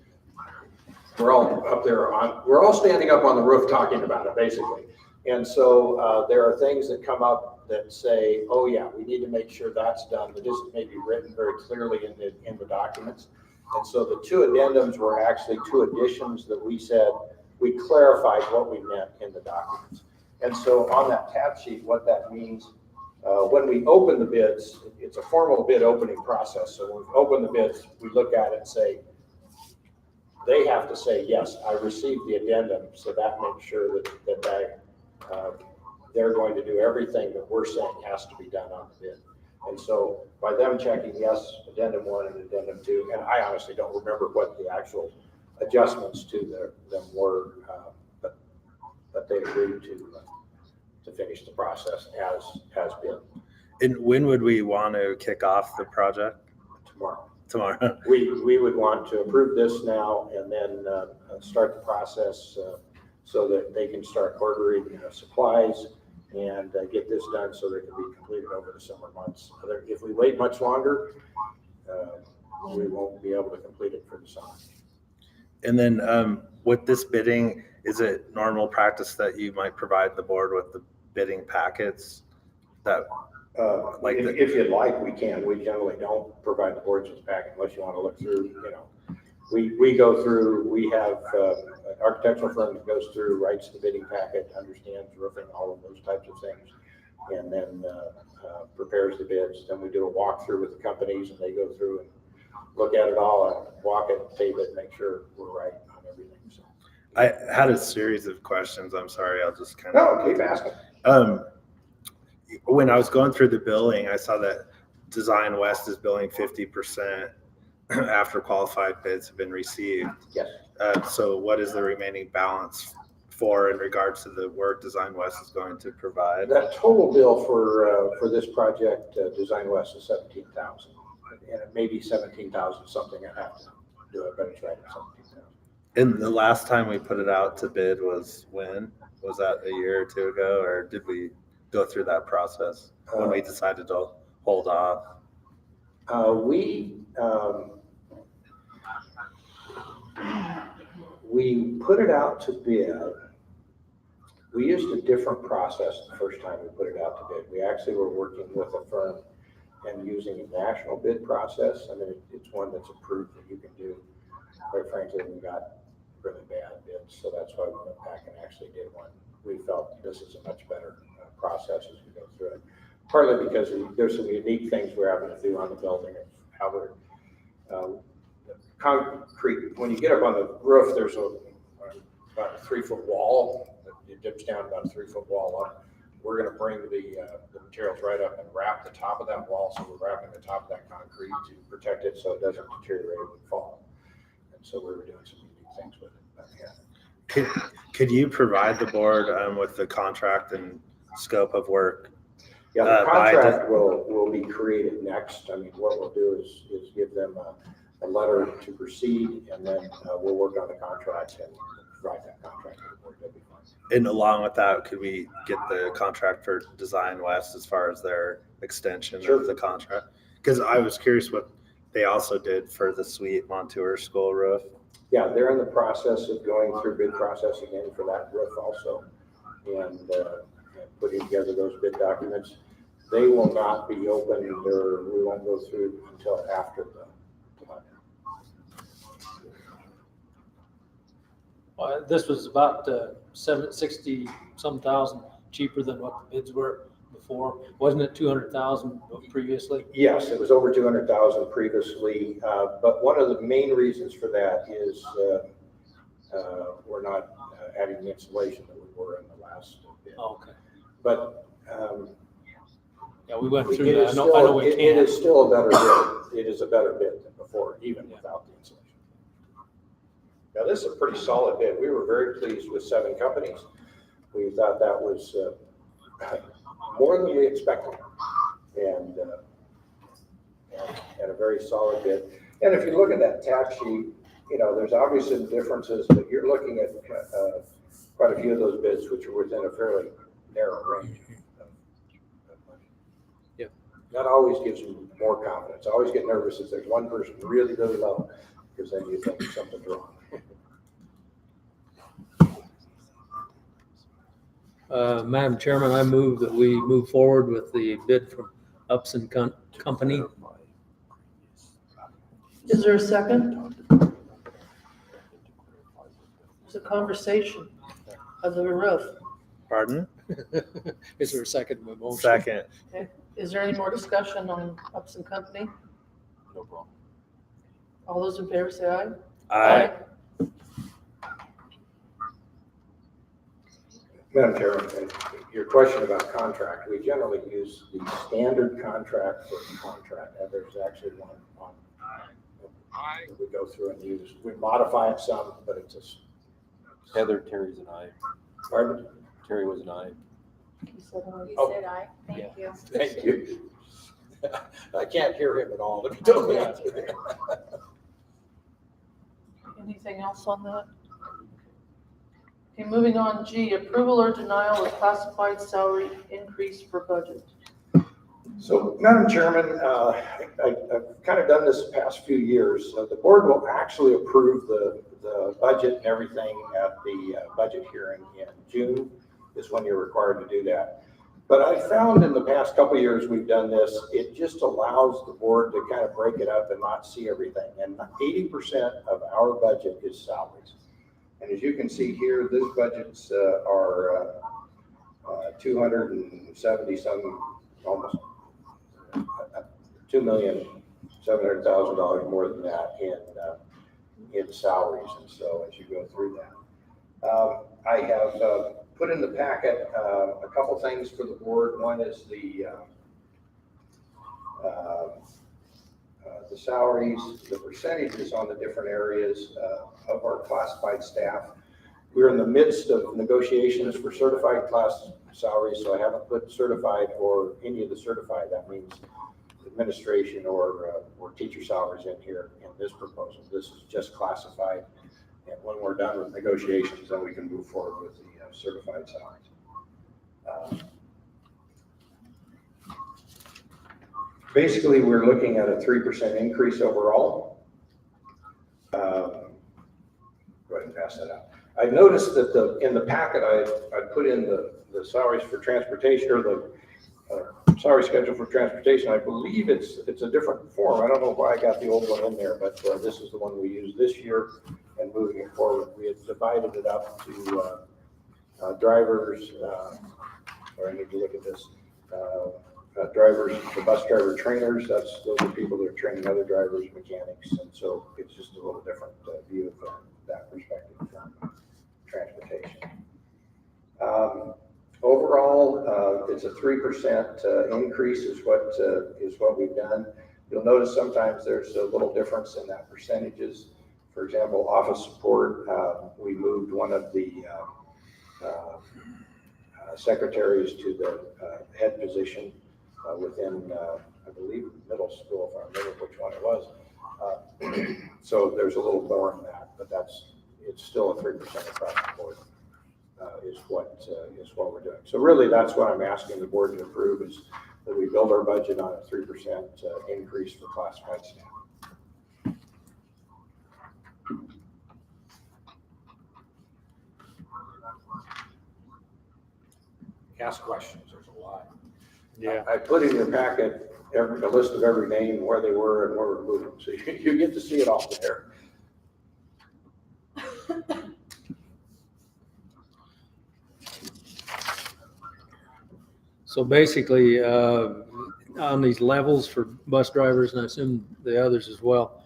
we're all standing up on the roof talking about it, basically. And so there are things that come up that say, oh yeah, we need to make sure that's done. That isn't maybe written very clearly in the documents. And so the two addendums were actually two additions that we said, we clarified what we meant in the documents. And so on that tab sheet, what that means, when we open the bids, it's a formal bid opening process. So when we open the bids, we look at it and say, they have to say, yes, I received the addendum. So that makes sure that they're going to do everything that we're saying has to be done on the bid. And so by them checking yes, addendum 1 and addendum 2, and I honestly don't remember what the actual adjustments to them were, but they agreed to finish the process as has been. And when would we want to kick off the project? Tomorrow. We would want to approve this now and then start the process so that they can start ordering supplies and get this done so that it can be completed over the summer months. If we wait much longer, we won't be able to complete it for the summer. And then with this bidding, is it normal practice that you might provide the board with the bidding packets that if you'd like, we can. We generally don't provide the boards with a packet unless you want to look through, we go through, we have an architectural firm that goes through, writes the bidding packet, understands roofing, all of those types of things, and then prepares the bids. Then we do a walkthrough with the companies and they go through and look at it all and walk it, tape it, make sure we're right on everything. So I had a series of questions. I'm sorry, I'll just kind of keep asking. When I was going through the billing, I saw that Design West is billing 50% after qualified bids have been received. Yes. So what is the remaining balance for in regards to the work Design West is going to provide? That total bill for this project, Design West, is $17,000, and it may be $17,000 something. I have to do it, but it's right at $17,000. And the last time we put it out to bid was when? Was that a year or two ago, or did we go through that process when we decided to hold off? We put it out to bid. We used a different process the first time we put it out to bid. We actually were working with a firm and using a national bid process. I mean, it's one that's approved that you can do. Quite frankly, we got really bad bids, so that's why we went back and actually did one. We felt this is a much better process as we go through it. Partly because there's some unique things we're having to do on the building and how we're concrete. When you get up on the roof, there's about a 3-foot wall. It dips down about a 3-foot wall up. We're going to bring the materials right up and wrap the top of that wall. So we're wrapping the top of that concrete to protect it so it doesn't deteriorate and fall. And so we were doing some unique things with it. But, yeah. Could you provide the board with the contract and scope of work? Yeah, the contract will be created next. I mean, what we'll do is give them a letter to proceed, and then we'll work on the contract and provide that contract to the board. That'd be fine. And along with that, could we get the contract for Design West as far as their extension of the contract? Because I was curious what they also did for the Sweet Montour School roof. Yeah, they're in the process of going through bid process again for that roof also, and putting together those bid documents. They will not be open, or we won't go through until after the month. This was about 60-some thousand cheaper than what the bids were before. Wasn't it 200,000 previously? Yes, it was over 200,000 previously, but one of the main reasons for that is we're not adding the insulation that we were in the last bid. Oh, okay. But Yeah, we went through It that. is I know still, we it can't. is still a better bid. It is a better bid than before, even without the insulation. Now, this is a pretty solid bid. We were very pleased with 7 companies. We thought that was more than we expected, and a very solid bid. And if you look at that tab sheet, you know, there's obviously differences, but you're looking at quite a few of those bids which are within a fairly narrow range. Yep. That always gives you more confidence. I always get nervous if there's one person really, really low, because then you think something's wrong. Madam Chairman, I move that we move forward with the bid from Upson Company. Is there a second? There's a conversation of the roof. Pardon? Is there a second to my motion? Second. Okay. Is there any more discussion on Upson Company? No problem. All those in favor say aye. Aye. Madam Chairman, your question about contract, we generally use the standard contract for contract, and there's actually one on that we go through and use. We modify it some, but it's a. Heather, Terry's an aye. Pardon? Terry was an aye. He said aye. You said aye. Thank you. Thank you. I can't hear him at all. Let me tell you. Anything else on that? Okay, moving on, G, approval or denial of classified salary increase for budget. So, Madam Chairman, I've kind of done this the past few years. The board will actually approve the budget and everything at the budget hearing in June is when you're required to do that. But I found in the past couple of years we've done this, it just allows the board to kind of break it up and not see everything. And 80% of our budget is salaries. And as you can see here, these budgets are 270 some, almost $2,700,000 more than that in salaries. And so as you go through that, I have put in the packet a couple things for the board. One is the salaries, the percentages on the different areas of our classified staff. We're in the midst of negotiations for certified class salaries, so I haven't put certified or any of the certified. That means administration or teacher salaries in here in this proposal. This is just classified. And when we're done with negotiations, then we can move forward with the certified salaries. Basically, we're looking at a 3% increase overall. Go ahead and pass that out. I noticed that in the packet, I put in the salaries for transportation, or the salary schedule for transportation. I believe it's a different form. I don't know why I got the old one in there, but this is the one we used this year. And moving it forward, we had divided it up to drivers, or I need to look at this, drivers, the bus driver trainers, those are people that are training other drivers, mechanics, and so it's just a little different view of that perspective from transportation. Overall, it's a 3% increase is what we've done. You'll notice sometimes there's a little difference in that percentages. For example, office support, we moved one of the secretaries to the head position within, I believe, middle school, if I remember which one it was. So there's a little more in that, but it's still a 3% across the board is what we're doing. So really, that's what I'm asking the board to approve, is that we build our budget on a 3% increase for classified staff. Ask questions, there's a lot. Yeah. I put in your packet a list of every name, where they were and where we're moving, so you get to see it all there. So basically, on these levels for bus drivers, and I assume the others as well,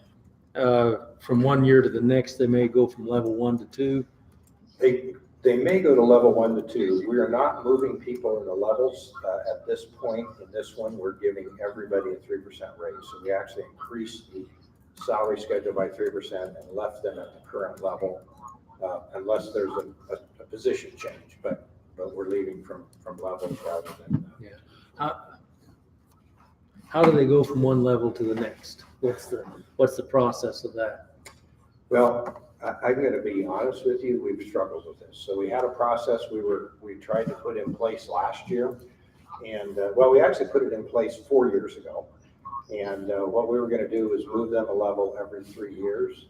from one year to the next, they may go from level 1 to 2. They may go to level 1 to 2. We are not moving people in the levels at this point. In this one, we're giving everybody a 3% raise. So we actually increased the salary schedule by 3% and left them at the current level, unless there's a position change. But we're leaving from levels rather than. How do they go from one level to the next? What's the process of that? Well, I'm going to be honest with you, we've struggled with this. So we had a process we tried to put in place last year. And, we actually put it in place 4 years ago. And what we were going to do was move them a level every 3 years.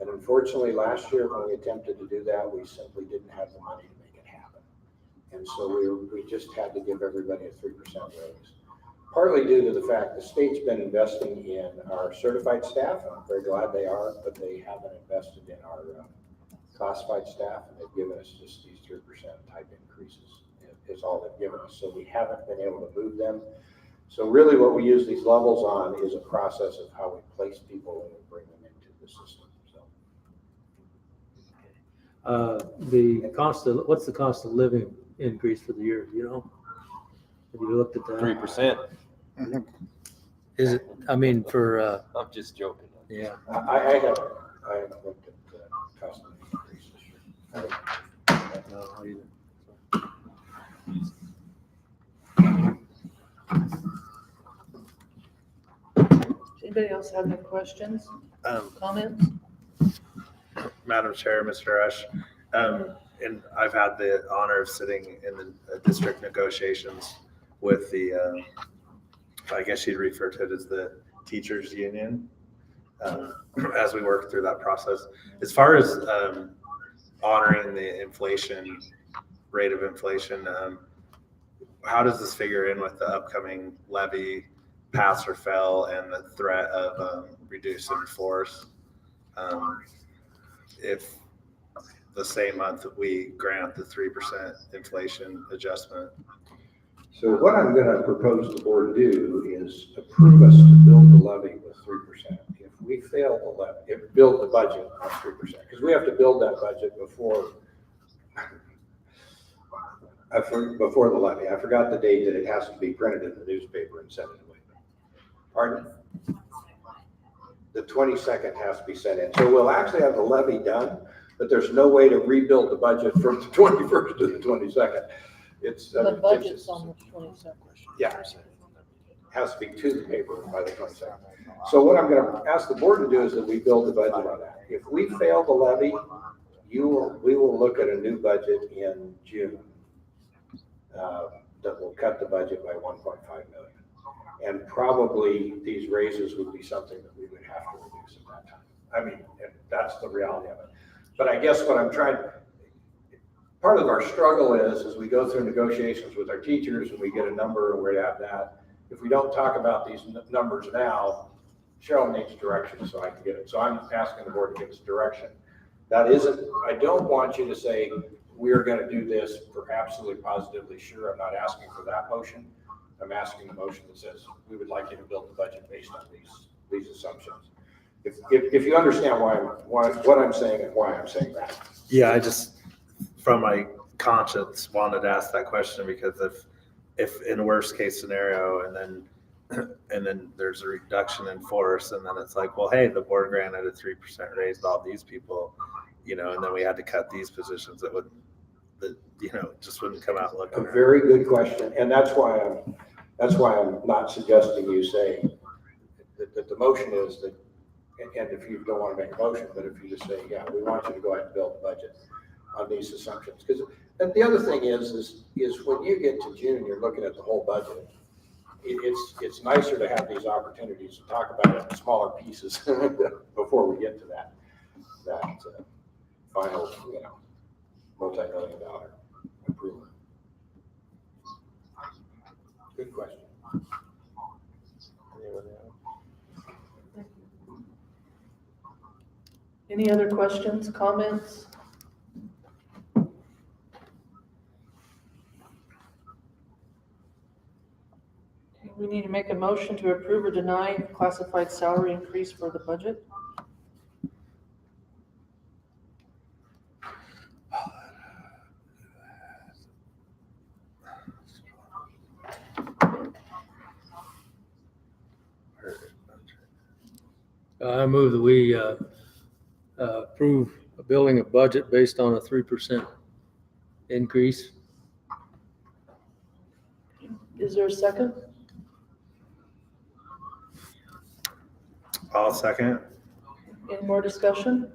And unfortunately, last year when we attempted to do that, we simply didn't have the money to make it happen. And so we just had to give everybody a 3% raise. Partly due to the fact the state's been investing in our certified staff, and I'm very glad they are, but they haven't invested in our classified staff, and they've given us just these 3% type increases is all they've given us. So we haven't been able to move them. So really what we use these levels on is a process of how we place people and we bring them into the system. So. What's the cost of living increase for the year? Do you know? Have you looked at that? 3%. Is it, I mean, for, I'm just joking. yeah. I haven't looked at cost of increase this year. No, either. Does anybody else have any questions, comments? Madam Chair, Mr. Rush, and I've had the honor of sitting in the district negotiations with the, I guess you'd refer to it as the teachers union, as we work through that process. As far as honoring the inflation, rate of inflation, how does this figure in with the upcoming levy, pass or fail, and the threat of reduce in force? If the same month that we grant the 3% inflation adjustment. So what I'm going to propose the board do is approve us to build the levy with 3%. If we fail the levy, build the budget on 3%, because we have to build that budget before the levy. I forgot the date that it has to be printed in the newspaper and sent away. Pardon? The 22nd has to be sent in. So we'll actually have the levy done, but there's no way to rebuild the budget from the 21st to the 22nd. The budget's on the 22nd. Yeah. Has to be to the paper by the 22nd. So what I'm going to ask the board to do is that we build the budget on that. If we fail the levy, we will look at a new budget in June that will cut the budget by 1.5 million. And probably these raises would be something that we would have to reduce at that time. I mean, that's the reality of it. But I guess what I'm trying, part of our struggle is, as we go through negotiations with our teachers and we get a number and we're at that, if we don't talk about these numbers now, Cheryl needs direction so I can get it. So I'm asking the board to give us direction. That isn't, I don't want you to say, we're going to do this for absolutely positively sure. I'm not asking for that motion. I'm asking the motion that says we would like you to build the budget based on these assumptions. If you understand what I'm saying and why I'm saying that. Yeah, I just, from my conscience, wanted to ask that question because if in a worst case scenario and then there's a reduction in force and then it's like, well, hey, the board granted a 3% raise to all these people, and then we had to cut these positions that just wouldn't come out looking. A very good question, and that's why I'm not suggesting you say that the motion is that, and if you don't want to make a motion, but if you just say, yeah, we want you to go ahead and build a budget on these assumptions. Because the other thing is when you get to June, you're looking at the whole budget. It's nicer to have these opportunities to talk about it in smaller pieces before we get to that final, multi-million-dollar approval. Good question. Any other questions, comments? We need to make a motion to approve or deny classified salary increase for the budget. I move that we approve building a budget based on a 3% increase. Is there a second? I'll second. Any more discussion?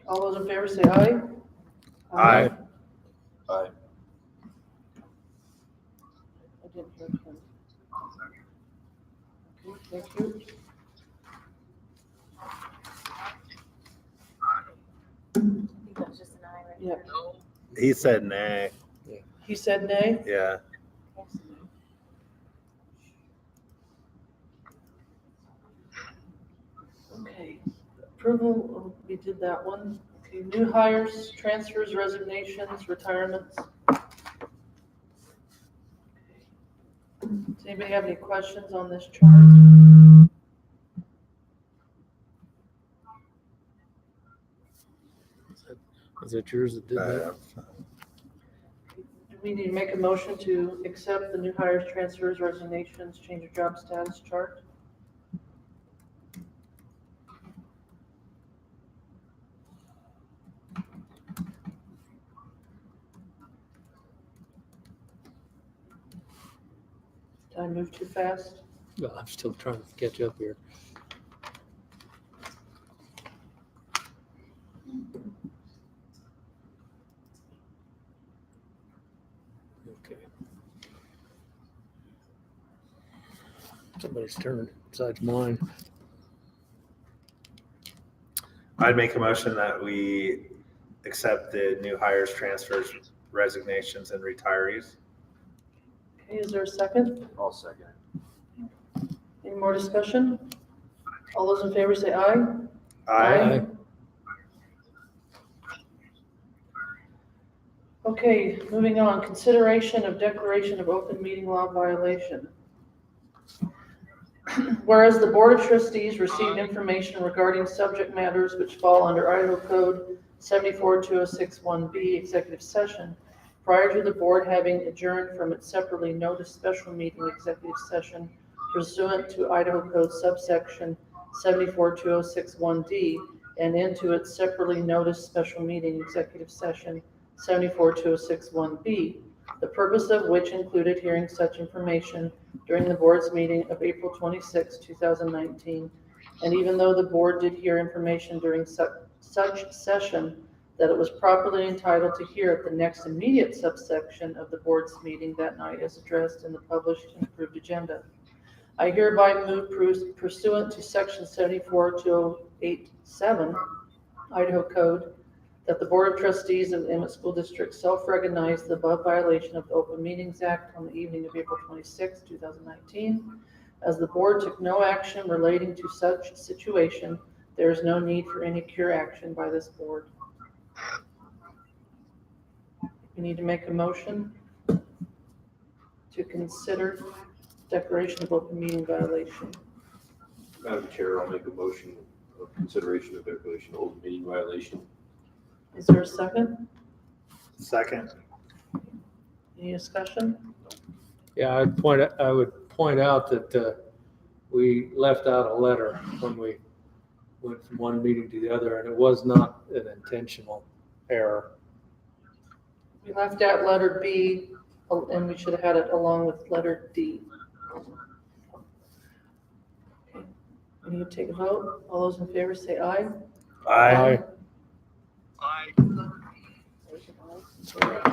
All those in favor say aye. Aye. Aye. I didn't hear him. Okay, thank you. I think that was just an eye right Yeah. there. He said nay. He said nay. Yeah. Okay, approval, we did that one. Okay, new hires, transfers, resignations, retirements. Does anybody have any questions on this chart? Is that yours that did that? Do we need to make a motion to accept the new hires, transfers, resignations, change of job status chart? Did I move too fast? No, I'm still trying to catch up here. Okay. Somebody's turn besides mine. I'd make a motion that we accept the new hires, transfers, resignations, and retirees. Okay, is there a second? I'll second. Any more discussion? All those in favor say aye. Aye. Okay, moving on, consideration of declaration of open meeting law violation. Whereas the Board of Trustees received information regarding subject matters which fall under Idaho Code 742061B executive session prior to the board having adjourned from its separately noticed special meeting executive session pursuant to Idaho Code subsection 742061D and into its separately noticed special meeting executive session 742061B, the purpose of which included hearing such information during the board's meeting of April 26, 2019. And even though the board did hear information during such session that it was properly entitled to hear at the next immediate subsection of the board's meeting that night as addressed in the published and approved agenda. I hereby move pursuant to section 742087 Idaho Code that the Board of Trustees of the Emmett School District self-recognize the above violation of the Open Meetings Act on the evening of April 26, 2019. As the board took no action relating to such situation, there is no need for any cure action by this board. We need to make a motion to consider declaration of open meeting violation. Madam Chair, I'll make a motion of consideration of declaration of open meeting violation. Is there a second? Second. Any discussion? Yeah, I would point out that we left out a letter when we went from one meeting to the other, and it was not an intentional error. We left out letter B, and we should have had it along with letter D. Okay. We need to take a vote. All those in favor say aye. Aye.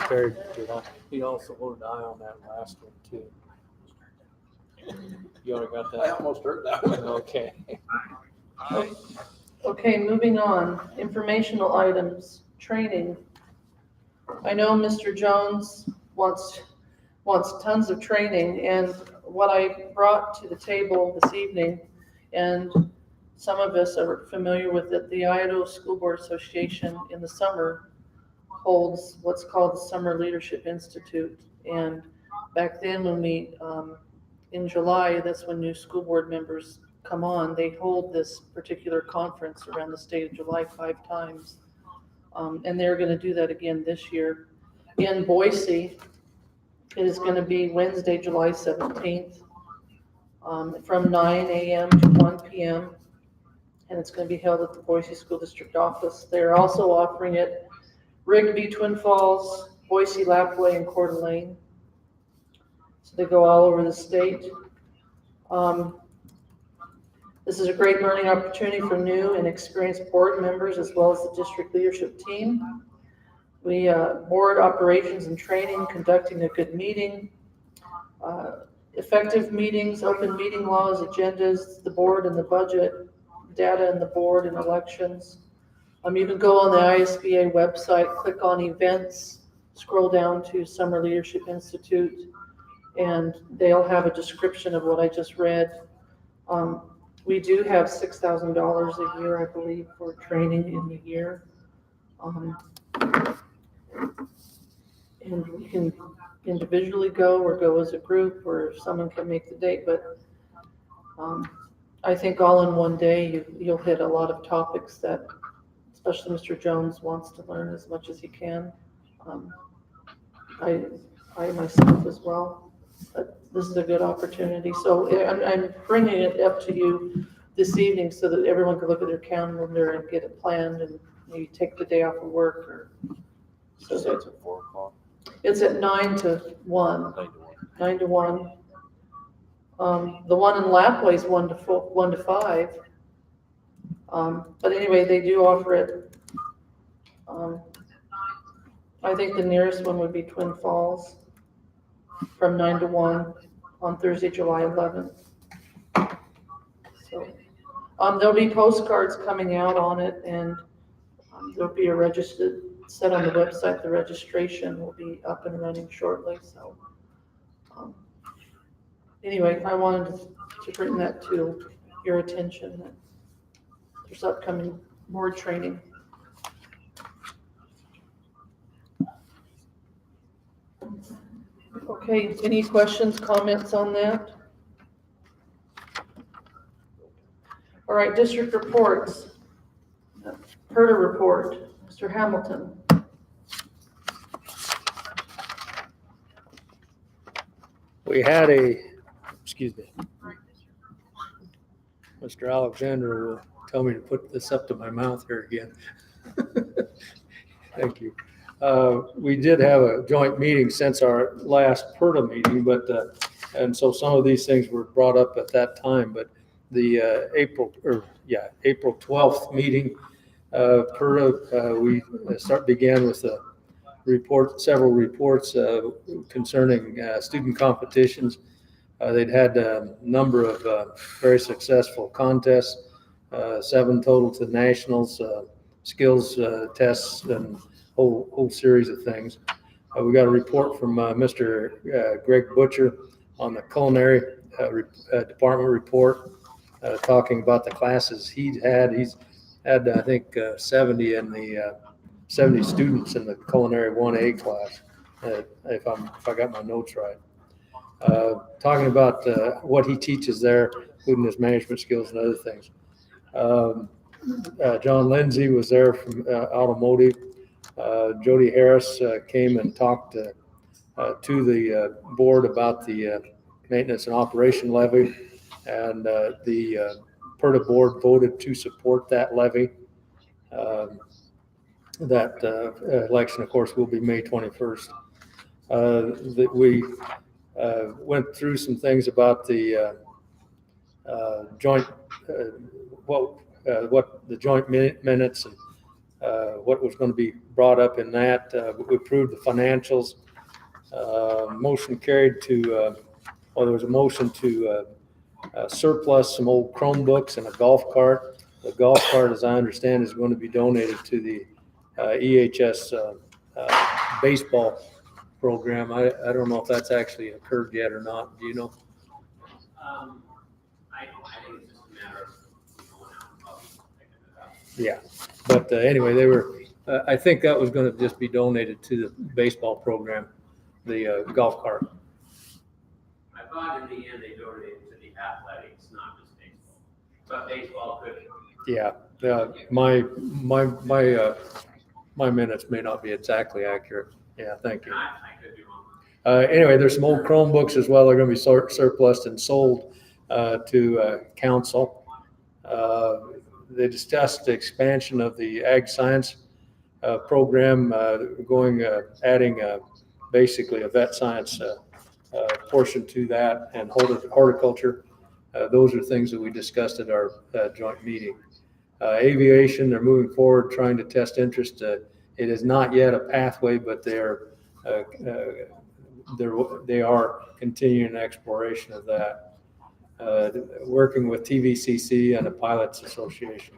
Very good. He also voted aye on that last one too. You already got that? I almost heard that one. Okay. Okay, moving on. Informational items, training. I know Mr. Jones wants tons of training, and what I brought to the table this evening, and some of us are familiar with it, the Idaho School Board Association in the summer holds what's called the Summer Leadership Institute. And back then when we, in July, that's when new school board members come on, they hold this particular conference around the state of July 5 times. And they're going to do that again this year in Boise. It is going to be Wednesday, July 17th, from 9 a.m. to 1 p.m. And it's going to be held at the Boise School District office. They're also offering it Rigby, Twin Falls, Boise, Lapway, and Coeur d'Alene. So they go all over the state. This is a great learning opportunity for new and experienced board members as well as the district leadership team. We board operations and training, conducting a good meeting, effective meetings, open meeting laws, agendas, the board and the budget, data and the board and elections. You can go on the ISBA website, click on events, scroll down to Summer Leadership Institute, and they'll have a description of what I just read. We do have $6,000 a year, I believe, for training in the year. And we can individually go or go as a group, or someone can make the date, but I think all in one day, you'll hit a lot of topics that especially Mr. Jones wants to learn as much as he can. I myself as well. But this is a good opportunity. So I'm bringing it up to you this evening so that everyone can look at their calendar and get it planned, and maybe take the day off of work. Or so it's at 4 o'clock. It's at 9 to 1. 9 to 1. The one in Lapway is 1 to 5. But anyway, they do offer it. I think the nearest one would be Twin Falls from 9 to 1 on Thursday, July 11th. So there'll be postcards coming out on it, and there'll be a registered set on the website. The registration will be up and running shortly. So anyway, I wanted to bring that to your attention, that there's upcoming board training. Okay, any questions, comments on that? All right, district reports. PERDA report, Mr. Hamilton. We had excuse me, Mr. Alexander will tell me to put this up to my mouth here again. Thank you. We did have a joint meeting since our last PERDA meeting, and so some of these things were brought up at that time, but the April 12th meeting, PERDA, we began with several reports concerning student competitions. They'd had a number of very successful contests, 7 total to nationals, skills tests, and whole series of things. We got a report from Mr. Greg Butcher on the culinary department report, talking about the classes he's had. He's had, I think, 70 students in the culinary 1A class, if I got my notes right. Talking about what he teaches there, including his management skills and other things. John Lindsay was there from automotive. Jody Harris came and talked to the board about the maintenance and operation levy, and the PERDA board voted to support that levy. That election, of course, will be May 21st. We went through some things about the joint, what the joint minutes and what was going to be brought up in that. We approved the financials. Motion carried to, there was a motion to surplus some old Chromebooks and a golf cart. The golf cart, as I understand, is going to be donated to the EHS baseball program. I don't know if that's actually occurred yet or not. Do you know? I think it's just a matter of going out and picking it up. Yeah, but anyway, they were. I think that was going to just be donated to the baseball program, the golf cart. I thought in the end they donated to the athletics, not just baseball. But baseball could. Yeah, my minutes may not be exactly accurate. Yeah, thank you. I could be wrong. Anyway, there's some old Chromebooks as well. They're going to be surplus and sold to council. They discussed the expansion of the ag science program, adding basically a vet science portion to that, and horticulture. Those are things that we discussed at our joint meeting. Aviation, they're moving forward, trying to test interest. It is not yet a pathway, but they are continuing exploration of that. Working with TVCC and a pilots association.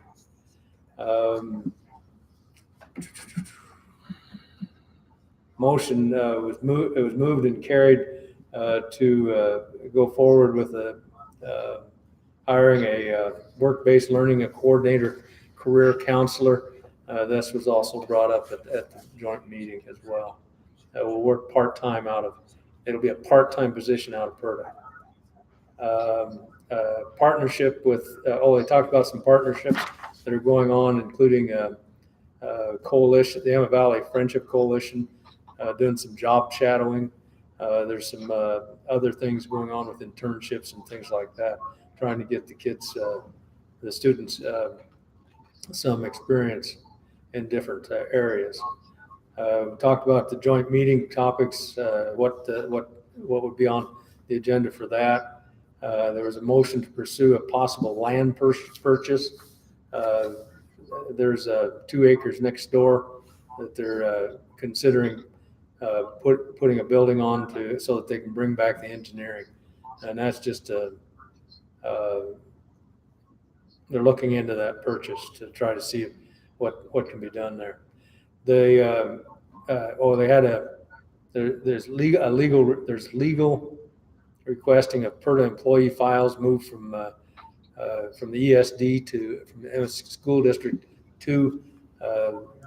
Motion was moved and carried to go forward with hiring a work-based learning coordinator, career counselor. This was also brought up at the joint meeting as well. We'll work part-time it'll be a part-time position out of PERDA. Partnership with, they talked about some partnerships that are going on, including coalition, the Emmett Valley Friendship Coalition, doing some job shadowing. There's some other things going on with internships and things like that, trying to get the kids, the students, some experience in different areas. We talked about the joint meeting topics, what would be on the agenda for that. There was a motion to pursue a possible land purchase. There's 2 acres next door that they're considering putting a building on so that they can bring back the engineering. And that's just they're looking into that purchase to try to see what can be done there. There's legal requesting of PERDA employee files moved from the ESD from the Emmett School District to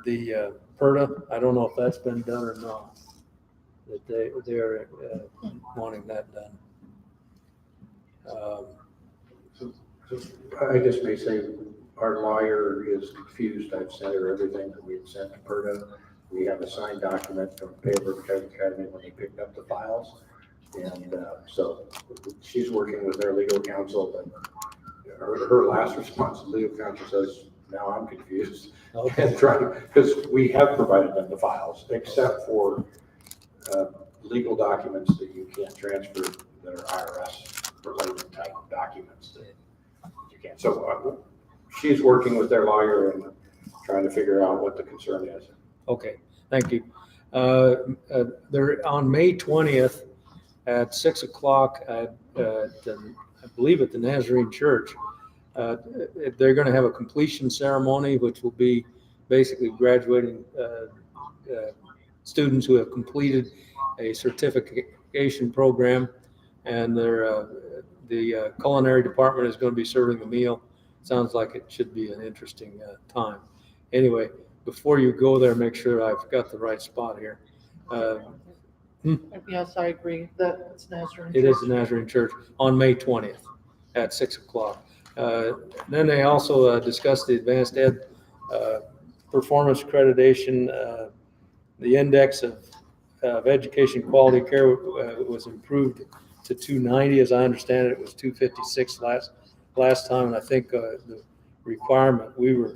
the PERDA. I don't know if that's been done or not. That they're wanting that done. I just may say our lawyer is confused. I've sent her everything that we had sent to PERDA. We have a signed document from Payable Academy when they picked up the files. And so she's working with their legal counsel, but her last response to legal counsel says, now I'm confused. Okay. And trying, because we have provided them the files, except for legal documents that you can't transfer that are IRS related type documents that you can't. So she's working with their lawyer and trying to figure out what the concern is. Okay, thank you. They're on May 20th at 6 o'clock I believe at the Nazarene Church. They're going to have a completion ceremony, which will be basically graduating students who have completed a certification program, and the culinary department is going to be serving the meal. Sounds like it should be an interesting time. Anyway, before you go there, make sure I've got the right spot here. Yes, I agree that it's Nazarene. It is the Nazarene Church on May 20th at 6 o'clock. Then they also discussed the advanced ed performance accreditation. The index of education quality care was improved to 290. As I understand it, it was 256 last time. And I think the requirement we were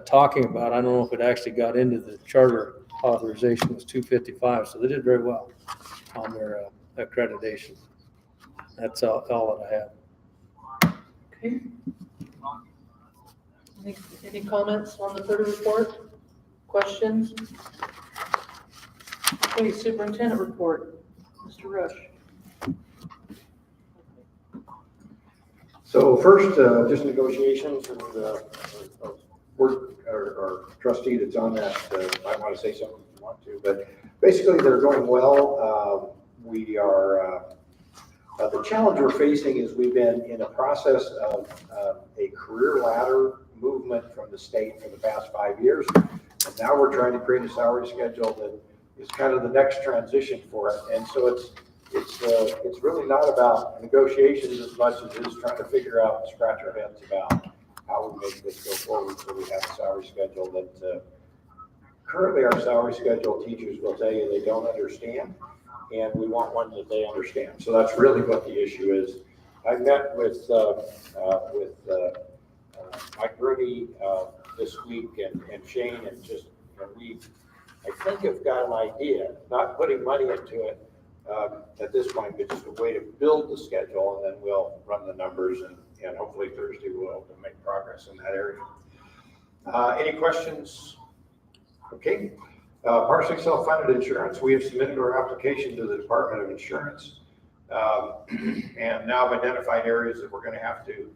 talking about, I don't know if it actually got into the charter authorization, was 255. So they did very well on their accreditation. That's all that I have. Okay. Any comments on the PERDA report? Questions? Okay, superintendent report. Mr. Rush. So first, just negotiations, and our trustee that's on that might want to say something if you want to, but basically they're going well. We are, the challenge we're facing is we've been in a process of a career ladder movement from the state for the past 5 years. And now we're trying to create a salary schedule that is kind of the next transition for it. And so it's really not about negotiations as much as it is trying to figure out and scratch our heads about how we make this go forward. So we have a salary schedule that currently our salary schedule teachers will tell you they don't understand. and we want one that they understand. So that's really what the issue is. I met with Mike Rooney this week and Shane, and we, I think, have got an idea, not putting money into it at this point, but just a way to build the schedule, and then we'll run the numbers, and hopefully Thursday we'll make progress in that area. Any questions? Okay. Partially self-funded insurance. We have submitted our application to the Department of Insurance. And now I've identified areas that we're going to have to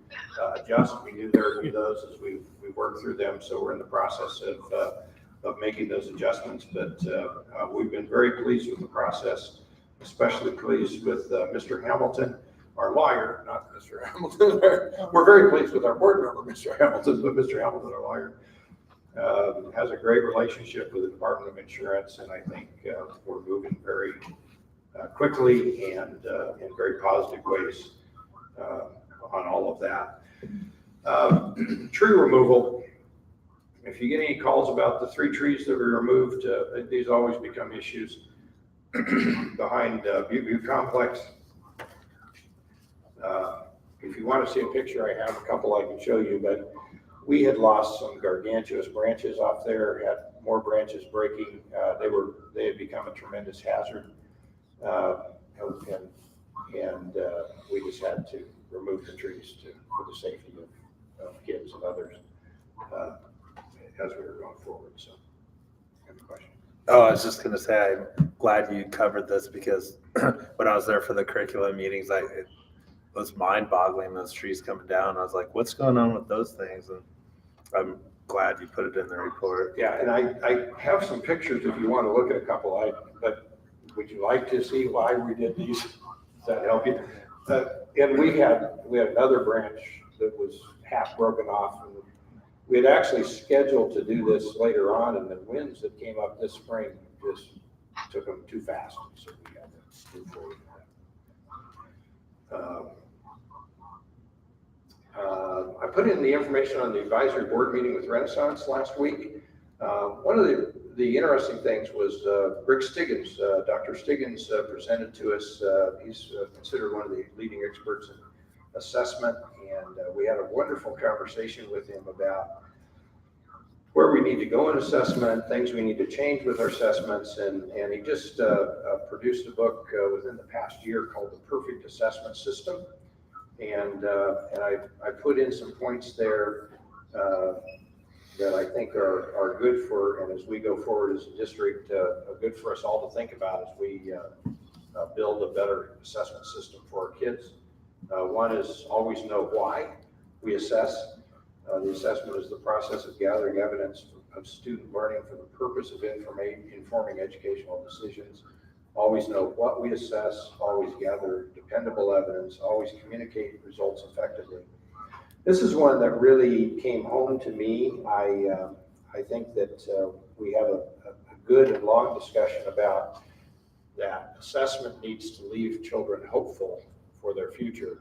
adjust. We knew there would be those as we work through them. So we're in the process of making those adjustments. But we've been very pleased with the process, especially pleased with Mr. Hamilton, our lawyer, not Mr. Hamilton. We're very pleased with our board member, Mr. Hamilton, but Mr. Hamilton, our lawyer, has a great relationship with the Department of Insurance. And I think we're moving very quickly and in very positive ways on all of that. Tree removal. If you get any calls about the 3 trees that were removed, these always become issues behind Butte Complex. If you want to see a picture, I have a couple I can show you, but we had lost some gargantuous branches off there, had more branches breaking. They had become a tremendous hazard. And we just had to remove the trees for the safety of kids and others as we were going forward. So, any question? Oh, I was just going to say, I'm glad you covered this because when I was there for the curriculum meetings, it was mind-boggling, those trees coming down. I was like, what's going on with those things? And I'm glad you put it in the report. Yeah, and I have some pictures if you want to look at a couple. But would you like to see why we did these? Does that help you? And we had another branch that was half broken off. And we had actually scheduled to do this later on, and the winds that came up this spring just took them too fast. So we had to move forward with that. I put in the information on the advisory board meeting with Renaissance last week. One of the interesting things was Rick Stiggins. Dr. Stiggins presented to us. He's considered one of the leading experts in assessment, and we had a wonderful conversation with him about where we need to go in assessment, things we need to change with our assessments, and he just produced a book within the past year called The Perfect Assessment System. And I put in some points there that I think are good for, and as we go forward as a district, good for us all to think about as we build a better assessment system for our kids. One is always know why we assess. The assessment is the process of gathering evidence of student learning for the purpose of informing educational decisions. Always know what we assess, always gather dependable evidence, always communicate results effectively. This is one that really came home to me. I think that we have a good and long discussion about that assessment needs to leave children hopeful for their future,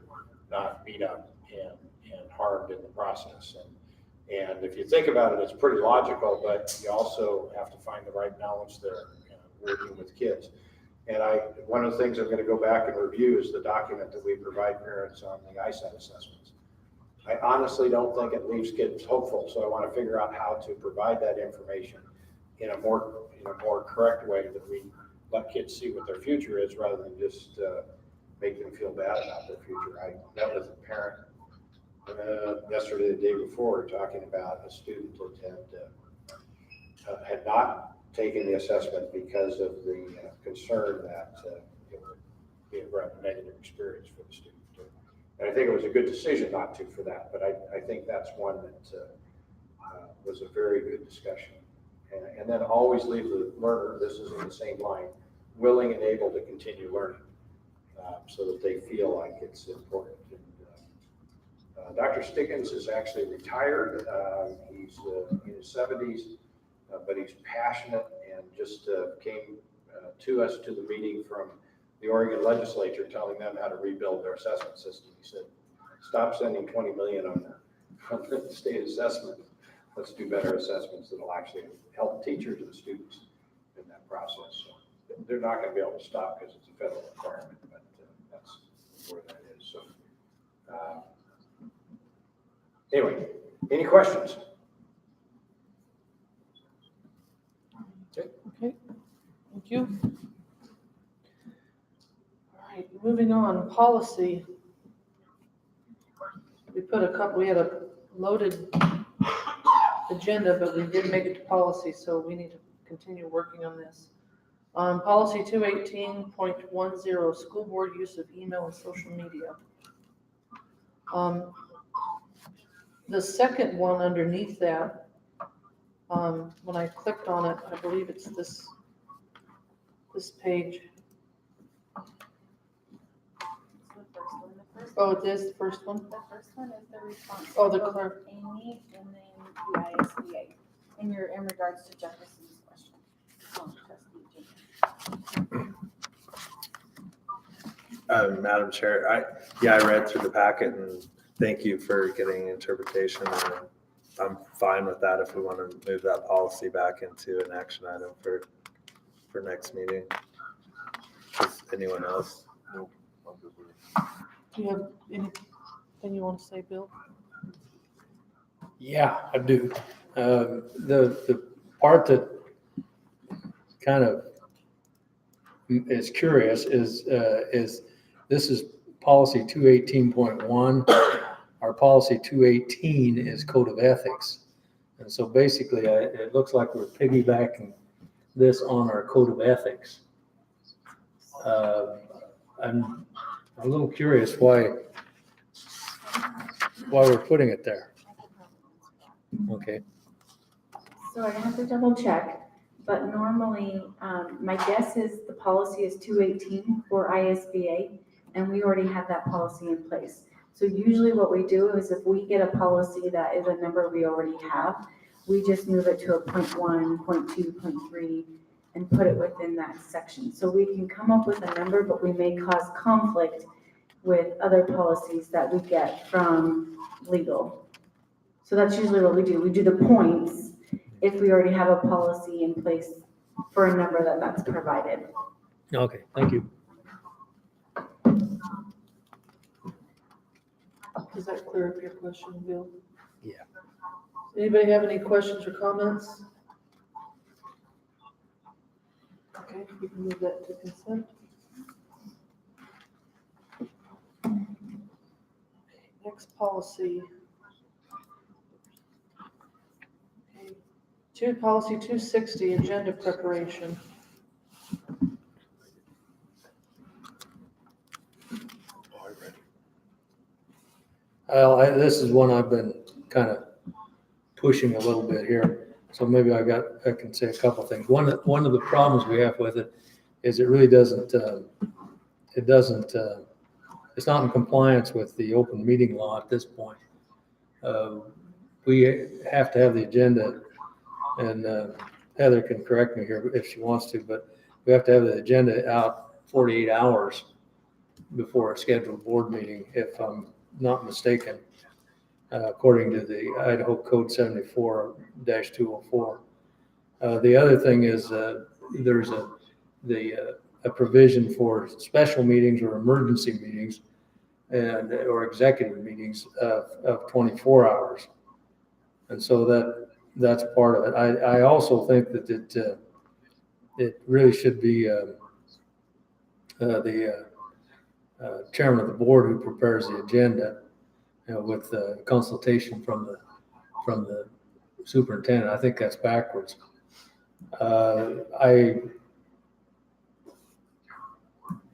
not beat up and harmed in the process. And if you think about it, it's pretty logical, but you also have to find the right balance there working with kids. And one of the things I'm going to go back and review is the document that we provide parents on the ISAT assessments. I honestly don't think it leaves kids hopeful, so I want to figure out how to provide that information in a more correct way that we let kids see what their future is rather than just make them feel bad about their future. I met with a parent yesterday, the day before, talking about a student that had not taken the assessment because of the concern that it would be a rather negative experience for the student. And I think it was a good decision not to for that, but I think that's one that was a very good discussion. And then always leave the learner, this is in the same line, willing and able to continue learning so that they feel like it's important. And, Dr. Stiggins is actually retired. He's in his 70s, but he's passionate and just came to us to the meeting from the Oregon legislature telling them how to rebuild their assessment system. He said, stop sending $20 million on the state assessment. Let's do better assessments that will actually help teachers and students in that process. So they're not going to be able to stop because it's a federal requirement, but that's where that is. So anyway, any questions? Okay, thank you. All right, moving on, policy. We had a loaded agenda, but we didn't make it to policy, so we need to continue working on this. Policy 218.10, school board use of email and social media. The second one underneath that, when I clicked on it, I believe it's this page. Oh, it is the first one? The first one is the response. Oh, the from clerk. Amy, and then the ISBA, in regards to Jefferson's question. Madam Chair, I read through the packet and thank you for getting interpretation. And I'm fine with that if we want to move that policy back into an action item for next meeting. Does anyone else? Do you have anything you want to say, Bill? Yeah, I do. The part that kind of is curious is this is policy 218.1. Our policy 218 is code of ethics. And so basically it looks like we're piggybacking this on our code of ethics. I'm a little curious why we're putting it there. Okay. So I have to double check, but normally, my guess is the policy is 218 for ISBA, and we already have that policy in place. So usually what we do is if we get a policy that is a number we already have, we just move it to a 0.1, 0.2, 0.3, and put it within that section. So we can come up with a number, but we may cause conflict with other policies that we get from legal. So that's usually what we do. We do the points if we already have a policy in place for a number that's provided. Okay, thank you. Does that clear up your question, Bill? Yeah. Anybody have any questions or comments? Okay, we can move that to consent. Okay, next policy. Okay. Policy 260, agenda preparation. This is one I've been kind of pushing a little bit here, so maybe I can say a couple things. One of the problems we have with it is it really doesn't. It's not in compliance with the open meeting law at this point. We have to have the agenda, and Heather can correct me here if she wants to, but we have to have the agenda out 48 hours before a scheduled board meeting, if I'm not mistaken, according to the Idaho Code 74-204. The other thing is there's a provision for special meetings or emergency meetings or executive meetings of 24 hours. And so that's part of it. I also think that it really should be the chairman of the board who prepares the agenda, with consultation from the superintendent. I think that's backwards.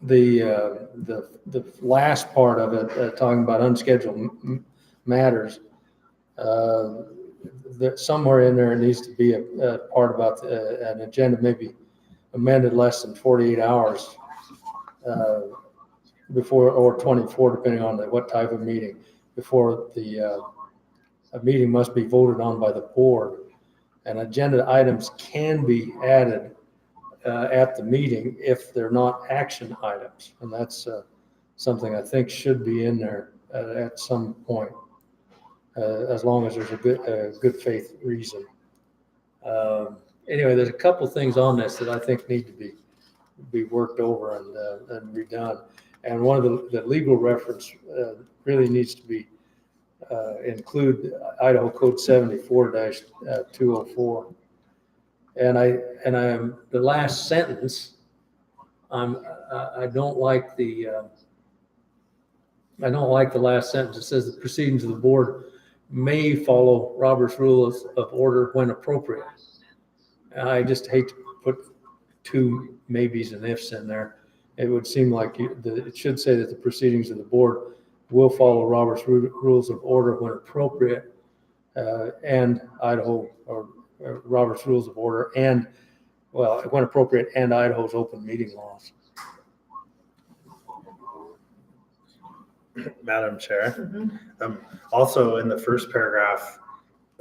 The last part of it, talking about unscheduled matters, that somewhere in there needs to be a part about an agenda maybe amended less than 48 hours before, or 24, depending on what type of meeting, before a meeting must be voted on by the board. And agenda items can be added at the meeting if they're not action items. And that's something I think should be in there at some point, as long as there's a good faith reason. Anyway, there's a couple things on this that I think need to be be worked over and redone. And one of the legal reference really needs to be include Idaho Code 74-204. And I'm the last sentence. I don't like the last sentence. It says the proceedings of the board may follow Robert's Rules of Order when appropriate. I just hate to put two maybes and ifs in there. It would seem like it should say that the proceedings of the board will follow Robert's Rules of Order when appropriate, and Idaho or Robert's Rules of Order, and when appropriate, and Idaho's open meeting laws. Madam Chair, also in the first paragraph,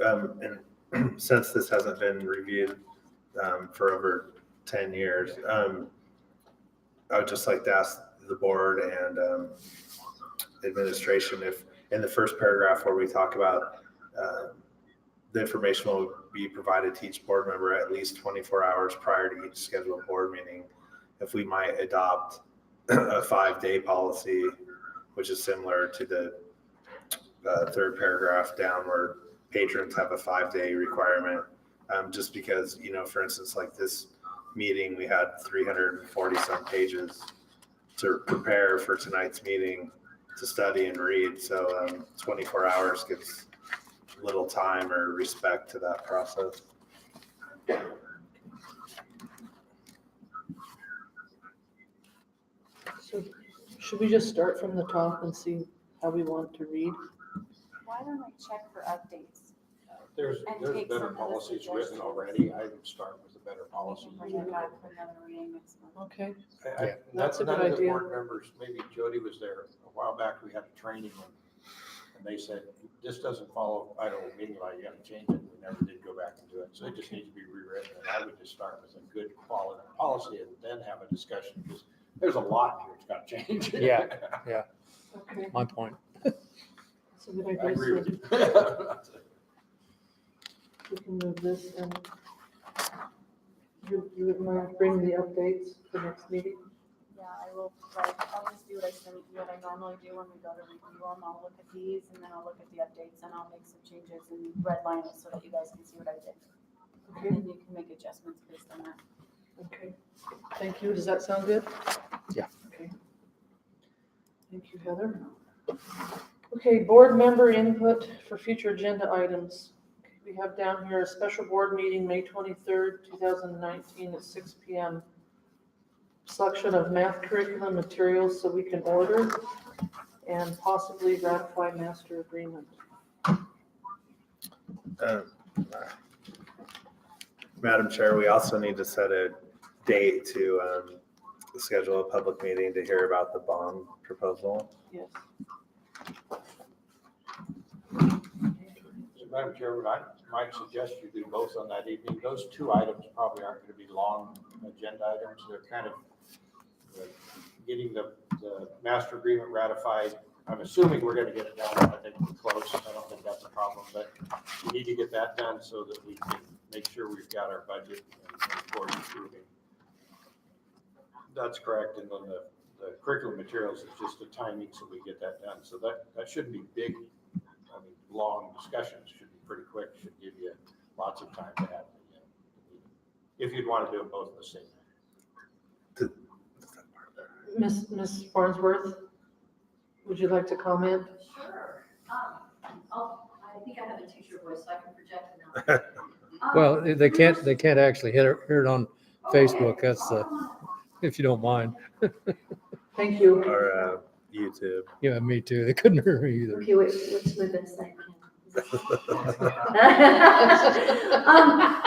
and since this hasn't been reviewed for over 10 years, I would just like to ask the board and administration if in the first paragraph where we talk about the information will be provided to each board member at least 24 hours prior to each scheduled board meeting, if we might adopt a 5-day policy, which is similar to the third paragraph down where patrons have a 5-day requirement. Just because, for instance, like this meeting, we had 340 some pages to prepare for tonight's meeting to study and read. So 24 hours gives little time or respect to that process. So should we just start from the top and see how we want to read? Why don't I check for updates? There's take better some of the policies written suggestions. already. I would start with the better policies. Bring it back for another reading next month. Okay. That's That's a none good of the idea. board members, maybe Jody was there a while back, we had a training and they said, this doesn't follow Idaho meeting law, you gotta change it. We never did go back and do it. So it just needs to be rewritten. And I would just start with a good quality policy and then have a discussion because there's a lot here that's gotta change. Yeah. Okay. My point. That's a good idea. I agree with you. We can move this and you would mind bringing the updates for next meeting? Yeah, I will, I'll just do what I normally do when we go to review them. I'll look at these and then I'll look at the updates and I'll make some changes and redline it so that you guys can see what I did. Okay. And then you can make adjustments based on that. Okay. Thank you. Does that sound good? Yeah. Okay. Thank you, Heather. Okay, board member input for future agenda items. We have down here a special board meeting, May 23rd, 2019 at 6 p.m. Selection of math curriculum materials so we can order and possibly ratify master agreement. Madam Chair, we also need to set a date to schedule a public meeting to hear about the bond proposal. Yes. Madam Chairman, I might suggest you do both on that evening. Those two items probably aren't going to be long agenda items. They're kind of getting the master agreement ratified. I'm assuming we're going to get it done. I think we're close. I don't think that's a problem, but we need to get that done so that we can make sure we've got our budget and board approving. That's correct. And then the curriculum materials is just the timing so we get that done. So that shouldn't be big. I mean, long discussions should be pretty quick, should give you lots of time to have the meeting. If you'd want to do them both at the same time. Ms. Farnsworth, would you like to comment? Sure. I think I have a teacher voice, so I can project now. Well, they can't actually hear it on Facebook. That's if you don't mind. Thank you. Or YouTube. Yeah, me too. They couldn't hear me either. Okay, wait, what's my best I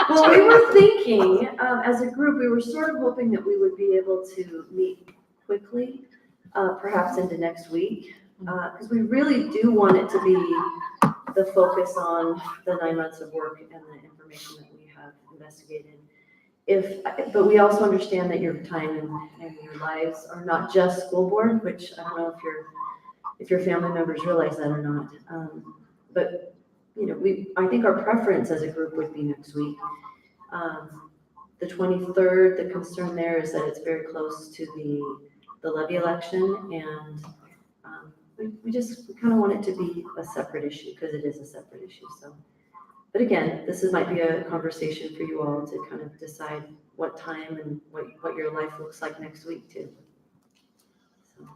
well, we were thinking, as a group, we were sort of hoping that we would be able to meet quickly, perhaps into next week, because we really do want it to be the focus on the 9 months of work and the information that we have investigated. But we also understand that your time and your lives are not just school board, which I don't know if your family members realize that or not. But I think our preference as a group would be next week. The The 23rd, the concern there is that it's very close to the levy election, and we kind of want it to be a separate issue, because it is a separate issue, so. But again, this might be a conversation for you all to kind of decide what time and what your life looks like next week too. So.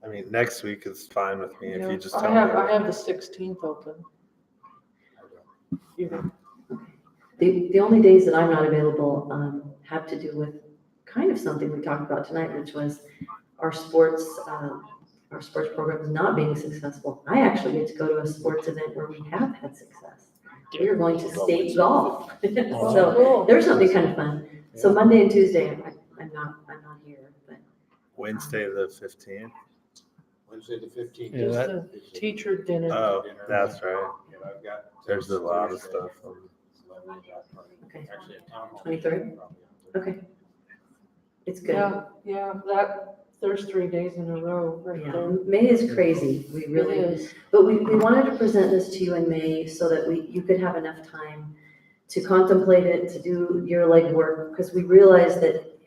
I mean, next week is fine with me if Yeah, you just I tell have, me. I have the 16th open. You- The only days that I'm not available have to do with kind of something we talked about tonight, which was our sports program is not being successful. I actually get to go to a sports event where we have had success. We are going to state golf. So there's something kind of fun. So Monday and Tuesday, I'm not here, but. Wednesday the 15th. Wednesday the 15th. Yeah, Just that- the teacher dinner. Oh, that's right. And I've got. There's a lot of stuff. Okay. Actually, a town hall. 23rd? Okay. It's good. Yeah, there's 3 days in a row right Yeah, there. May is crazy. We really, It is. but we wanted to present this to you in May so that you could have enough time to contemplate it, to do your legwork, because we realized that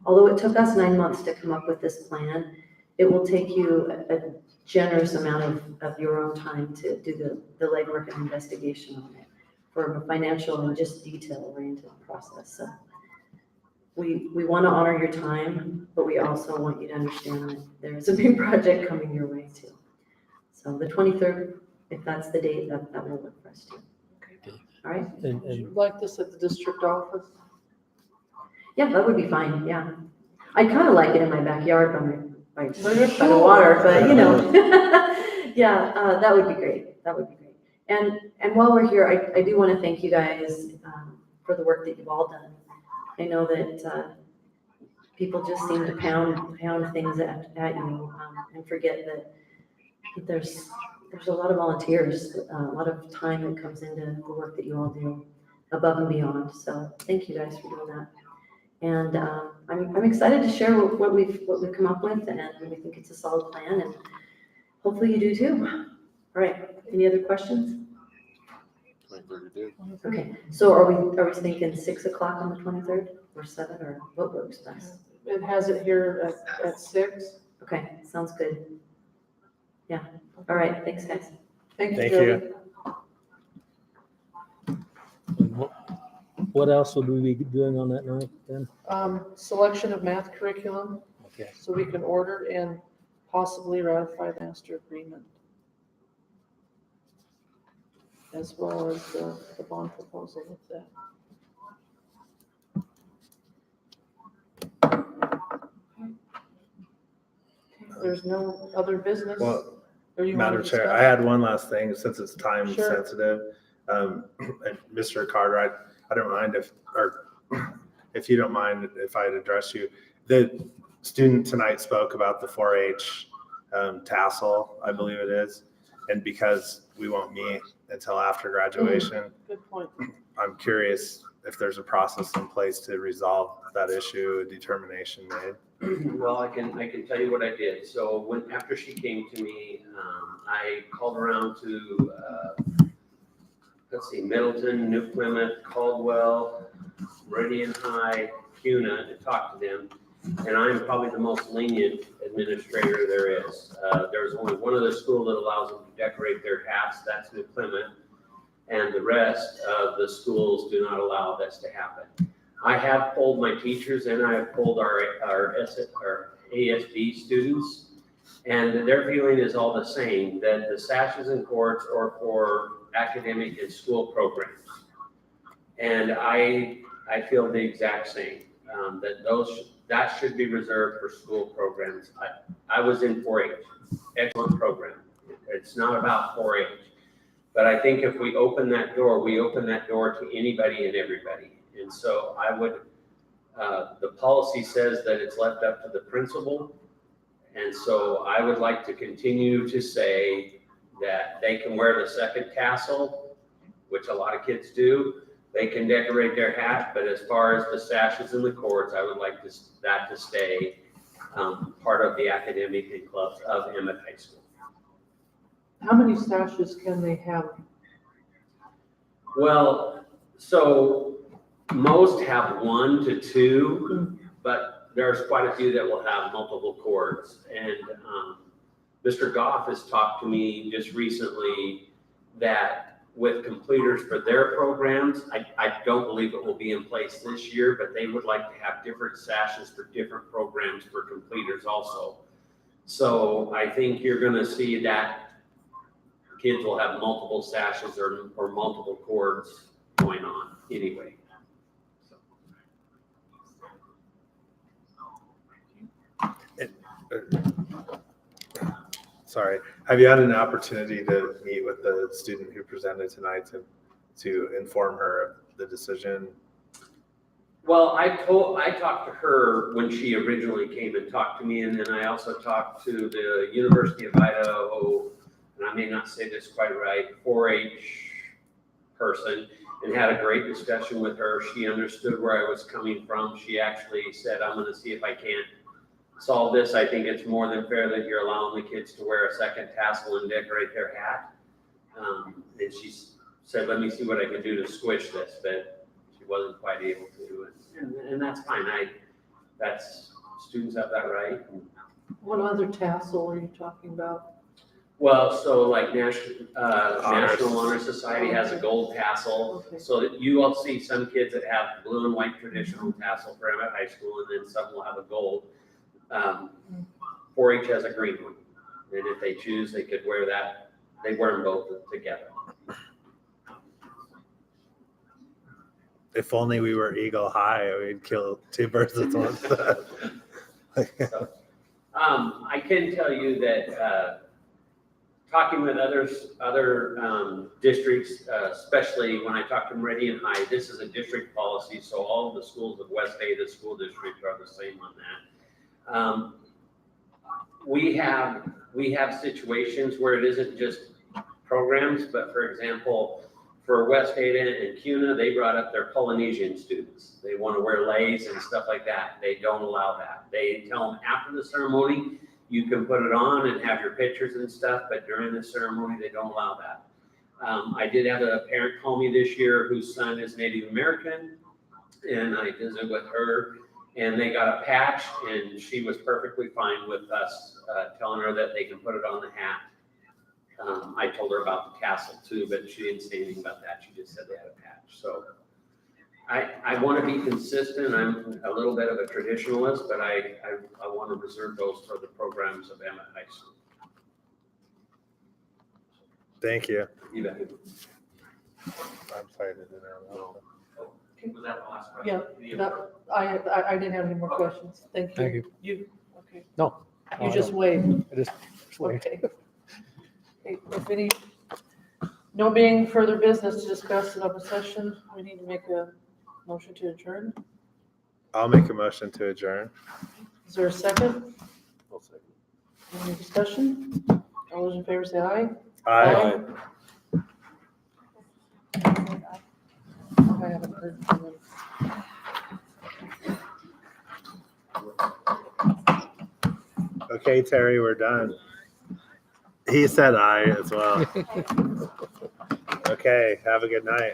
although it took us 9 months to come up with this plan, it will take you a generous amount of your own time to do the legwork and investigation on it for a financial and just detail-oriented process. So we want to honor your time, but we also want you to understand that there is a big project coming your way too. So the 23rd, if that's the date, that will work for us too. All right? Would you like this at the district office? Yeah, that would be fine, yeah. I kind of like it in my backyard by But you're the water, but you know. Yeah, that would be great. That would be great. And while we're here, I do want to thank you guys for the work that you've all done. I know that people just seem to pound things at you and forget that there's a lot of volunteers, a lot of time that comes into the work that you all do above and beyond. So thank you guys for doing that. And I'm excited to share what we've come up with, and we think it's a solid plan, and hopefully you do too. All right, any other questions? Okay, so are we thinking 6 o'clock on the 23rd, or 7, or what works best? It has it here at 6. Okay, sounds good. Yeah, all right, thanks guys. Thank you, Thank Jody. And what else would we be doing on that night then? Selection of math curriculum, Okay. so we can order and possibly ratify the master agreement, as well as the bond proposal with that. There's no other business? Well, Or you want Madam to Chair, discuss? I had one last thing, since it's time Sure. sensitive. And Mr. Carter, I don't mind if you don't mind if I'd address you. The student tonight spoke about the 4-H tassel, I believe it is. And because we won't meet until after graduation, Good point. I'm curious if there's a process in place to resolve that issue, a determination made. Well, I can tell you what I did. So after she came to me, I called around to, let's see, Middleton, New Plymouth, Caldwell, Meridian High, CUNA, to talk to them. And I'm probably the most lenient administrator there is. There's only one other school that allows them to decorate their hats, that's New Plymouth. And the rest of the schools do not allow this to happen. I have polled my teachers and I have polled our ASB students, and their feeling is all the same, that the sashes and cords are for academic and school programs. And I feel the exact same, that should be reserved for school programs. I was in 4-H, excellent program. It's not about 4-H. But I think if we open that door, we open that door to anybody and everybody. And so I would, the policy says that it's left up to the principal. And so I would like to continue to say that they can wear the second tassel, which a lot of kids do. They can decorate their hat, but as far as the sashes and the cords, I would like that to stay part of the academic and clubs of Emmett High School. How many sashes can they have? Well, So most have 1 to 2, but there's quite a few that will have multiple cords. And Mr. Goff has talked to me just recently that with completers for their programs, I don't believe it will be in place this year, but they would like to have different sashes for different programs for completers also. So I think you're gonna see that kids will have multiple sashes or multiple cords going on anyway. Sorry, have you had an opportunity to meet with the student who presented tonight to inform her of the decision? Well, I talked to her when she originally came and talked to me, and then I also talked to the University of Idaho, and I may not say this quite right, 4-H person, and had a great discussion with her. She understood where I was coming from. She actually said, I'm gonna see if I can't solve this. I think it's more than fair that you're allowing the kids to wear a second tassel and decorate their hat. And she said, let me see what I can do to squish this, but she wasn't quite able to, and that's fine. Students have that right. What other tassel are you talking about? Well, so like National Honor Society has a gold tassel, Okay. so that you will see some kids that have blue and white traditional tassel for Emmett High School, and then some will have a gold. 4-H has a green one, and if they choose, they could wear that. They wear them both together. If only we were Eagle High, we'd kill 2 birds with one stone. So, I can tell you that talking with other districts, especially when I talk to Meridian High, this is a district policy, so all of the schools of West Bay, the school district, are the same on that. We have situations where it isn't just programs, but for example, for West Ada and CUNA, they brought up their Polynesian students. They want to wear leis and stuff like that. They don't allow that. They tell them after the ceremony, you can put it on and have your pictures and stuff, but during the ceremony, they don't allow that. I did have a parent call me this year whose son is Native American, and I visited with her, and they got a patch, and she was perfectly fine with us telling her that they can put it on the hat. I told her about the tassel too, but she didn't say anything about that. She just said they had a patch. So I want to be consistent. I'm a little bit of a traditionalist, but I want to reserve those for the programs of Emmett High School. Thank you. You bet. I'm sorry to interrupt. Was that the last question? Yeah, I didn't have any more questions. Thank you. Thank you. You, okay. No. You just waved. I just waved. Okay. Okay, if any, no being further business to discuss in open session, we need to make a motion to adjourn. I'll make a motion to adjourn. Is there a second? Any discussion? All those in favor say aye. Aye. I haven't heard from them. Okay, Terry, we're done. He said aye as well. Okay, have a good night.